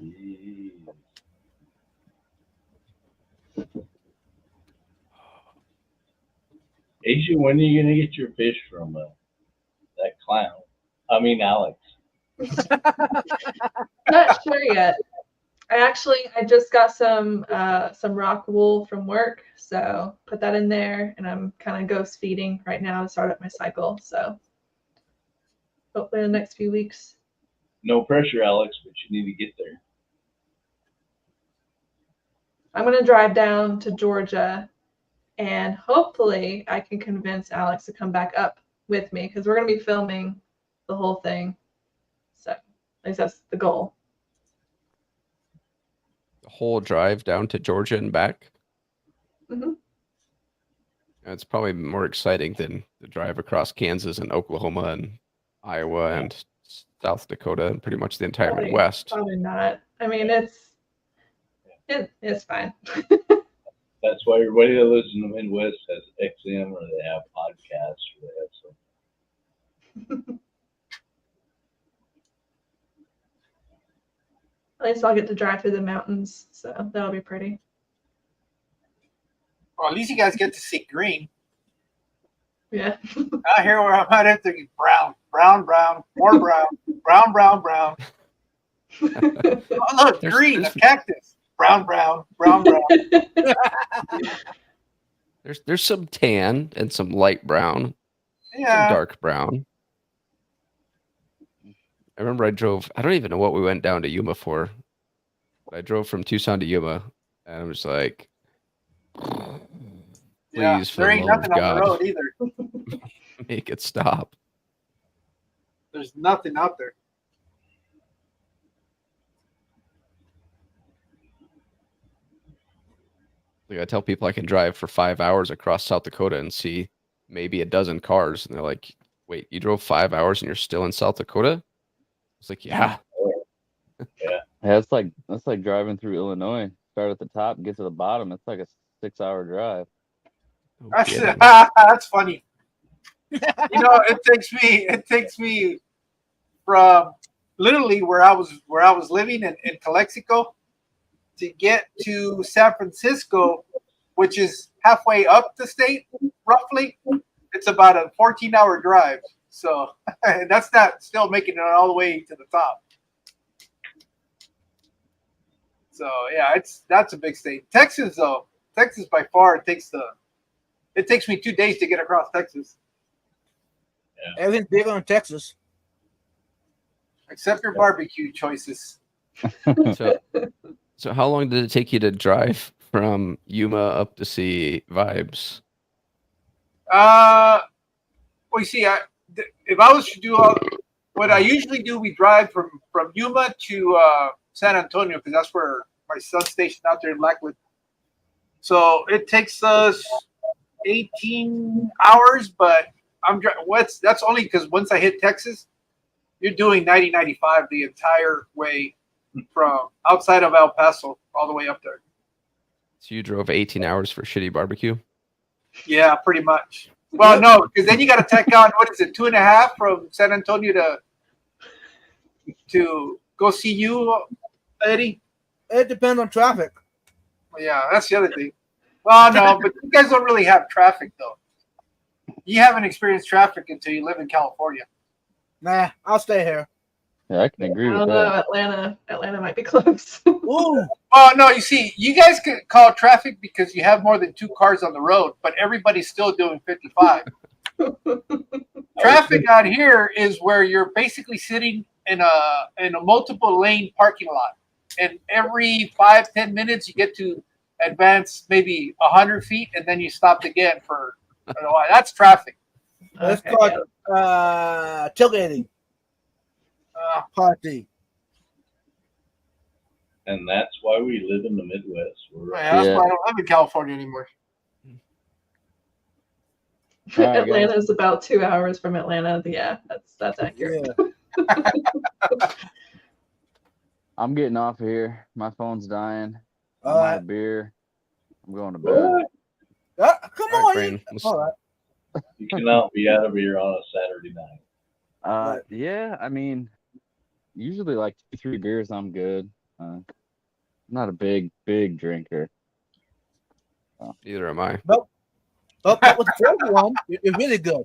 Jeez. Asia, when are you gonna get your fish from that clown? I mean, Alex. Not sure yet. I just got some rock wool from work, so put that in there, and I'm kind of ghost feeding right now to start up my cycle. So hopefully in the next few weeks. No pressure, Alex, but you need to get there. I'm gonna drive down to Georgia, and hopefully I can convince Alex to come back up with me because we're gonna be filming the whole thing. So at least that's the goal. The whole drive down to Georgia and back. hmm It's probably more exciting than the drive across Kansas and Oklahoma and Iowa and South Dakota and pretty much the entire Probably- Midwest. Probably not. I mean, it's fine. That's why everybody that lives in the Midwest has XM or they have podcasts or they have some. At least I'll get to drive through the mountains, so that'll be pretty. Well, at least you guys get to see green. Yeah. Out here where I'm at, everything brown, more brown, brown. Oh, look, There's- green, there's- a cactus. Brown. There's some tan and some light brown, some Yeah. dark brown. I remember I don't even know what we went down to Yuma for. But I drove from Tucson to Yuma and I was like, Yeah. please, for There the ain't love of nothing on the God, road either. make it stop. There's nothing out there. Like I tell people I can drive for 5 hours across South Dakota and see maybe a dozen cars. And they're like, wait, you drove 5 hours and you're still in South Dakota? It's like, yeah. Yeah, that's like driving through Illinois. Start at the top, get to the bottom. It's like a 6-hour drive. No That's, kidding. that's funny. You know, it takes me from literally where I was living in Calexico to get to San Francisco, which is halfway up the state, roughly. It's about a 14-hour drive. So that's not still making it all the way to the top. So yeah, that's a big state. Texas though, Texas by far it takes me 2 days to get across Texas. Everything's bigger in Texas. Except your barbecue choices. So how long did it take you to drive from Yuma up to see Vibes? Well, you see, if I was to do what I usually do, we drive from Yuma to San Antonio because that's where my son's stationed out there in Blackwood. So it takes us 18 hours, but that's only because once I hit Texas, you're doing 90-95 the entire way from outside of El Paso all the way up there. So you drove 18 hours for shitty barbecue? Yeah, pretty much. Well, no, because then you got to tack on, what is it, 2.5 from San Antonio to go see you, Eddie? It depends on traffic. Yeah, that's the other thing. Well, no, but you guys don't really have traffic, though. You haven't experienced traffic until you live in California. Nah, I'll stay here. Yeah, I can agree I with don't that. know. Atlanta might be close. Ooh, Oh, no, you see, you guys can call traffic because you have more than 2 cars on the road, but everybody's still doing 55. Traffic out here is where you're basically sitting in a multiple lane parking lot. And every 5-10 minutes, you get to advance maybe 100 feet, and then you stopped again for a while. That's traffic. that's Okay, called yeah. tailgating party. And that's why we live in the Midwest. We're Yeah, that's Yeah. why I don't live in California anymore. All right, guys. Atlanta's about 2 hours from Atlanta. Yeah, that's accurate. Yeah. I'm getting off of here. My phone's dying. I'm All out right. of beer. I'm going to bed. What? Come All right, on. Brandon, let's- All right. You cannot be out of here on a Saturday night. Right. Yeah, I mean, usually like 2-3 beers, I'm good. I'm not a big drinker. Neither am I. But with the fourth one, you're really good.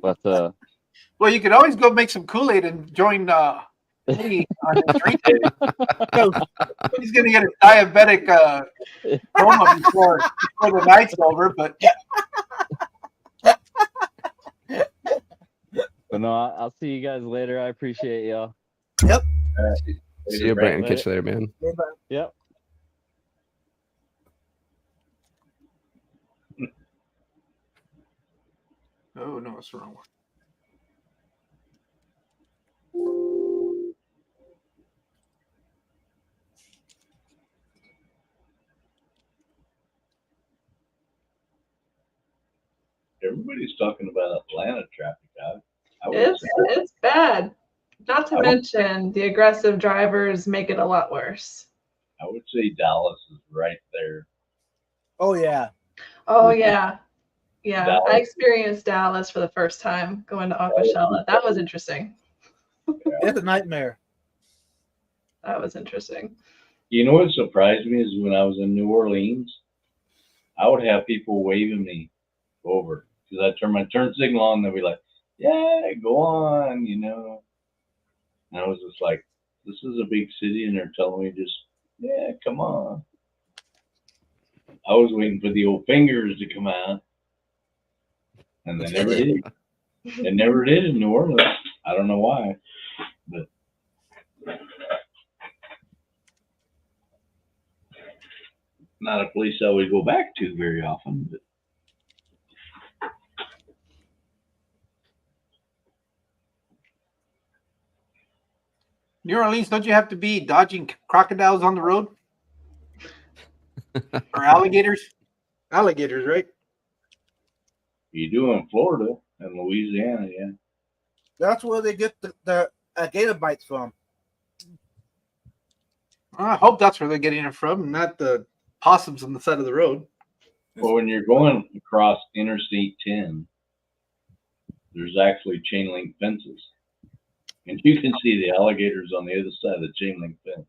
But Well, you could always go make some Kool-Aid and join Eddie on his drink. So, He's gonna get a diabetic coma before the night's over. But no, I'll see you guys later. I appreciate y'all. See you, Brandon. Catch you later, man. Yep. oh no, it's the wrong one. Everybody's talking about Atlanta traffic. I would say It's bad. Not to I would- mention the aggressive drivers make it a lot worse. Dallas is right there. oh yeah. Oh yeah. Yeah. Dallas. I experienced Dallas for the first time going to Aquashella. That was interesting. It's a nightmare. That was interesting. You know what surprised me is when I was in New Orleans, I would have people waving me over because I turn my turn signal on. And they'd be like, "Yeah, go on," you know. And I was just like, "This is a big city," and they're telling me just, "Yeah, come on." I was waiting for the old fingers to come out, and they never did. They never did in New Orleans. I don't know why, but not a place I would go back to very often. But New Orleans, don't you have to be dodging crocodiles on the road or alligators? Alligators, right? you do in Florida and Louisiana, yeah. That's where they get the gator bites from. I hope that's where they're getting it from, not the possums on the side of the road. Well, when you're going across Interstate 10, there's actually chain link fences. And you can see the alligators on the other side of the chain link fence.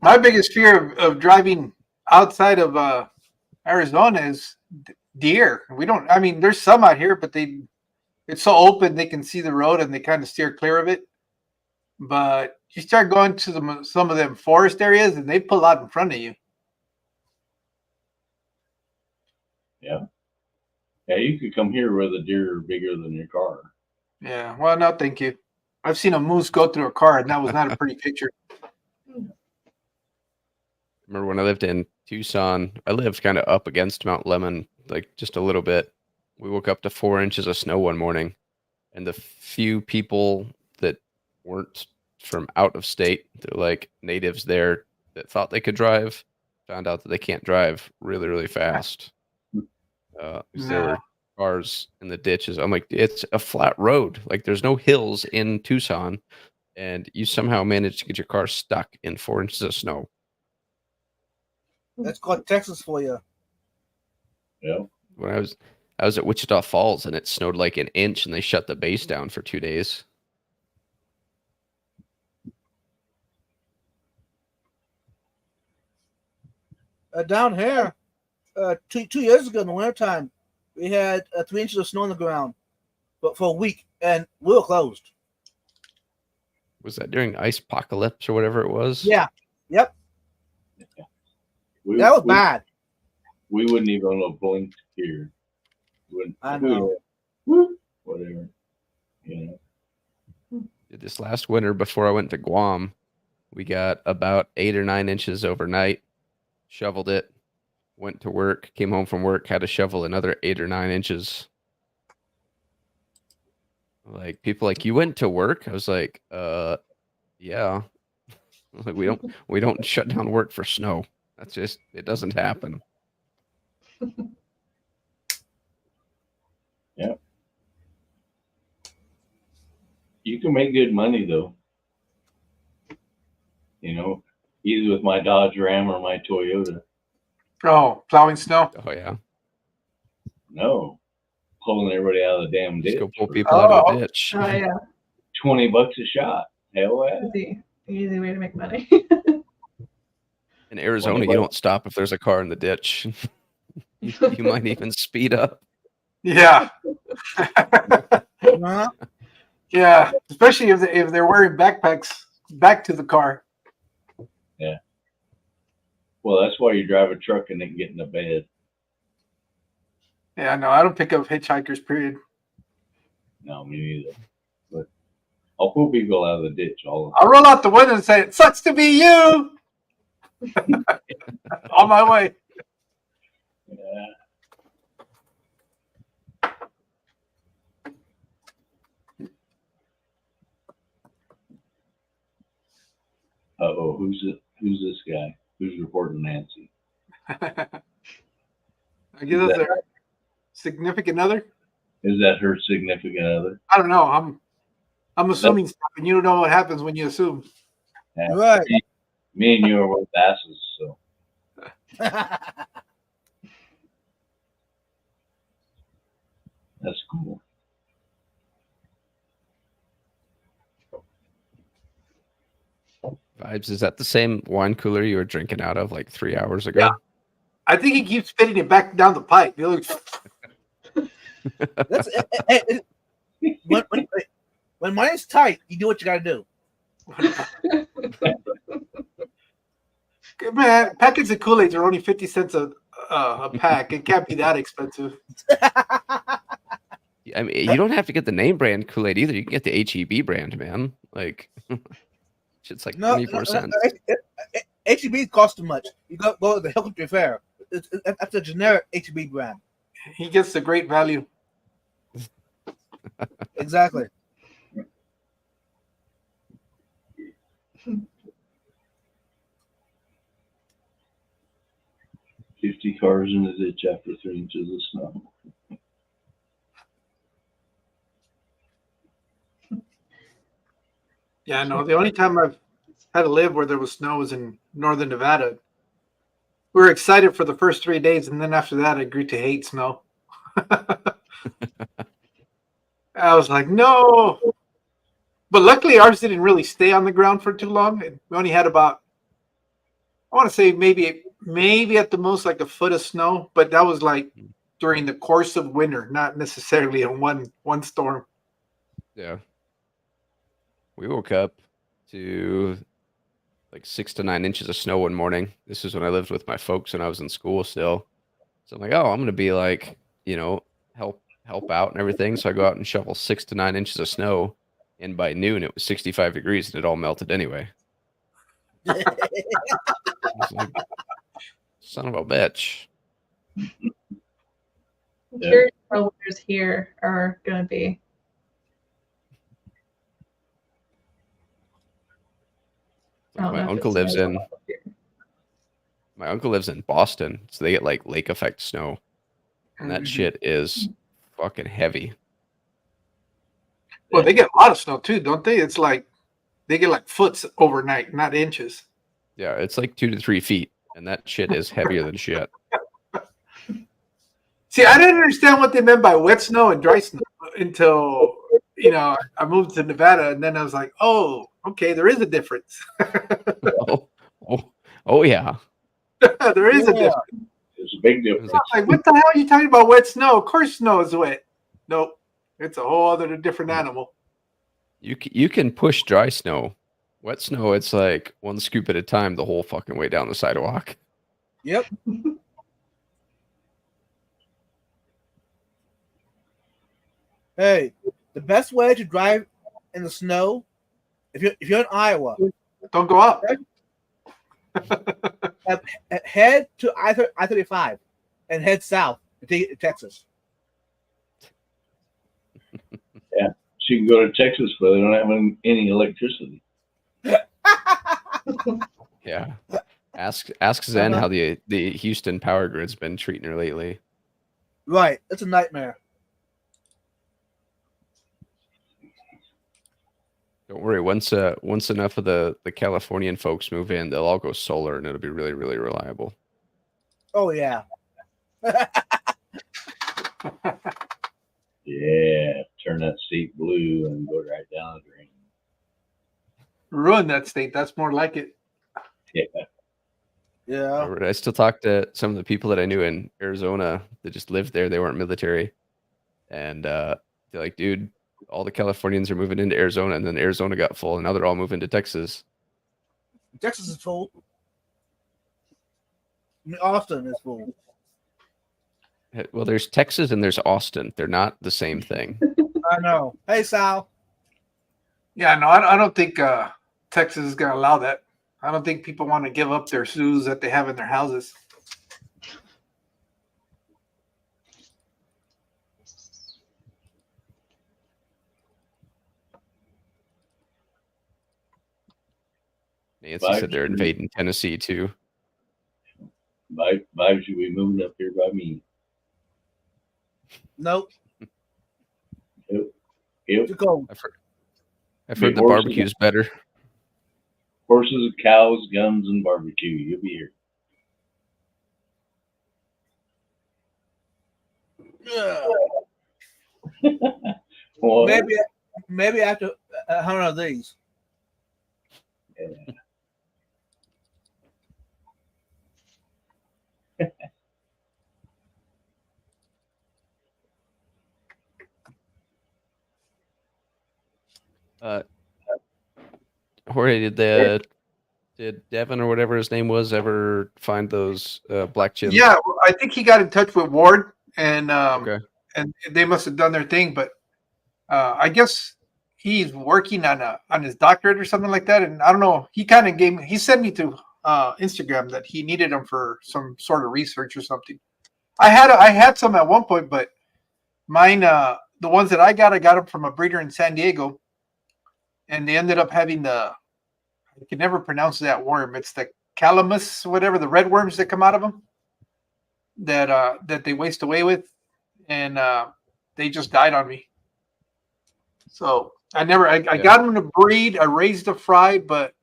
My biggest fear of driving outside of Arizona is deer. We don't. I mean, there's some out here, but it's so open they can see the road and they kind of steer clear of it. But you start going to some of them forest areas and they pull out in front of you. Yeah. Yeah, you could come here where the deer are bigger than your car. Yeah. Well, no, thank you. I've seen a moose go through a car, and that was not a pretty picture. Remember when I lived in Tucson? I lived kind of up against Mount Lemmon, like just a little bit. We woke up to 4 inches of snow one morning, and the few people that weren't from out of state, they're like natives there that thought they could drive, found out that they can't drive really, really fast. 'Cause there were cars in the ditches. I'm like, it's a flat road. Like there's no hills in Tucson, and you somehow managed to get your car stuck in 4 inches of snow. That's called Texas for you. Yeah. When I was at Wichita Falls and it snowed like an inch and they shut the base down for 2 days. Down here, 2 years ago in the wintertime, we had 3 inches of snow on the ground, but for a week, and we were closed. Was that during ice apocalypse or whatever it was? Yeah. Yep. We, That was we, bad. we wouldn't even have blinked here. I know. Whatever. You know. This last winter before I went to Guam, we got about 8 or 9 inches overnight, shoveled it, went to work, came home from work, had to shovel another 8 or 9 inches. Like people like, you went to work? I was like, yeah. Like we don't shut down work for snow. That's just it doesn't happen. You can make good money though. You know, either with my Dodge Ram or my Toyota. Oh, plowing snow. Oh yeah. No, pulling everybody out of the damn Just ditch. go pull people out of Oh. a ditch. Oh yeah, $20 a shot. Hell yeah. easy way to make money. In Arizona, you don't stop if there's a car in the ditch. You might even speed up. Yeah. Uh-huh. Yeah. Especially if they're wearing backpacks back to the car. Well, that's why you drive a truck and then get in the bed. Yeah, no, I don't pick up hitchhikers, period. No, me neither. But I'll pull people out of the ditch all I'll roll out the window and say, "It sucks to be you." On my way. Yeah. Uh-oh, who's this guy? Who's reporting Nancy? I guess that's their significant other. Is that her significant other? I don't know. I'm assuming stuff, and you don't know what happens when you assume. Yeah. Right. Me and you are both asses, so that's cool. Vibes, is that the same wine cooler you were drinking out of like 3 hours ago? Yeah. I think he keeps fitting it back down the pipe. The other- That's when money's tight, you do what you got to do. Man, packets of Kool-Aids are only 50 cents a pack. It can't be that expensive. I mean, you don't have to get the name brand Kool-Aid either. You can get the HEB brand, man. Like, shit's like 24 cents. HEB costs too much. You go to the Hill Country Fair. That's a generic HEB brand. He gets the great value. Exactly. $50 cars in the ditch after 3 inches of snow. Yeah, no. The only time I've had to live where there was snow was in northern Nevada. We were excited for the first 3 days, and then after that, I grew to hate snow. I was like, no. But luckily, ours didn't really stay on the ground for too long. We only had about, I want to say maybe at the most like a foot of snow, but that was like during the course of winter, not necessarily in one storm. Yeah. We woke up to like 6 to 9 inches of snow one morning. This is when I lived with my folks and I was in school still. So I'm like, oh, I'm gonna be like, help out and everything. So I go out and shovel 6 to 9 inches of snow, and by noon it was 65 degrees and it all melted anyway. I was like, son of a bitch. I'm curious how winters here are gonna be. I don't My know if uncle it's lives gonna in be here. my uncle lives in Boston, so they get like lake effect snow, and that shit is fucking heavy. Well, they get a lot of snow too, don't they? It's like they get like foots overnight, not inches. Yeah, it's like 2 to 3 feet, and that shit is heavier than shit. See, I didn't understand what they meant by wet snow and dry snow until I moved to Nevada, and then I was like, oh, okay, there is a difference. Oh yeah. There is a Yeah. difference. There's a big I difference. was Like, what the hell are you talking about? Wet snow? Of course, snow is wet. Nope, it's a whole other different animal. you can push dry snow. Wet snow, it's like one scoop at a time the whole fucking way down the sidewalk. Yep. Hey, the best way to drive in the snow, if you're in Iowa, Don't go up. head to I-35 and head south to take it to Texas. She can go to Texas, but they don't have any electricity. Yeah. Ask Zen how the Houston power grid's been treating her lately. Right. It's a nightmare. Don't worry. Once enough of the Californian folks move in, they'll all go solar, and it'll be really, really reliable. Oh yeah. Yeah, turn that state blue and go right down the drain. Ruin that state. That's more like it. Yeah. Yeah. I still talk to some of the people that I knew in Arizona that just lived there. They weren't military, and they're like, "Dude, all the Californians are moving into Arizona, and then Arizona got full, and now they're all moving to Texas." Texas is full. I mean, Austin is full. Well, there's Texas and there's Austin. They're not the same thing. I know. Hey, Sal. Yeah, no, I don't think Texas is going to allow that. I don't think people want to give up their zoos that they have in their houses. Nancy said they're invading Tennessee too. Vibes should be moving up here by me. Nope. Yep. To go. I've heard the barbecue's better. Horses, cows, guns, and barbecue. You'll be here. Yeah. Well, Maybe after 100 of these. yeah. Jorge, did Devin or whatever his name was ever find those black chips? Yeah, I think he got in touch with Ward, and Okay. and they must have done their thing. But I guess he's working on his doctorate or something like that. And I don't know. He kind of he sent me to Instagram that he needed them for some sort of research or something. I had some at one point, but mine, the ones that I got them from a breeder in San Diego, and they ended up having I can never pronounce that worm. It's the calamus, whatever, the red worms that come out of them that they waste away with, and they just died on me. So I got them to breed. I raised a fry, but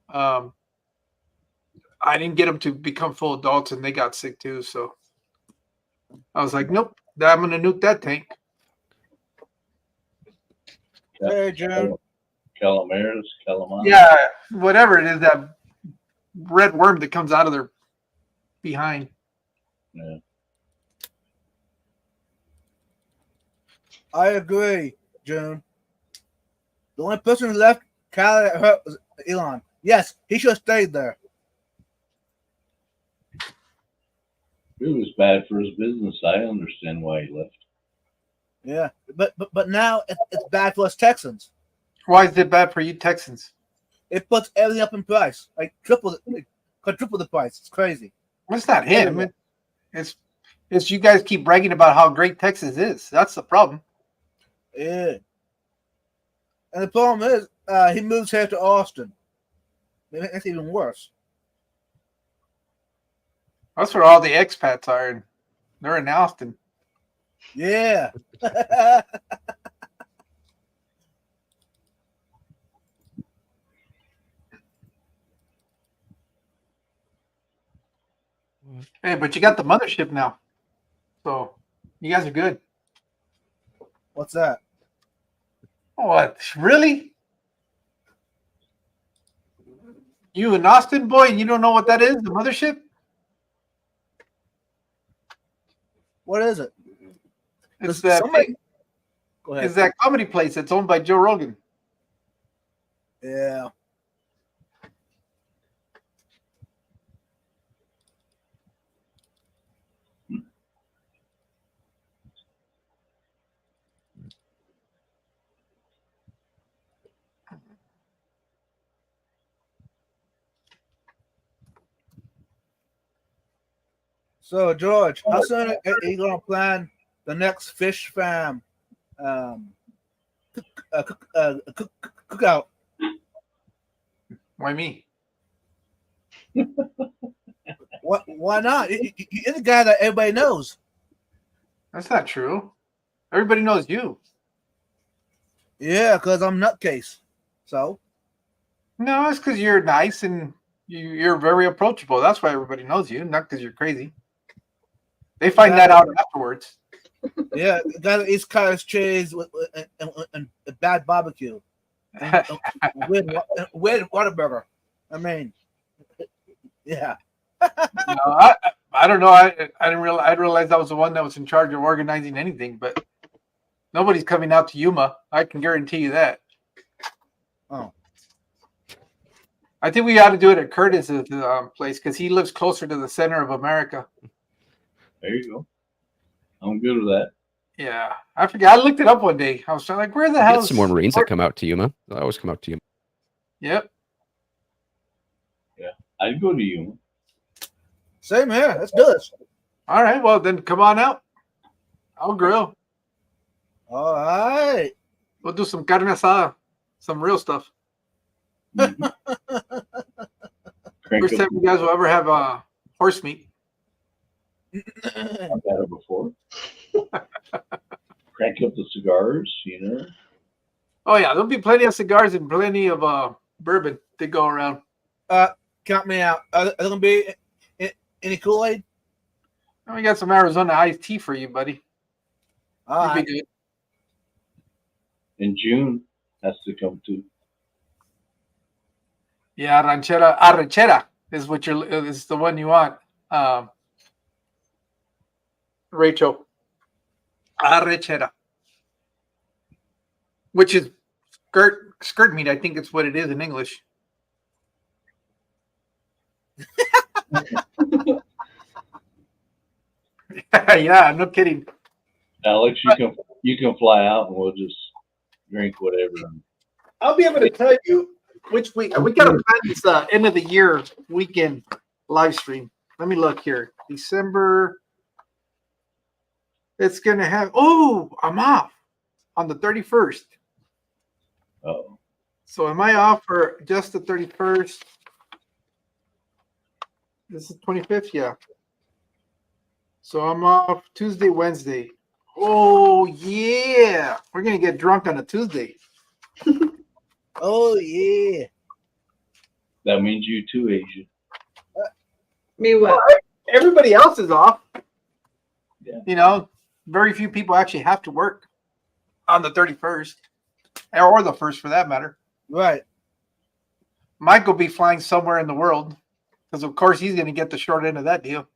I didn't get them to become full adults, and they got sick too. So I was like, nope, I'm gonna nuke that tank. Hey, June. Calamaris, calamari. Yeah, whatever it is, that red worm that comes out of their behind. Yeah. I agree, June. The only person who left Cali that hurt was Elon. Yes, he should have stayed there. It was bad for his business. I understand why he left. Yeah, but now it's bad for us Texans. Why is it bad for you Texans? It puts everything up in price, like quadruple the price. It's crazy. It's not him. It's you guys keep bragging about how great Texas is. That's the problem. Yeah. And the problem is, he moves here to Austin. Maybe that's even worse. That's where all the expats are. And they're in Austin. Yeah. Hey, but you got the mothership now. So you guys are good. What's that? What? Really? You an Austin boy and you don't know what that is? The mothership? What is it? It's that Go ahead. it's that comedy place that's owned by Joe Rogan. Yeah. So, George, how soon are you going to plan the next fish fam cookout. Why me? Why not? You're the guy that everybody knows. That's not true. Everybody knows you. Yeah, because I'm nutcase. So No, it's because you're nice and you're very approachable. That's why everybody knows you, not because you're crazy. They find that out afterwards. yeah, the guy that eats cottage cheese and bad barbecue. Weird Whataburger. I mean, yeah. No, I don't know. I didn't realize. I realized I was the one that was in charge of organizing anything, but nobody's coming out to Yuma. I can guarantee you that. Oh, I think we ought to do it at Curtis's place because he lives closer to the center of America. There you go. I'm good with that. Yeah, I forget. I looked it up one day. I was trying like, where the We hell? get some more Marines that come out to Yuma. They always come out to Yuma. Yep. I'd go to you. same here. Let's do this. All right. Well, then come on out. I'll grill. All right. We'll do some carne asada, some real stuff. Mhm. Crank First up, time you guys will ever have horse meat. I've had it before. Crank up the cigars, you know. Oh yeah, there'll be plenty of cigars and plenty of bourbon to go around. Count me out. Are there gonna be any Kool-Aid? We got some Arizona iced tea for you, buddy. All You'll be right. good. In June has to come too. Yeah, arrechera is what is the one you want. Rachel. Arrechera. Which is skirt meat, I think it's what it is in English. Yeah, no kidding. Alex, you can fly out and we'll just drink whatever. I'll be able to tell you which week. We got to plan this end of the year weekend live stream. Let me look here. December. It's going to have. Oh, I'm off on the 31st. Oh, So am I off for just the 31st? This is 25th, yeah. So I'm off Tuesday, Wednesday. Oh yeah, we're gonna get drunk on a Tuesday. Oh yeah. that means you too, Asia. Me what? Everybody else is off. Yeah. You know, very few people actually have to work on the 31st, or the first for that matter. Right. Mike will be flying somewhere in the world because, of course, he's going to get the short end of that deal.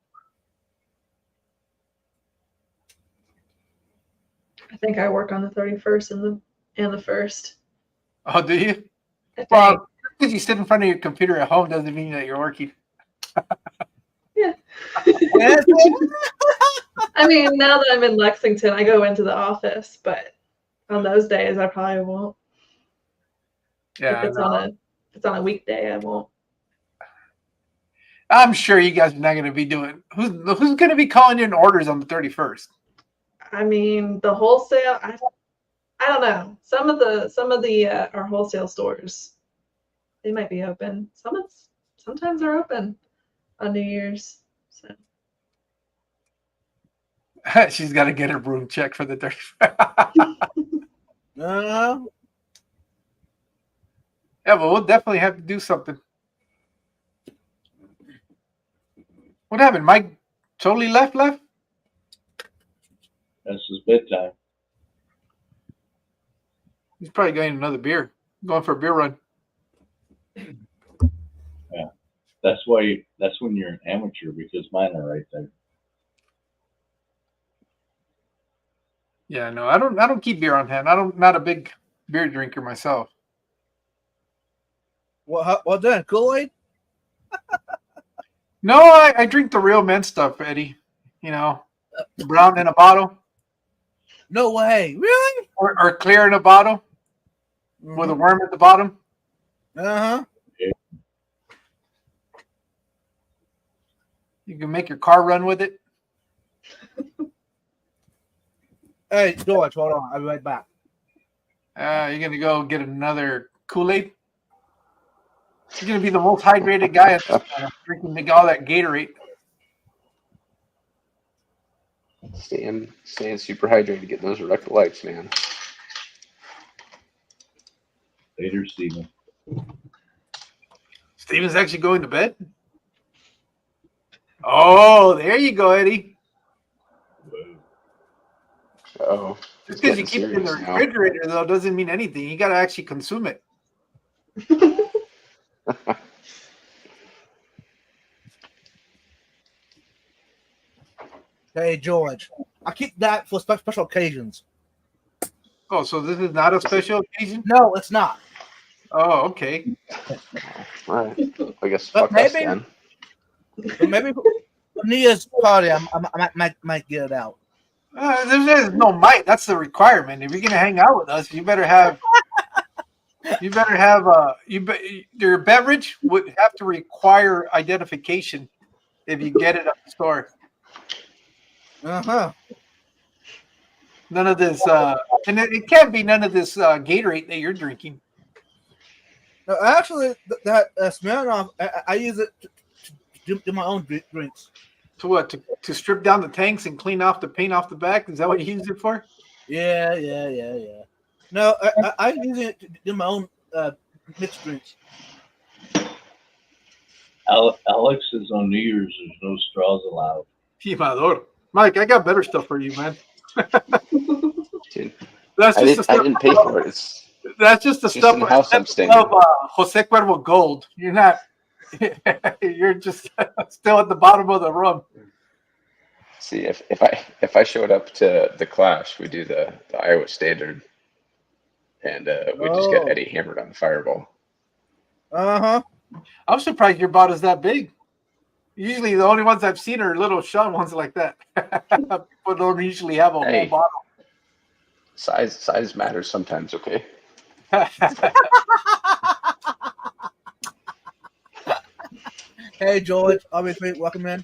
I think I work on the 31st and the 1st. Oh, do you? I think. Well, because you sit in front of your computer at home doesn't mean that you're working. I mean, now that I'm in Lexington, I go into the office, but on those days, I probably won't. Yeah, If it's on a weekday, I won't. I'm sure you guys are not going to be doing. Who's going to be calling in orders on the 31st? I mean, the wholesale. I don't know. Some of the our wholesale stores, they might be open. Sometimes they're open on New Year's. So She's got to get her broom checked for the 31st. No. Yeah, but we'll definitely have to do something. What happened? Mike totally left? That's his bedtime. He's probably getting another beer. Going for a beer run. That's when you're an amateur because mine are right there. Yeah, no, I don't keep beer on hand. Not a big beer drinker myself. What then? Kool-Aid? No, I drink the real men stuff, Eddie. You know, brown in a bottle No way. Really? or clear in a bottle with a worm at the bottom. Uh-huh. You can make your car run with it. Hey, George, hold on. I'll be right back. You're gonna go get another Kool-Aid. You're gonna be the most hydrated guy at this point, drinking all that Gatorade. Staying super hydrated, getting those electrolytes, man. Later, Steven. Steven's actually going to bed. Oh, there you go, Eddie. Oh, Just because you keep it in the refrigerator, though, doesn't mean anything. You got to actually consume it. Hey, George. I keep that for special occasions. Oh, so this is not a special occasion? No, it's not. Oh, okay. All right. I guess But fuck us maybe- then. But maybe for New Year's party, I might get it out. There's no might. That's the requirement. If you're gonna hang out with us, you better have. Your beverage would have to require identification if you get it at the store. Uh-huh. None of this, and it can't be none of this Gatorade that you're drinking. No, actually, that Smirnoff, I use it to do my own drinks. To what? To strip down the tanks and clean off the paint off the back? Is that what you use it for? Yeah. No, I use it to do my own mixed drinks. Alex is on New Year's. There's no straws allowed. Timador. Mike, I got better stuff for you, man. Dude, That's I just the stuff. didn't pay for it. That's just the Just stuff in the house I'm staying of Jose Cuervo Gold. You're not. You're just still at the bottom of the rung. See, if I showed up to the Clash, we do the Iowa Standard, and we just get Oh. Eddie hammered on the Fireball. Uh-huh. I'm surprised your bottle's that big. Usually, the only ones I've seen are little shot ones like that. People don't usually have a Hey. whole Size matters sometimes. Okay. bottle. Hey, George. Obviously, welcome in.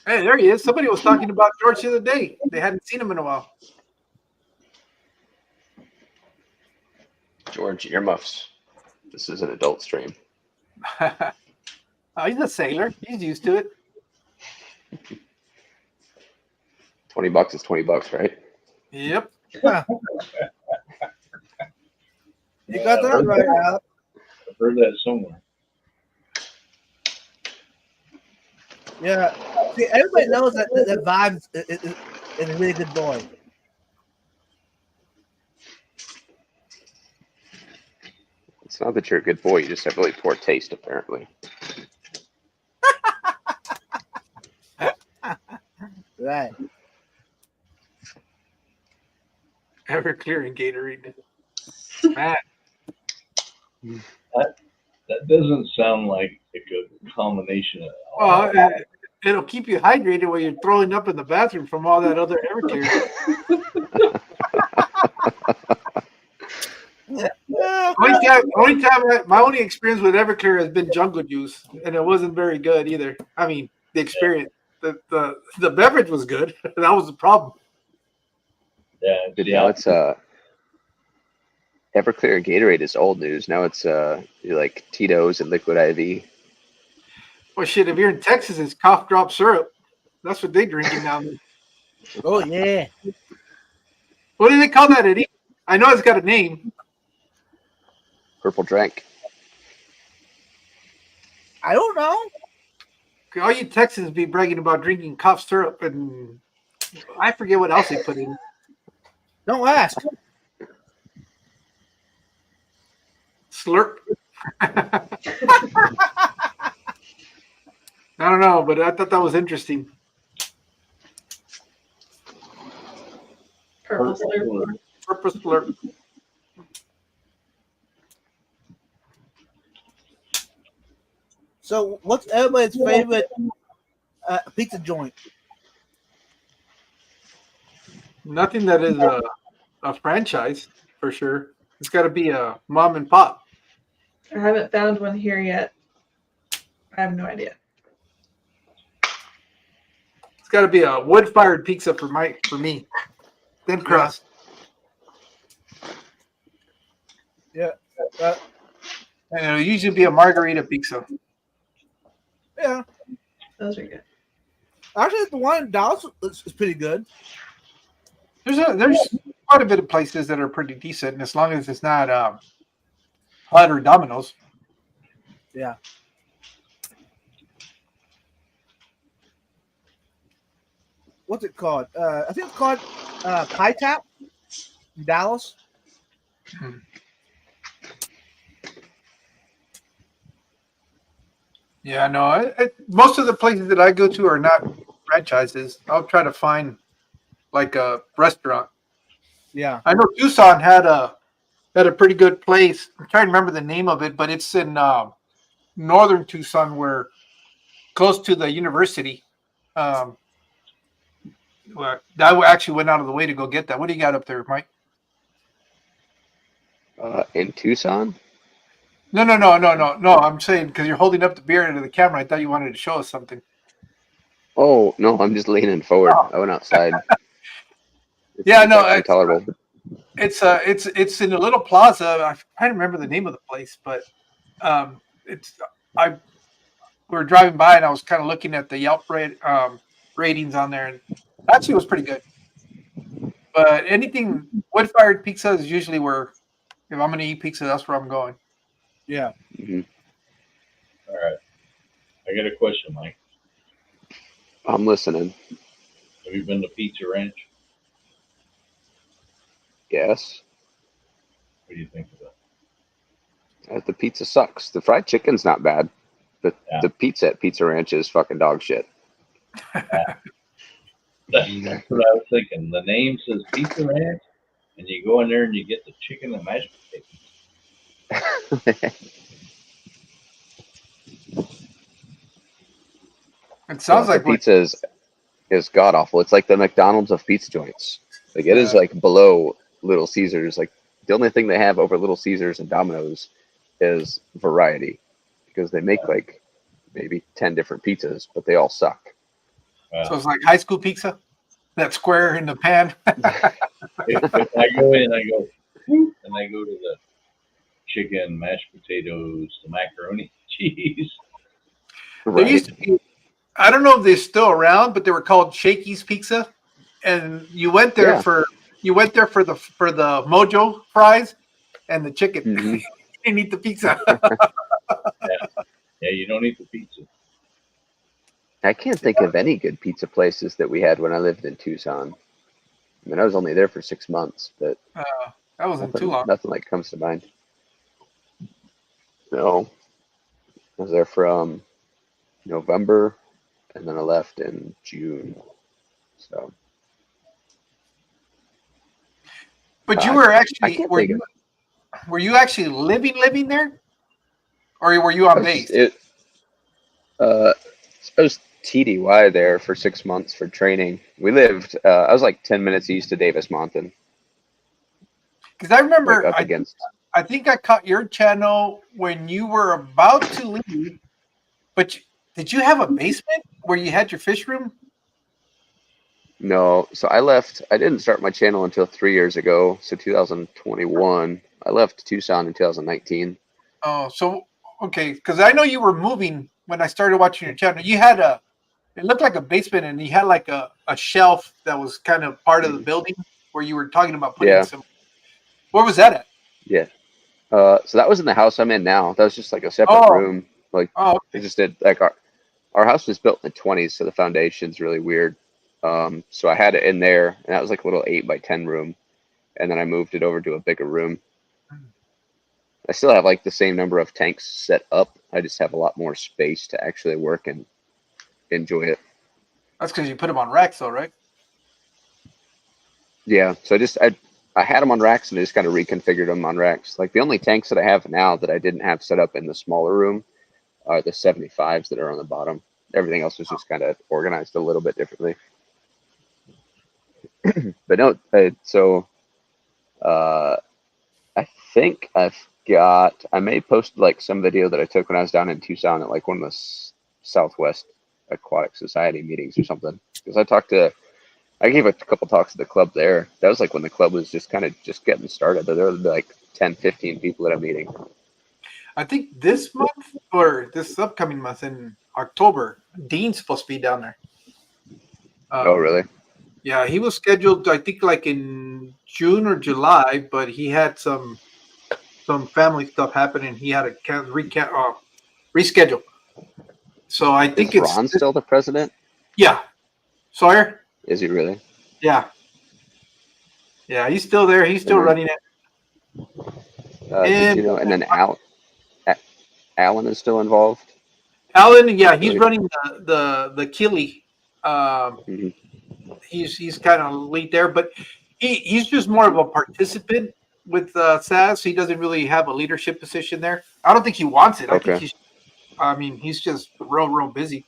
Hey, there he is. Somebody was talking about George the other day. They hadn't seen him in a while. George, earmuffs. This is an adult stream. Oh, he's a sailor. He's used to it. $20 is $20, right? Yep. You got that right, Alex. I've heard that somewhere. Yeah. See, everybody knows that Vibes is a really good boy. It's not that you're a good boy. You just have really poor taste, apparently. Right. Everclear and Gatorade. Man, That doesn't sound like a good combination at all. well, it'll keep you hydrated while you're throwing up in the bathroom from all that other Everclear. My only experience with Everclear has been Jungle Juice, and it wasn't very good either. I mean, the experience, the beverage was good. That was the problem. Yeah, But now it's Everclear and Gatorade is old news. Now it's like Tito's and Liquid IV. Well, shit, if you're in Texas, it's cough drop syrup. That's what they're drinking now. Oh, yeah. What do they call that, Eddie? I know it's got a name. Purple Drank. I don't know. All you Texans be bragging about drinking cough syrup, and I forget what else they put in. Don't ask. Slurp. I don't know, but I thought that was interesting. Purple slurp. Purple slurp. So, what's everybody's favorite pizza joint? Nothing that is a franchise for sure. It's got to be a mom and pop. I haven't found one here yet. I have no idea. It's got to be a wood-fired pizza for me. Thin crust. Yeah. Uh, And it'll usually be a margarita pizza. yeah. Those are good. Actually, the one in Dallas is pretty good. There's quite a bit of places that are pretty decent, and as long as it's not Hut or Domino's. Yeah. What's it called? I think it's called Pie Tap in Dallas. Yeah, no. Most of the places that I go to are not franchises. I'll try to find like a restaurant. Yeah. I know Tucson had a pretty good place. I'm trying to remember the name of it, but it's in northern Tucson, where close to the university. Well, I actually went out of the way to go get that. What do you got up there, Mike? In Tucson? No. I'm saying because you're holding up the beer into the camera. I thought you wanted to show us something. Oh no, I'm just leaning forward. Oh. I went outside. Yeah, no, It's intolerable. It's in a little plaza. I'm trying to remember the name of the place, but we were driving by and I was kind of looking at the Yelp ratings on there, and actually it was pretty good. But anything wood-fired pizza is usually where, if I'm going to eat pizza, that's where I'm going. Yeah. Mhm. All right. I got a question, Mike. I'm listening. Have you been to Pizza Ranch? Yes. What do you think of that? The pizza sucks. The fried chicken's not bad. But Yeah. the pizza at Pizza Ranch is fucking dog shit. That's what I was thinking. The name says Pizza Ranch, and you go in there and you get the chicken and mashed potatoes. It sounds The like what, pizza is god awful. It's like the McDonald's of pizza joints. Like it is Yeah. like below Little Caesars. Like the only thing they have over Little Caesars and Domino's is variety, because they make like maybe 10 different pizzas, but they all suck. so it's like high school pizza, that square in the pan. If I go in, I go, whoop, and I go to the chicken, mashed potatoes, the macaroni, cheese. There used to be, I don't know if they're still around, but they were called Shakey's Pizza, and you went there Yeah. for the Mojo fries and the chicken. Mhm. You didn't eat the pizza. Yeah, you don't eat the pizza. I can't think of any good pizza places that we had when I lived in Tucson. I mean, I was only there for 6 months, but That wasn't too long. nothing like comes to mind. No, I was there from November, and then I left in June. So, But you I- were I actually can't were think you, of were you actually living there, or were you on base? I was TDY there for 6 months for training. We lived. I was like 10 minutes east of Davis Mountain, Because I remember, like up against. I think I caught your channel when you were about to leave. But did you have a basement where you had your fish room? No, so I left. I didn't start my channel until 3 years ago, so 2021. I left Tucson in 2019. Oh, so okay, because I know you were moving when I started watching your channel. You had it looked like a basement, and you had like a shelf that was kind of part of the building where you were talking about putting Yeah. some. Where was that at? Yeah. So that was in the house I'm in now. That was just like a separate Oh. room. Like Oh, I just did like our house was built in the 20s, so the foundation's really weird. So I had it in there, and that was like a little 8x10 room, and then I moved it over to a bigger room. I still have like the same number of tanks set up. I just have a lot more space to actually work and enjoy it. that's because you put them on racks, though, right? Yeah. So I had them on racks, and I just kind of reconfigured them on racks. Like the only tanks that I have now that I didn't have set up in the smaller room are the 75s that are on the bottom. Everything else was just kind of organized a little bit differently. But no, I think I may post like some video that I took when I was down in Tucson at like one of the Southwest Aquatic Society meetings or something. Because I gave a couple talks at the club there. That was like when the club was just kind of just getting started. There were like 10, 15 people at a meeting. I think this month or this upcoming month in October, Dean's supposed to be down there. Oh, really? Yeah, he was scheduled, I think, like in June or July, but he had some family stuff happening. He had to reschedule. So I think Is Ron still the president? yeah. Sawyer? Is he really? Yeah. Yeah, he's still there. He's still And then- running it. Did you know? And then Alan is still involved. Alan, yeah, he's running the Keeley. Mhm. He's kind of lead there, but he's just more of a participant with SAS. He doesn't really have a leadership position there. I don't think he wants it. Okay. I think he's just real busy.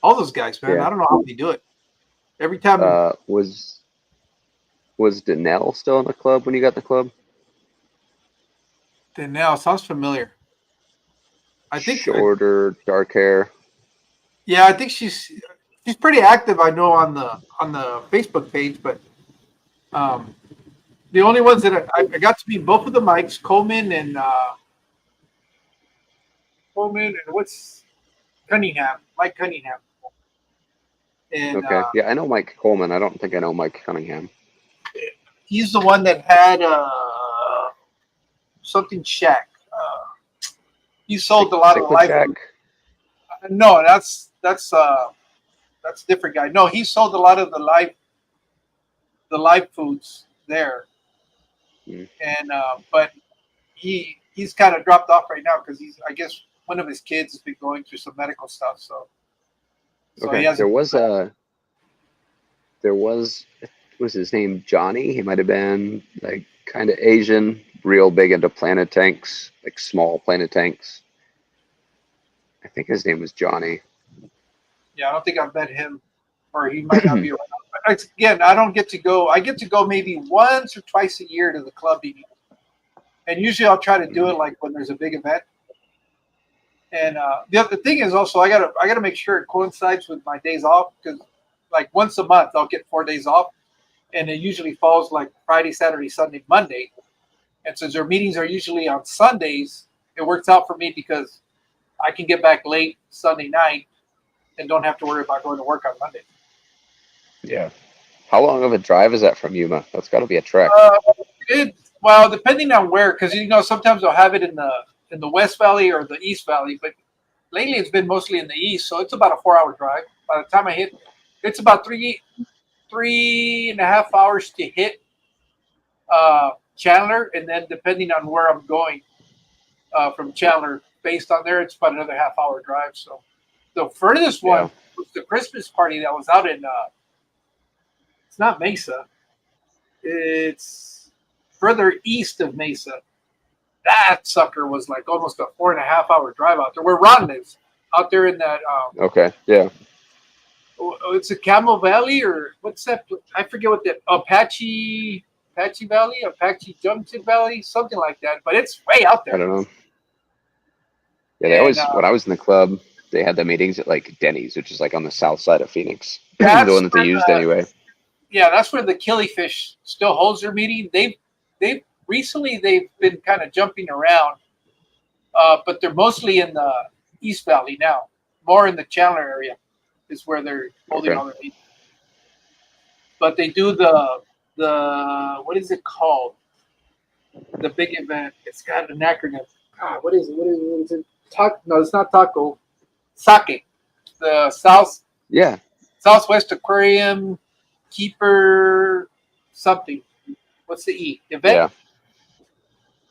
All those guys, man. Yeah. I don't know how they do it. Every time. Was Danelle still in the club when you got in the club? Now sounds familiar. I think Shorter, dark hair. Yeah, I think she's pretty active. I know on the Facebook page, but the only ones that I got to meet both of the Mikes, Coleman and what's Cunningham, Mike Cunningham. And Okay. Yeah, I know Mike Coleman. I don't think I know Mike Cunningham. he's the one that had something Shack. He sold a lot of Cichlid life. Shack? No, that's a different guy. No, he sold a lot of the live foods there, Mm. and but he's kind of dropped off right now because I guess one of his kids has been going through some medical stuff. So he Okay. hasn't. There was his name Johnny? He might have been like kind of Asian, real big into Planet Tanks, like small Planet Tanks. I think his name was Johnny. Yeah, I don't think I've met him, or he might not be around. But again, I don't get to go. I get to go maybe once or twice a year to the club meeting, and usually I'll try to do it like when there's a big event. And the other thing is also I gotta make sure it coincides with my days off, because like once a month I'll get 4 days off, and it usually falls like Friday, Saturday, Sunday, Monday. And since their meetings are usually on Sundays, it works out for me because I can get back late Sunday night and don't have to worry about going to work on Monday. Yeah. How long of a drive is that from Yuma? That's got to be a trek. Well, depending on where, because sometimes I'll have it in the West Valley or the East Valley, but lately it's been mostly in the East, so it's about a 4-hour drive. By the time I hit, it's about 3.5 hours to hit Chandler, and then depending on where I'm going from Chandler, based on there, it's about another half-hour drive. So the furthest one was the Christmas party that was out in. It's not Mesa. It's further east of Mesa. That sucker was like almost a 4.5-hour drive out there, where Ron lives, out there in that. Okay. Yeah. It's a Camel Valley, or what's that? I forget what that Apache Valley, Apache Junction Valley, something like that. But it's way out there. I don't know. Yeah, they always, when I was in the club, they had the meetings at like Denny's, which is like on the south side of Phoenix. The one that they used anyway. Yeah, that's where the Killifish still holds their meeting. They've been kind of jumping around, but they're mostly in the East Valley now. More in the Chandler area is where they're holding all their meetings. But they do the what is it called? The big event. It's got an acronym. What is it? What is it? No, it's not Taco. Sake. The Southwest Aquarium Keeper something. What's the E? Event?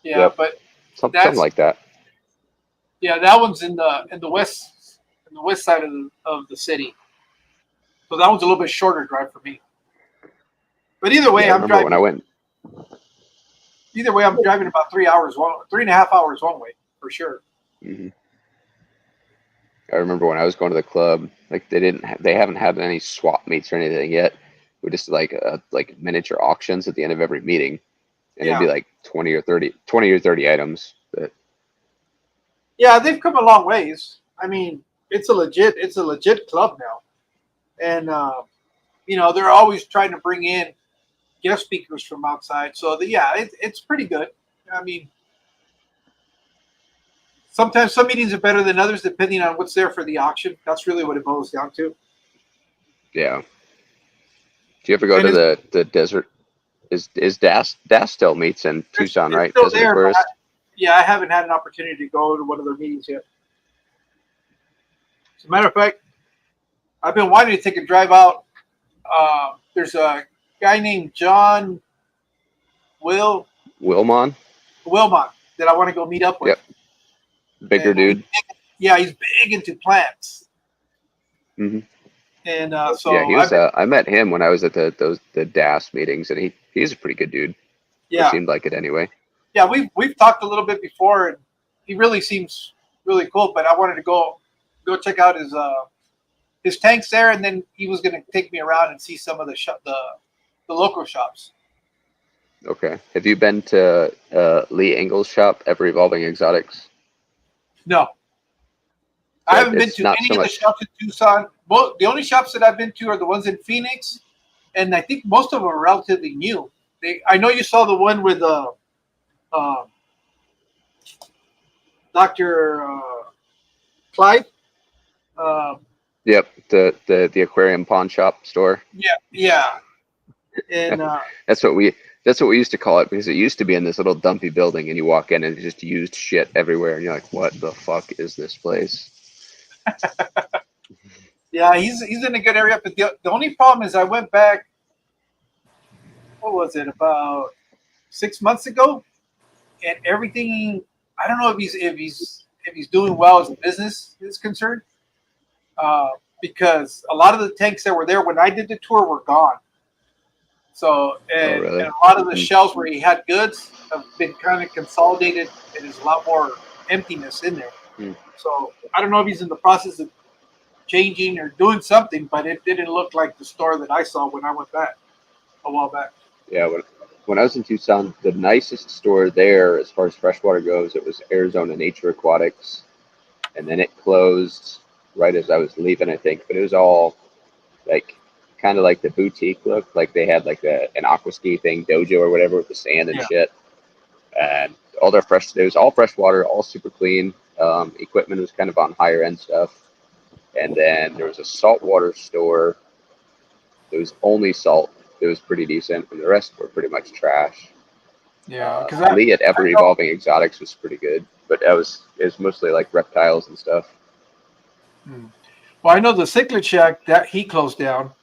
Yeah, Yep. but Something like that. yeah, that one's in the west side of the city. So that one's a little bit shorter drive for me. But either way, I'm driving. When I went. Either way, I'm driving about 3.5 hours one way for sure. Mm-hmm. I remember when I was going to the club, like they haven't had any swap meets or anything yet. We just like miniature auctions at the end of every meeting, and it'd be like 20 or 30 items. But yeah, they've come a long ways. I mean, it's a legit club now, and they're always trying to bring in guest speakers from outside. So it's pretty good. I mean, sometimes some meetings are better than others depending on what's there for the auction. That's really what it boils down to. Yeah. Do you ever go And to the desert? Is DAS still meets in Tucson, it's right? still Desert there, but Aquarist. yeah, I haven't had an opportunity to go to one of their meetings yet. As a matter of fact, I've been wanting to take a drive out. There's a guy named John Wilmon, Wilmot that I want to go meet up with. Yep. Bigger And dude. Yeah, he's big into plants. Mhm. And so Yeah, he was. I've been, I met him when I was at the DAS meetings, and he's a pretty good dude. Or yeah, seemed like it anyway. yeah, we've talked a little bit before, and he really seems really cool. But I wanted to go check out his tanks there, and then he was going to take me around and see some of the local shops. Okay. Have you been to Lee Engel's shop, Ever Evolving Exotics? No, I haven't been It's to not any so of the much. shops in Tucson. Well, the only shops that I've been to are the ones in Phoenix, and I think most of them are relatively new. I know you saw the one with Dr. Clyde. Yep, the aquarium pawn shop store. Yeah, and That's what we used to call it, because it used to be in this little dumpy building, and you walk in and it's just used shit everywhere, and you're like, what the fuck is this place? yeah, he's in a good area. But the only problem is I went back. What was it, about 6 months ago? And everything. I don't know if he's doing well as a business is concerned. Because a lot of the tanks that were there when I did the tour were gone. So, and really? a lot of the shelves where he had goods have been kind of consolidated, and there's a lot more emptiness in there. Hmm. So, I don't know if he's in the process of changing or doing something, but it didn't look like the store that I saw when I went back a while back. Yeah, when I was in Tucson, the nicest store there, as far as freshwater goes, it was Arizona Nature Aquatics, and then it closed right as I was leaving, I think. But it was all like kind of like the boutique look, like they had like an aqua ski thing, dojo or whatever, with the sand and shit. And all their it was all freshwater, all super clean. Equipment was kind of on higher end stuff. And then there was a saltwater store. It was only salt. It was pretty decent, and the rest were pretty much trash. Yeah, because Lee at Ever Evolving Exotics was pretty good, but it was mostly like reptiles and stuff. Well, I know the Cichlid Shack that he closed down,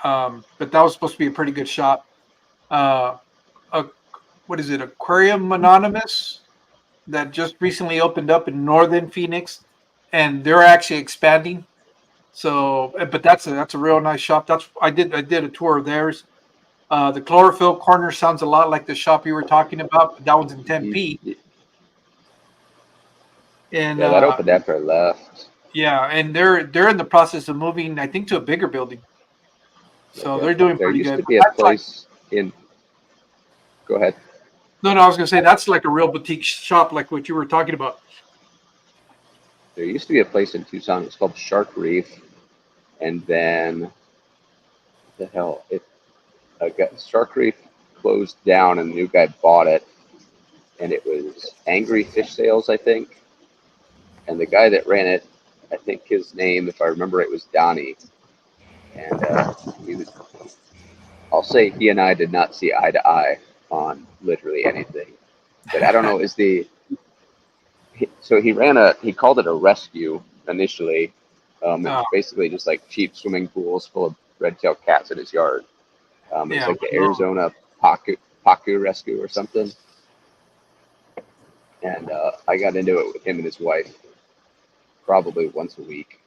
but that was supposed to be a pretty good shop. What is it, Aquarium Anonymous, that just recently opened up in northern Phoenix, and they're actually expanding. So, but that's a real nice shop. I did a tour of theirs. The Chlorophyll Corner sounds a lot like the shop you were talking about, but that one's in Tempe. And Yeah, that opened after I left. yeah, and they're in the process of moving, I think, to a bigger building. So Okay. they're doing There pretty used good. to be a place in. Go ahead. No, I was gonna say that's like a real boutique shop, like what you were talking about. There used to be a place in Tucson. It was called Shark Reef, and then what the hell Shark Reef closed down, and the new guy bought it, and it was Angry Fish Sales, I think. And the guy that ran it, I think his name, if I remember it, was Donnie. And I'll say he and I did not see eye to eye on literally anything. But I don't know, so he called it a rescue initially. It's basically just like cheap swimming pools full of red-tailed cats in his yard. It's like the Arizona Pacu Rescue or something. And I got into it with him and his wife probably once a week.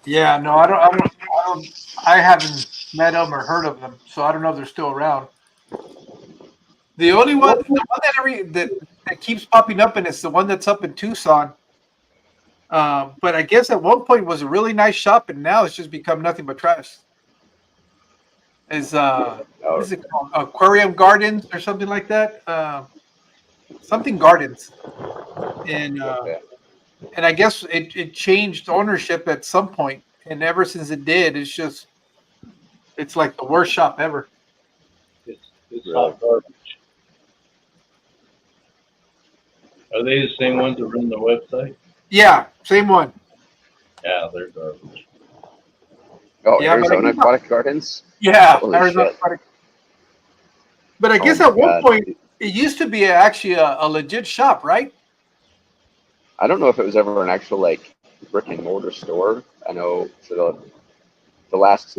Yeah, no, I haven't met them or heard of them, so I don't know if they're still around. The only one, that keeps popping up, and it's the one that's up in Tucson. But I guess at one point was a really nice shop, and now it's just become nothing but trash. What is it called? Aquarium Gardens or something like that? Something Gardens. And and I guess it changed ownership at some point, and ever since it did, it's like the worst shop ever. It's hot garbage. Are they the same ones that run the website? Yeah, same one. Yeah, they're garbage. Oh, Yeah, but I Arizona guess Aquatic Gardens. Yeah, Holy Arizona shit. Aquatic. But I Oh guess my at one God. point it used to be actually a legit shop, right? I don't know if it was ever an actual like brick and mortar store. I know for the last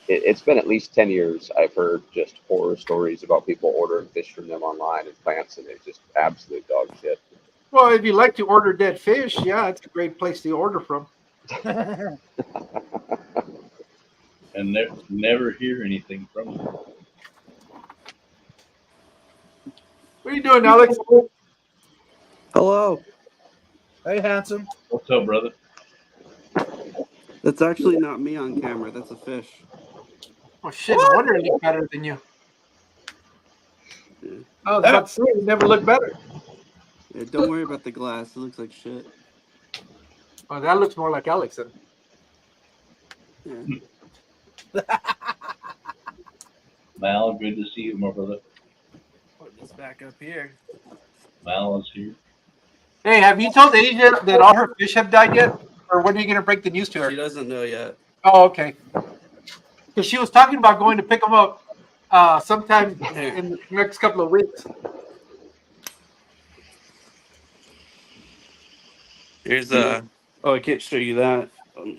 it's been at least 10 years I've heard just horror stories about people ordering fish from them online and plants, and it's just absolute dog shit. Well, if you like to order dead fish, yeah, it's a great place to order from. And never hear anything from them. What are you doing, Alex? Hello. Hey, handsome. What's up, brother? That's actually not me on camera. That's a fish. Oh shit! No wonder it looked better than you. Yeah. I was about to say it never looked better. Yeah, don't worry about the glass. It looks like shit. Oh, that looks more like Alex then. Yeah. Mal, good to see you, my brother. Put this back up here. Mal is here. Hey, have you told Asia that all her fish have died yet? Or when are you going to break the news to her? She doesn't know yet. Oh, okay. Because she was talking about going to pick them up sometime Here. in the next couple of weeks. Here's Oh, I can't show you that.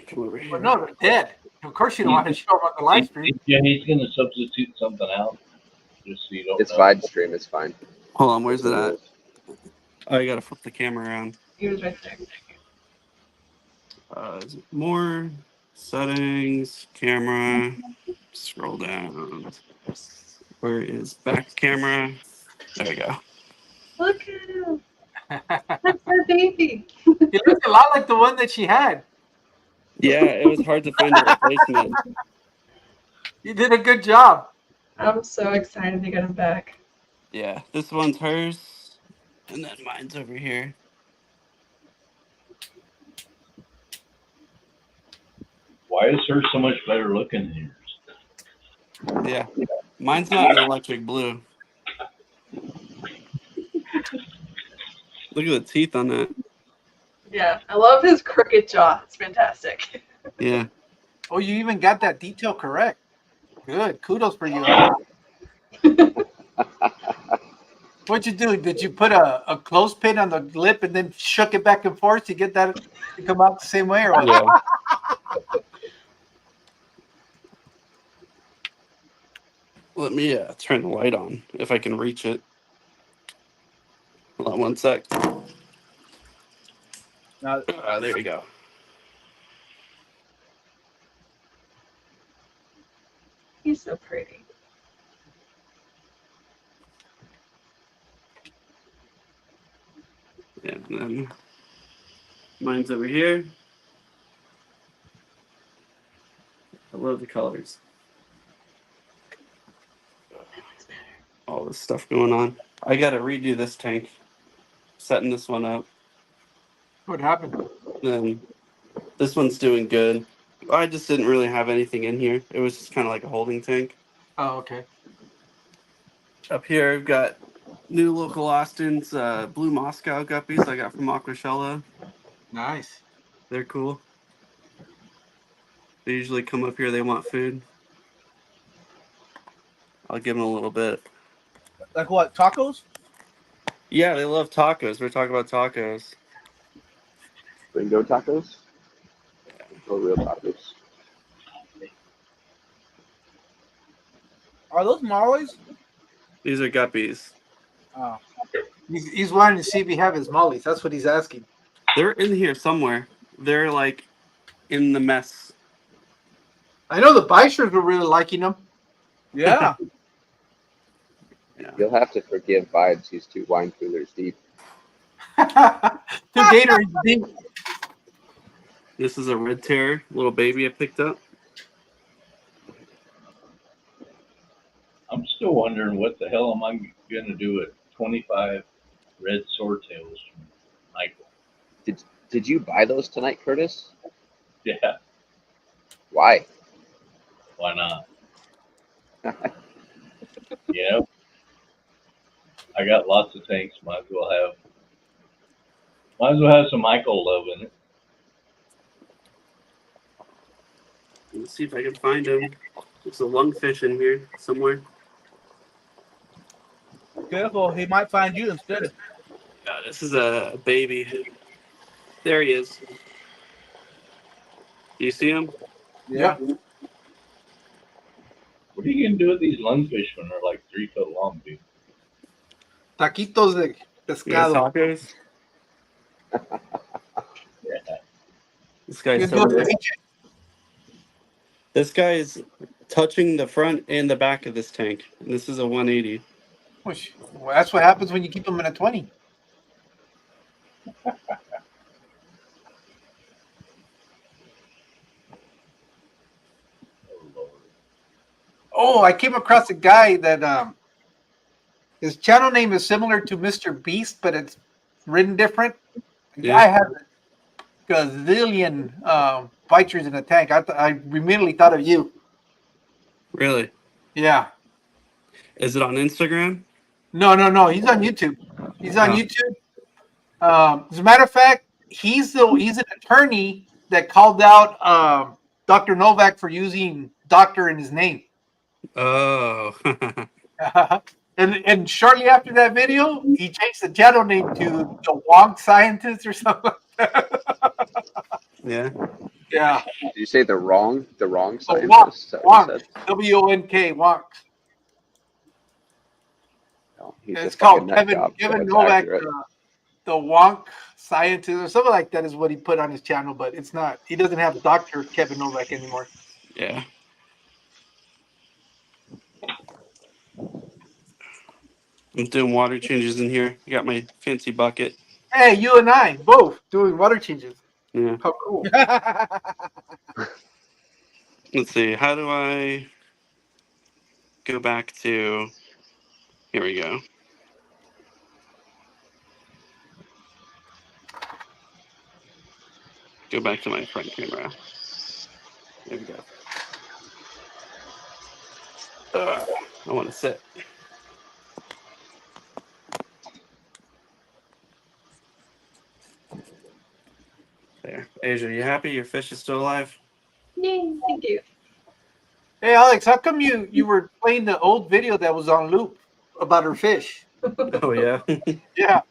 Come over here. But no, they're dead. Of course you don't want to show them on the live stream. Yeah, he's going to substitute something out just so you don't It's know. Vide stream. It's fine. Hold on. Where's It's it the at? rules. Oh, you gotta flip the camera around. He was right there. Is it more settings, camera, scroll down. Where is back camera? There we go. Look at him. That's her baby. He looks a lot like the one that she had. Yeah, it was hard to find a replacement. You did a good job. I'm so excited to get him back. Yeah, this one's hers, and then mine's over here. Why is her so much better looking than yours? Yeah, mine's not an electric blue. Look at the teeth on that. Yeah, I love his crooked jaw. It's fantastic. Yeah. Oh, you even got that detail correct. Good. Kudos for you. What'd you do? Did you put a clothespin on the lip and then shook it back and forth to get that to come out the same way? Or what? Yeah. Let me turn the light on if I can reach it. Hold on one sec. Now, There you go. He's so pretty. Yeah, and then mine's over here. I love the colors. All this stuff going on. I gotta redo this tank. Setting this one up. What happened? Then this one's doing good. I just didn't really have anything in here. It was just kind of like a holding tank. Oh, okay. Up here, I've got new local Austin's blue Moscow guppies I got from Aquashella. Nice. They're cool. They usually come up here. They want food. I'll give them a little bit. like what? Tacos? Yeah, they love tacos. We're talking about tacos. Gringo tacos. Or real tacos. Are those Marleys? These are guppies. Oh. He's wanting to see if he have his mollies. That's what he's asking. They're in here somewhere. They're like in the mess. I know the Bicers were really liking him. Yeah. Yeah. You'll have to forgive Vibes. He's 2 wine coolers deep. 2 Gatorades deep. This is a red terror, little baby I picked up. I'm still wondering what the hell am I going to do with 25 red swordtails from Michael. Did you buy those tonight, Curtis? Yeah, Why? why not? You know, I got lots of tanks. Might as well have Might as well have some Michael love in it. Let's see if I can find him. There's a lungfish in here somewhere. Careful, he might find you instead. This is a baby. There he is. Do you see him? Yeah. What are you gonna do with these lungfish when they're like 3 foot long, dude? Taquitos de pescado. Tacos. Yeah. This guy's You so do good. ceviche. This guy is touching the front and the back of this tank. And this is a 180. Well, that's what happens when you keep them in a 20. Oh, Lord. Oh, I came across a guy that his channel name is similar to Mr. Beast, but it's written different. The guy has a gazillion bikers in a tank. I immediately thought of you. Really? Yeah. Is it on Instagram? No. He's on YouTube. He's on Oh. YouTube. As a matter of fact, he's an attorney that called out Dr. Novak for using doctor in his name. Oh. And shortly after that video, he changed the channel name to the Wonk Scientist or something. Yeah. Yeah, Did you say the wrong Wonk, scientist? Is that what you Wonk, said? WONK, Wonk. No, he's It's a fucking called nut Kevin job, so Kevin it's Novak, accurate. the Wonk Scientist or something like that is what he put on his channel, but it's not. He doesn't have Dr. Kevin Novak anymore. Yeah. I'm doing water changes in here. I got my fancy bucket. Hey, you and I both doing water changes. Yeah. How cool! Let's see. How do I go back to? Here we go. Go back to my front camera. There we go. I want to sit. There. Asia, you happy your fish is still alive? Yay, thank you. Hey, Alex, how come you were playing the old video that was on loop about her fish? Oh, yeah. Yeah.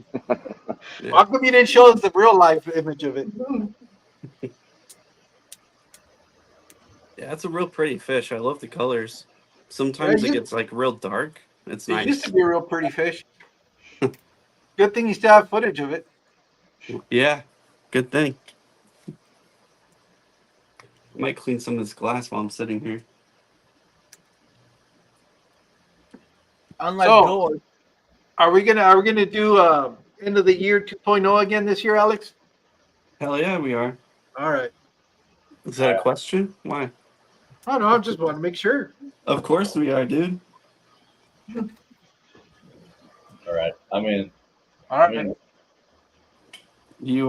Yeah. How come you didn't show us the real life image of it? Yeah, it's a real pretty fish. I love the colors. Sometimes Yeah, it you- gets like real dark. It's It nice. used to be a real pretty fish. Good thing you still have footage of it. Yeah, good thing. Might clean some of this glass while I'm sitting here. Unlike So- George. Are we gonna do end of the year 2.0 again this year, Alex? Hell yeah, we are. All right. Is that a question? Why? I don't know. I just want to make sure. Of course we are, dude. All right. I'm in. All I'm right. in. You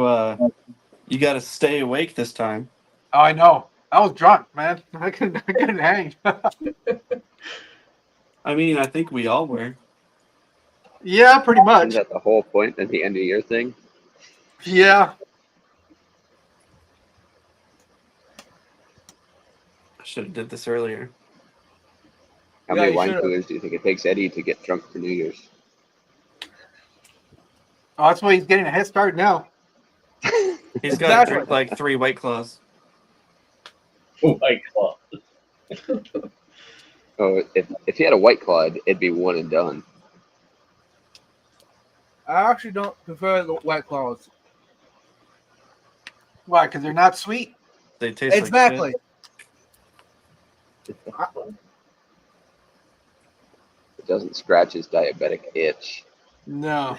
got to stay awake this time. Oh, I know. I was drunk, man. I couldn't hang. I mean, I think we all were. Yeah, pretty much. Isn't that the whole point at the end of year thing? Yeah. I should have did this earlier. How Yeah, many you wine should've. coolers do you think it takes Eddie to get drunk for New Year's? Oh, that's why he's getting a head start now. He's got to Exactly. drink like 3 White Claws. Oh my God. Oh, if he had a White Claw, it'd be one and done. I actually don't prefer the White Claws. Why? Because they're not sweet. They taste Exactly. It doesn't scratch his diabetic itch. No.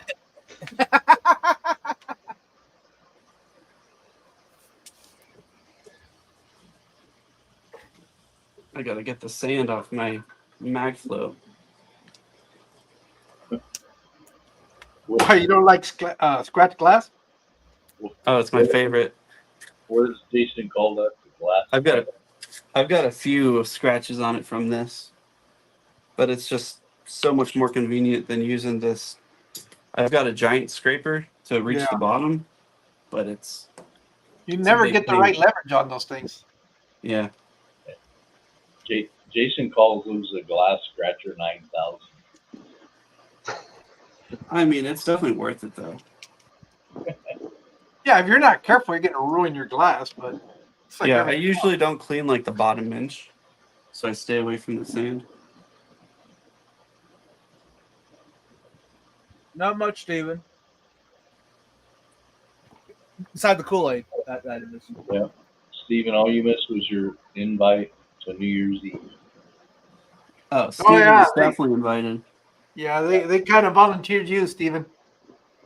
I got to get the sand off my mag float. Why you don't like scratch glass? Oh, it's my favorite. What does Jason call that? The glass. I've got a few scratches on it from this, but it's just so much more convenient than using this. I've got a giant scraper to reach Yeah. the bottom, but it's You It's a never big get the thing. right leverage on those things. yeah. Jason calls those a glass scratcher 9000. I mean, it's definitely worth it though. Yeah, if you're not careful, you're gonna ruin your glass. But it's like Yeah, I everything usually don't clean like the bottom inch, so I stay away from the sand. Not much, Steven. Besides the Kool-Aid. That is. Yeah. Steven, all you missed was your invite to New Year's Eve. Oh, Steven yeah, is definitely invited. Yeah, they kind of volunteered you, Steven.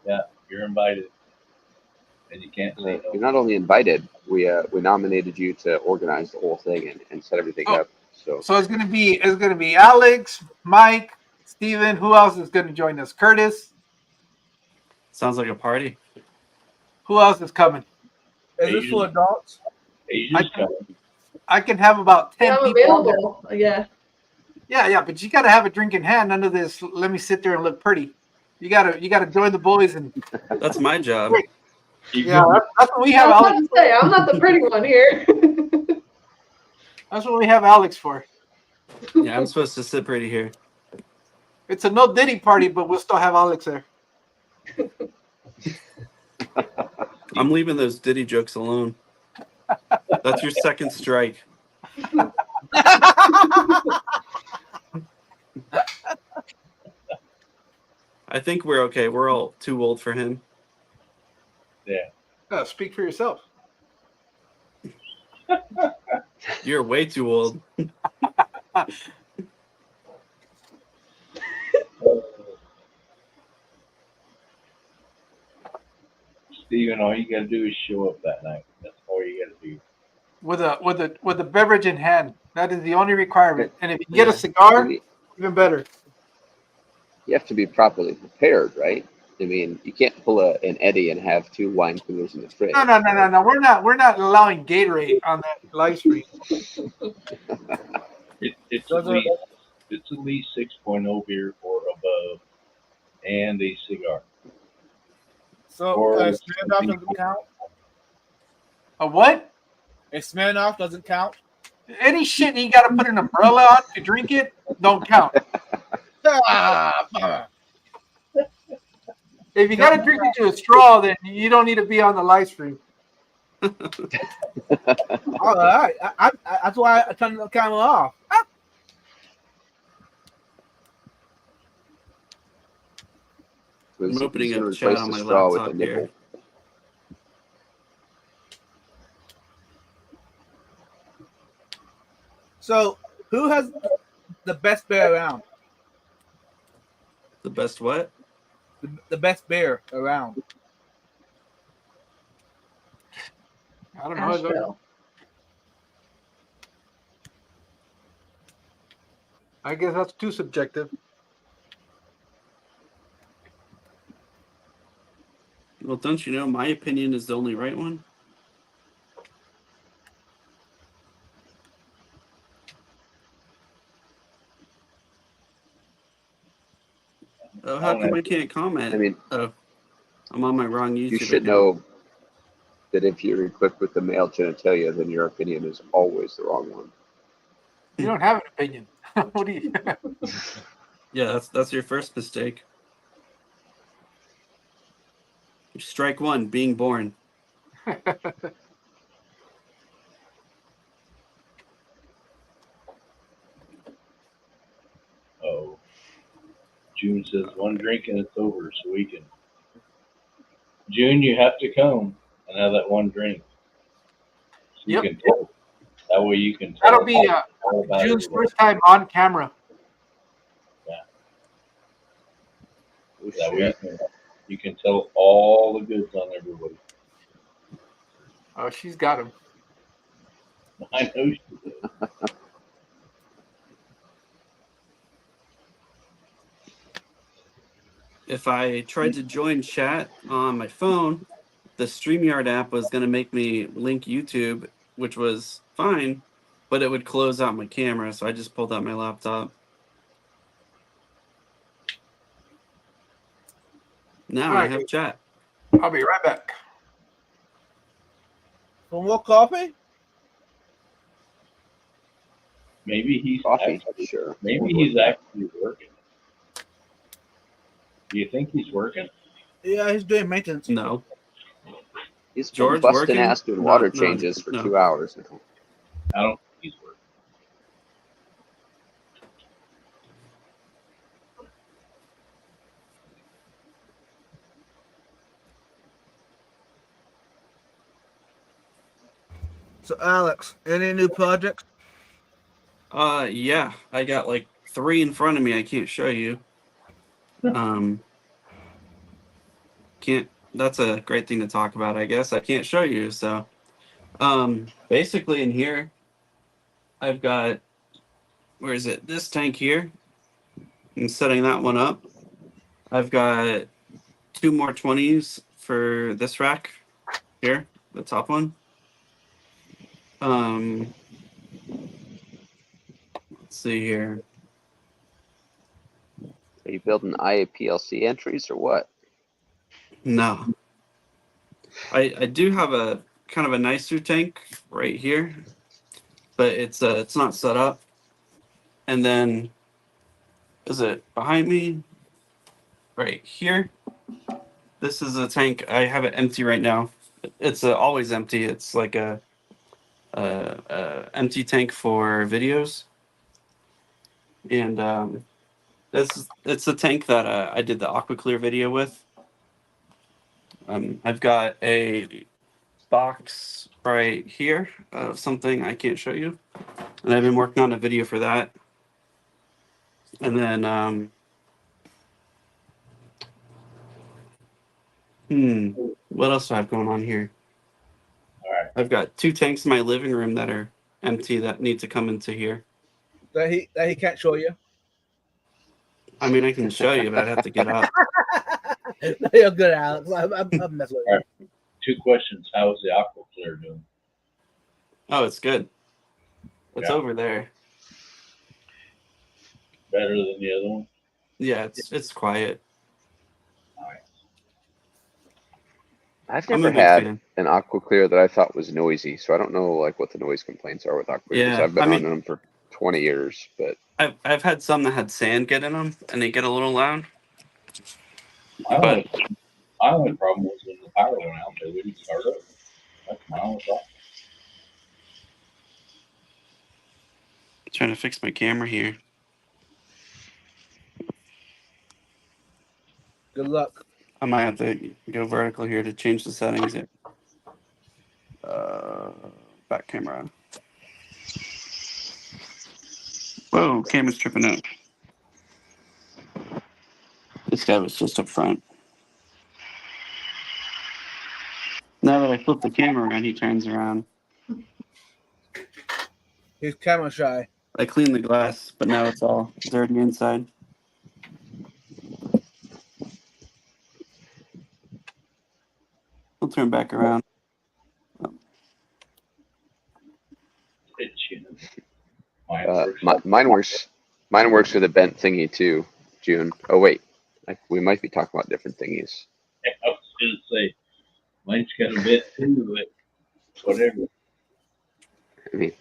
Yeah, you're invited. And you can't say You're no. not only invited, we nominated you to organize the whole thing and set everything Oh. up. So So it's gonna be Alex, Mike, Steven. Who else is gonna join us? Curtis. Sounds like a party. Who else is coming? Is this for adults? Asia's coming. I can have about 10 Yeah, I'm people. on there. available. Yeah. Yeah, but you gotta have a drink in hand. None of this. Let me sit there and look pretty. You gotta join the boys and That's my job. yeah, that's what we I have was about Alex. to say, I'm not the pretty one here. That's what we have Alex for. Yeah, I'm supposed to sit pretty here. It's a no Diddy party, but we'll still have Alex there. I'm leaving those Diddy jokes alone. That's your second strike. I think we're okay. We're all too old for him. Yeah. Speak for yourself. You're way too old. Steven, all you gotta do is show up that night. That's all you gotta do. With a beverage in hand. That is the only requirement. And if you get a Yeah. cigar, you even better. have to be properly prepared, right? I mean, you can't pull an Eddie and have 2 wine coolers in the fridge. No. We're not allowing Gatorade on that live stream. It's Those at are- least 6.0 beer or above, and a cigar. So Or- Smirnoff doesn't count. A what? A Smirnoff doesn't count. Any shit you got to put an umbrella on to drink it, don't count. Ah, If you got to drink it to a straw, then you don't need to be on the live stream. all right. That's why I turned the camera off. I'm opening He's gonna up chat replace on the my straw with laptop the here. nipple. So, who has the best beer around? The best what? The best beer around. I don't know. Asheville. I guess that's too subjective. Well, don't you know my opinion is the only right one? Oh, how come I can't comment? I mean, Oh, I'm on my wrong YouTube you should account. know that if you're equipped with the male genitalia, then your opinion is always the wrong one. You don't have an opinion. What do you? Yeah, that's your first mistake. Strike one, being born. Oh, June says 1 drink and it's over, so we can. June, you have to come and have that 1 drink. So you Yep. can tell. That way you can tell. That'll be all about June's everybody. first time on camera. Oh, That way shit. you can tell all the goods on everybody. Oh, she's got him. I know she did. If I tried to join chat on my phone, the StreamYard app was going to make me link YouTube, which was fine, but it would close out my camera, so I just pulled out my laptop. Now I Alright. have chat. I'll be right back. For more coffee? Maybe he's Coffee, actually, sure. maybe he's actually working. Do you think he's working? Yeah, he's doing maintenance. No. He's been George busting working? ass doing No, water no, changes for no. 2 hours now. I don't think he's working. So, Alex, any new projects? Yeah, I got like 3 in front of me. I can't show you. Can't. That's a great thing to talk about, I guess. I can't show you. So, basically in here, I've got, where is it? This tank here. I'm setting that one up. I've got 2 more 20s for this rack here, the top one. Let's see here. Are you building IAPLC entries or what? No. I do have a kind of a nicer tank right here, but it's not set up. And then, is it behind me? Right here. This is a tank. I have it empty right now. It's always empty. It's like a empty tank for videos. And it's the tank that I did the AquaClear video with. I've got a box right here of something I can't show you, and I've been working on a video for that. And then what else do I have going on here? All right. I've got 2 tanks in my living room that are empty that need to come into here. That he can't show you? I mean, I can show you, but I'd have to get up. You're good, Alex. I'm messing with you. 2 questions. How's the AquaClear doing? Oh, it's good. It's Yeah. over there. Better than the other one? Yeah, it's quiet. All right. I've I'm never a big had fan. an AquaClear that I thought was noisy, so I don't know like what the noise complaints are with AquaClear. Yeah, I've been I mean- on them for 20 years, but I've had some that had sand get in them, and they get a little loud. My only problem was when the power went out, they wouldn't start up. That's my only problem. Trying to fix my camera here. Good luck. I might have to go vertical here to change the settings. Here. Back camera. Whoa, camera's tripping out. This guy was just up front. Now that I flip the camera around, he turns around. He's camera shy. I cleaned the glass, but now it's all dirty inside. We'll turn back around. mine works. Mine works with a bent thingy too, June. Oh wait, we might be talking about different thingies. I was going to say, mine's got a bit too, but whatever. I mean,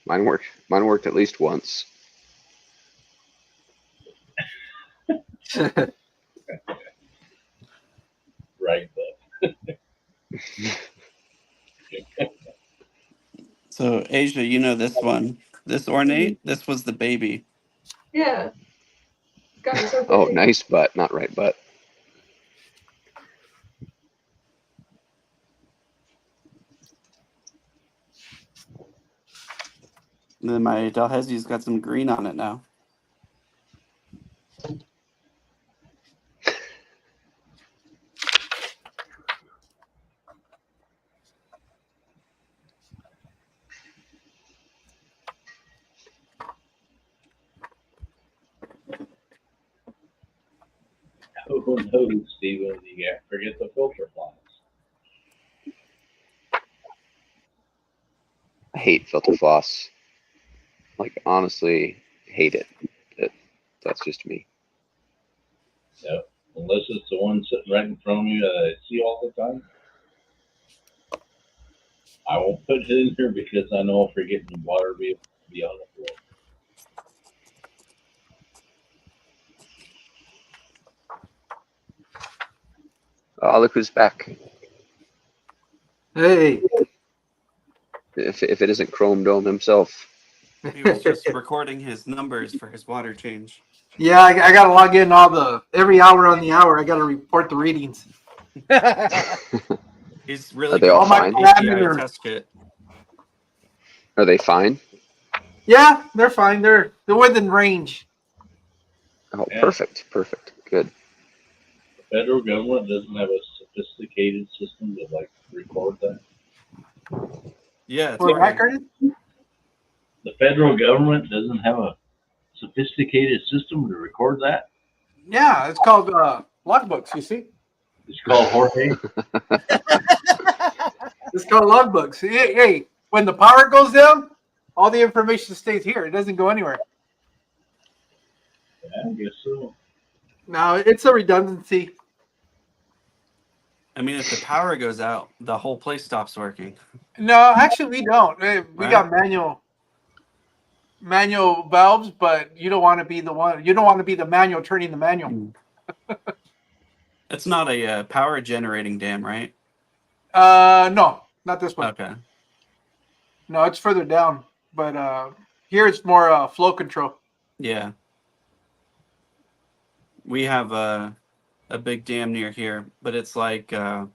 mine worked. Mine worked at least once. Right, but. So, Asia, you know this one. This ornate, this was the baby. Yeah. Got me so Oh, big. nice butt, not right butt. And then my Dalhousie got some green on it now. Who knows, Steven? You can't forget the filter flies. I hate filter floss. Like honestly, hate it. That's just me. Yep. Unless it's the one sitting right in front of you that I see all the time. I won't put it in there because I know if we're getting the water, be on the floor. Oh, look who's back. Hey. If it isn't Chrome Dome himself. He was just recording his numbers for his water change. Yeah, I got to log in every hour on the hour. I got to report the readings. He's really Are they good all at fine? the API test kit. Are they fine? Yeah, they're fine. They're within range. Oh, Yeah. perfect. Good. The federal government doesn't have a sophisticated system to like record that. Yeah, it's For fine. record? The federal government doesn't have a sophisticated system to record that. Yeah, it's called logbooks, you see? It's called Jorge. It's called logbooks. Hey, when the power goes down, all the information stays here. It doesn't go anywhere. Yeah, I guess so. No, it's a redundancy. I mean, if the power goes out, the whole place stops working. No, actually, we don't. We Right. got manual valves, but you don't want to be the one. You don't want to be the manual turning the manual. It's not a power generating dam, right? No, not this one. Okay. No, it's further down. But here it's more flow control. Yeah. We have a big dam near here, but it's like it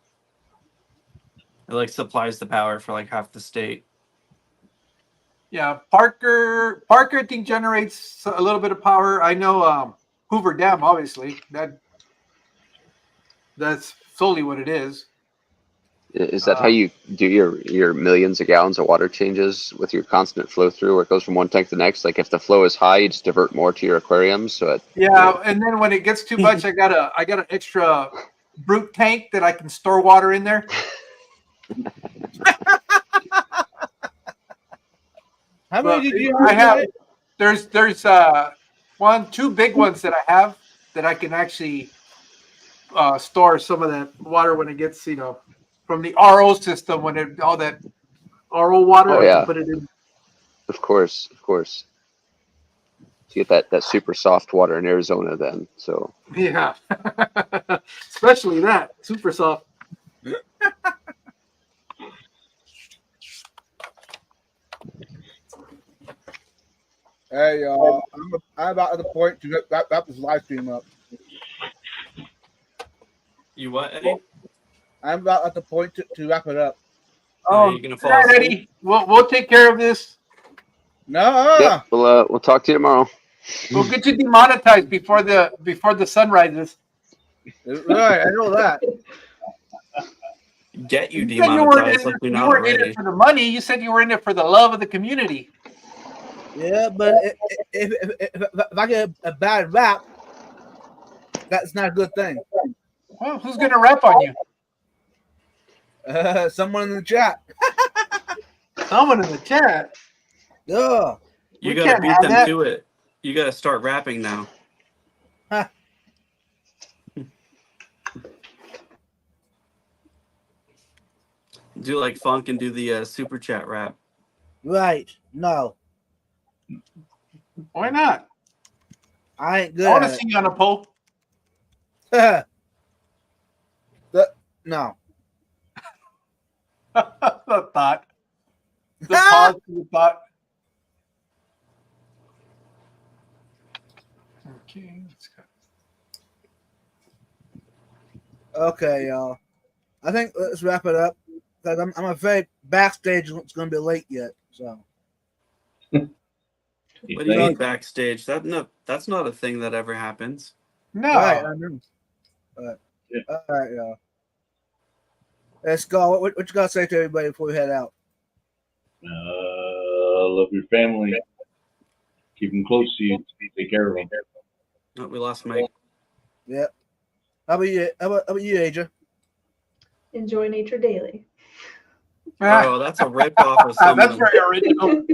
like supplies the power for like half the state. Yeah, Parker, I think generates a little bit of power. I know Hoover Dam, obviously. That's solely what it is. Is that how you do your millions of gallons of water changes with your constant flow through, where it goes from one tank to the next? Like if the flow is high, you just divert more to your aquariums. So And then when it gets too much, I got an extra brute tank that I can store water in there. How many did you I have? have? There's two big ones that I have that I can actually store some of that water when it gets, from the RO system, when all that RO water, Oh, I yeah. can put it in. of course. You get that super soft water in Arizona then. So Yeah, especially that super soft. Hey, y'all. I'm about at the point to wrap this live stream up. You what, Eddie? I'm about at the point to wrap it up. Oh, you're gonna fall All right, asleep? Eddie. We'll take care of this. No. yeah, we'll talk to you tomorrow. We'll get you demonetized before the sun rises. Right, I know that. Get you You said you weren't demonetized like we're you not weren't in already. it for the money. You said you were in it for the love of the community. Yeah, but if I get a bad rap, that's not a good thing. Well, who's gonna rap on you? Someone in the chat. Someone in the chat. Yeah. You We gotta can't beat have them that. to it. You gotta start rapping now. Do like funk and do the super chat rap. Right. No. Why not? I ain't good I want to at see you on a pole. it. No. The thought. The pause for the thought. Okay. Let's go. Okay, y'all. I think let's wrap it up because I'm afraid backstage is going to be late yet. So. What do you mean backstage? That's not a thing that ever happens. No. Right, I know. All right, y'all. Let's go. What you got to say to everybody before we head out? Love your family. Keep them close to you. Take care of them. Oh, we lost Mike. Yep. How about you? How about you, Aja? Enjoy nature daily. Oh, that's a rip off of someone. That's very original.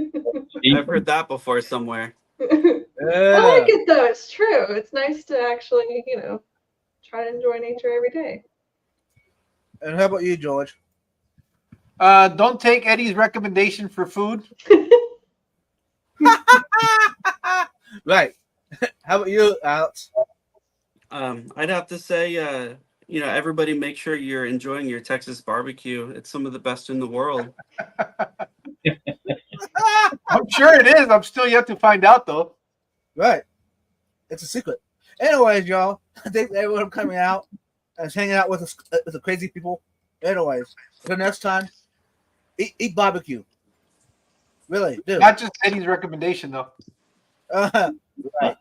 I've heard that before somewhere. I like it though. It's true. It's nice to actually, try to enjoy nature every day. And how about you, George? Don't take Eddie's recommendation for food. Right. How about you, Alex? I'd have to say, everybody make sure you're enjoying your Texas barbecue. It's some of the best in the world. I'm sure it is. I'm still yet to find out, though. Right. It's a secret. Anyways, y'all, thanks everyone for coming out and hanging out with us, with the crazy people. Anyways, until next time, eat barbecue. Really, do. Not just Eddie's recommendation, though. Right.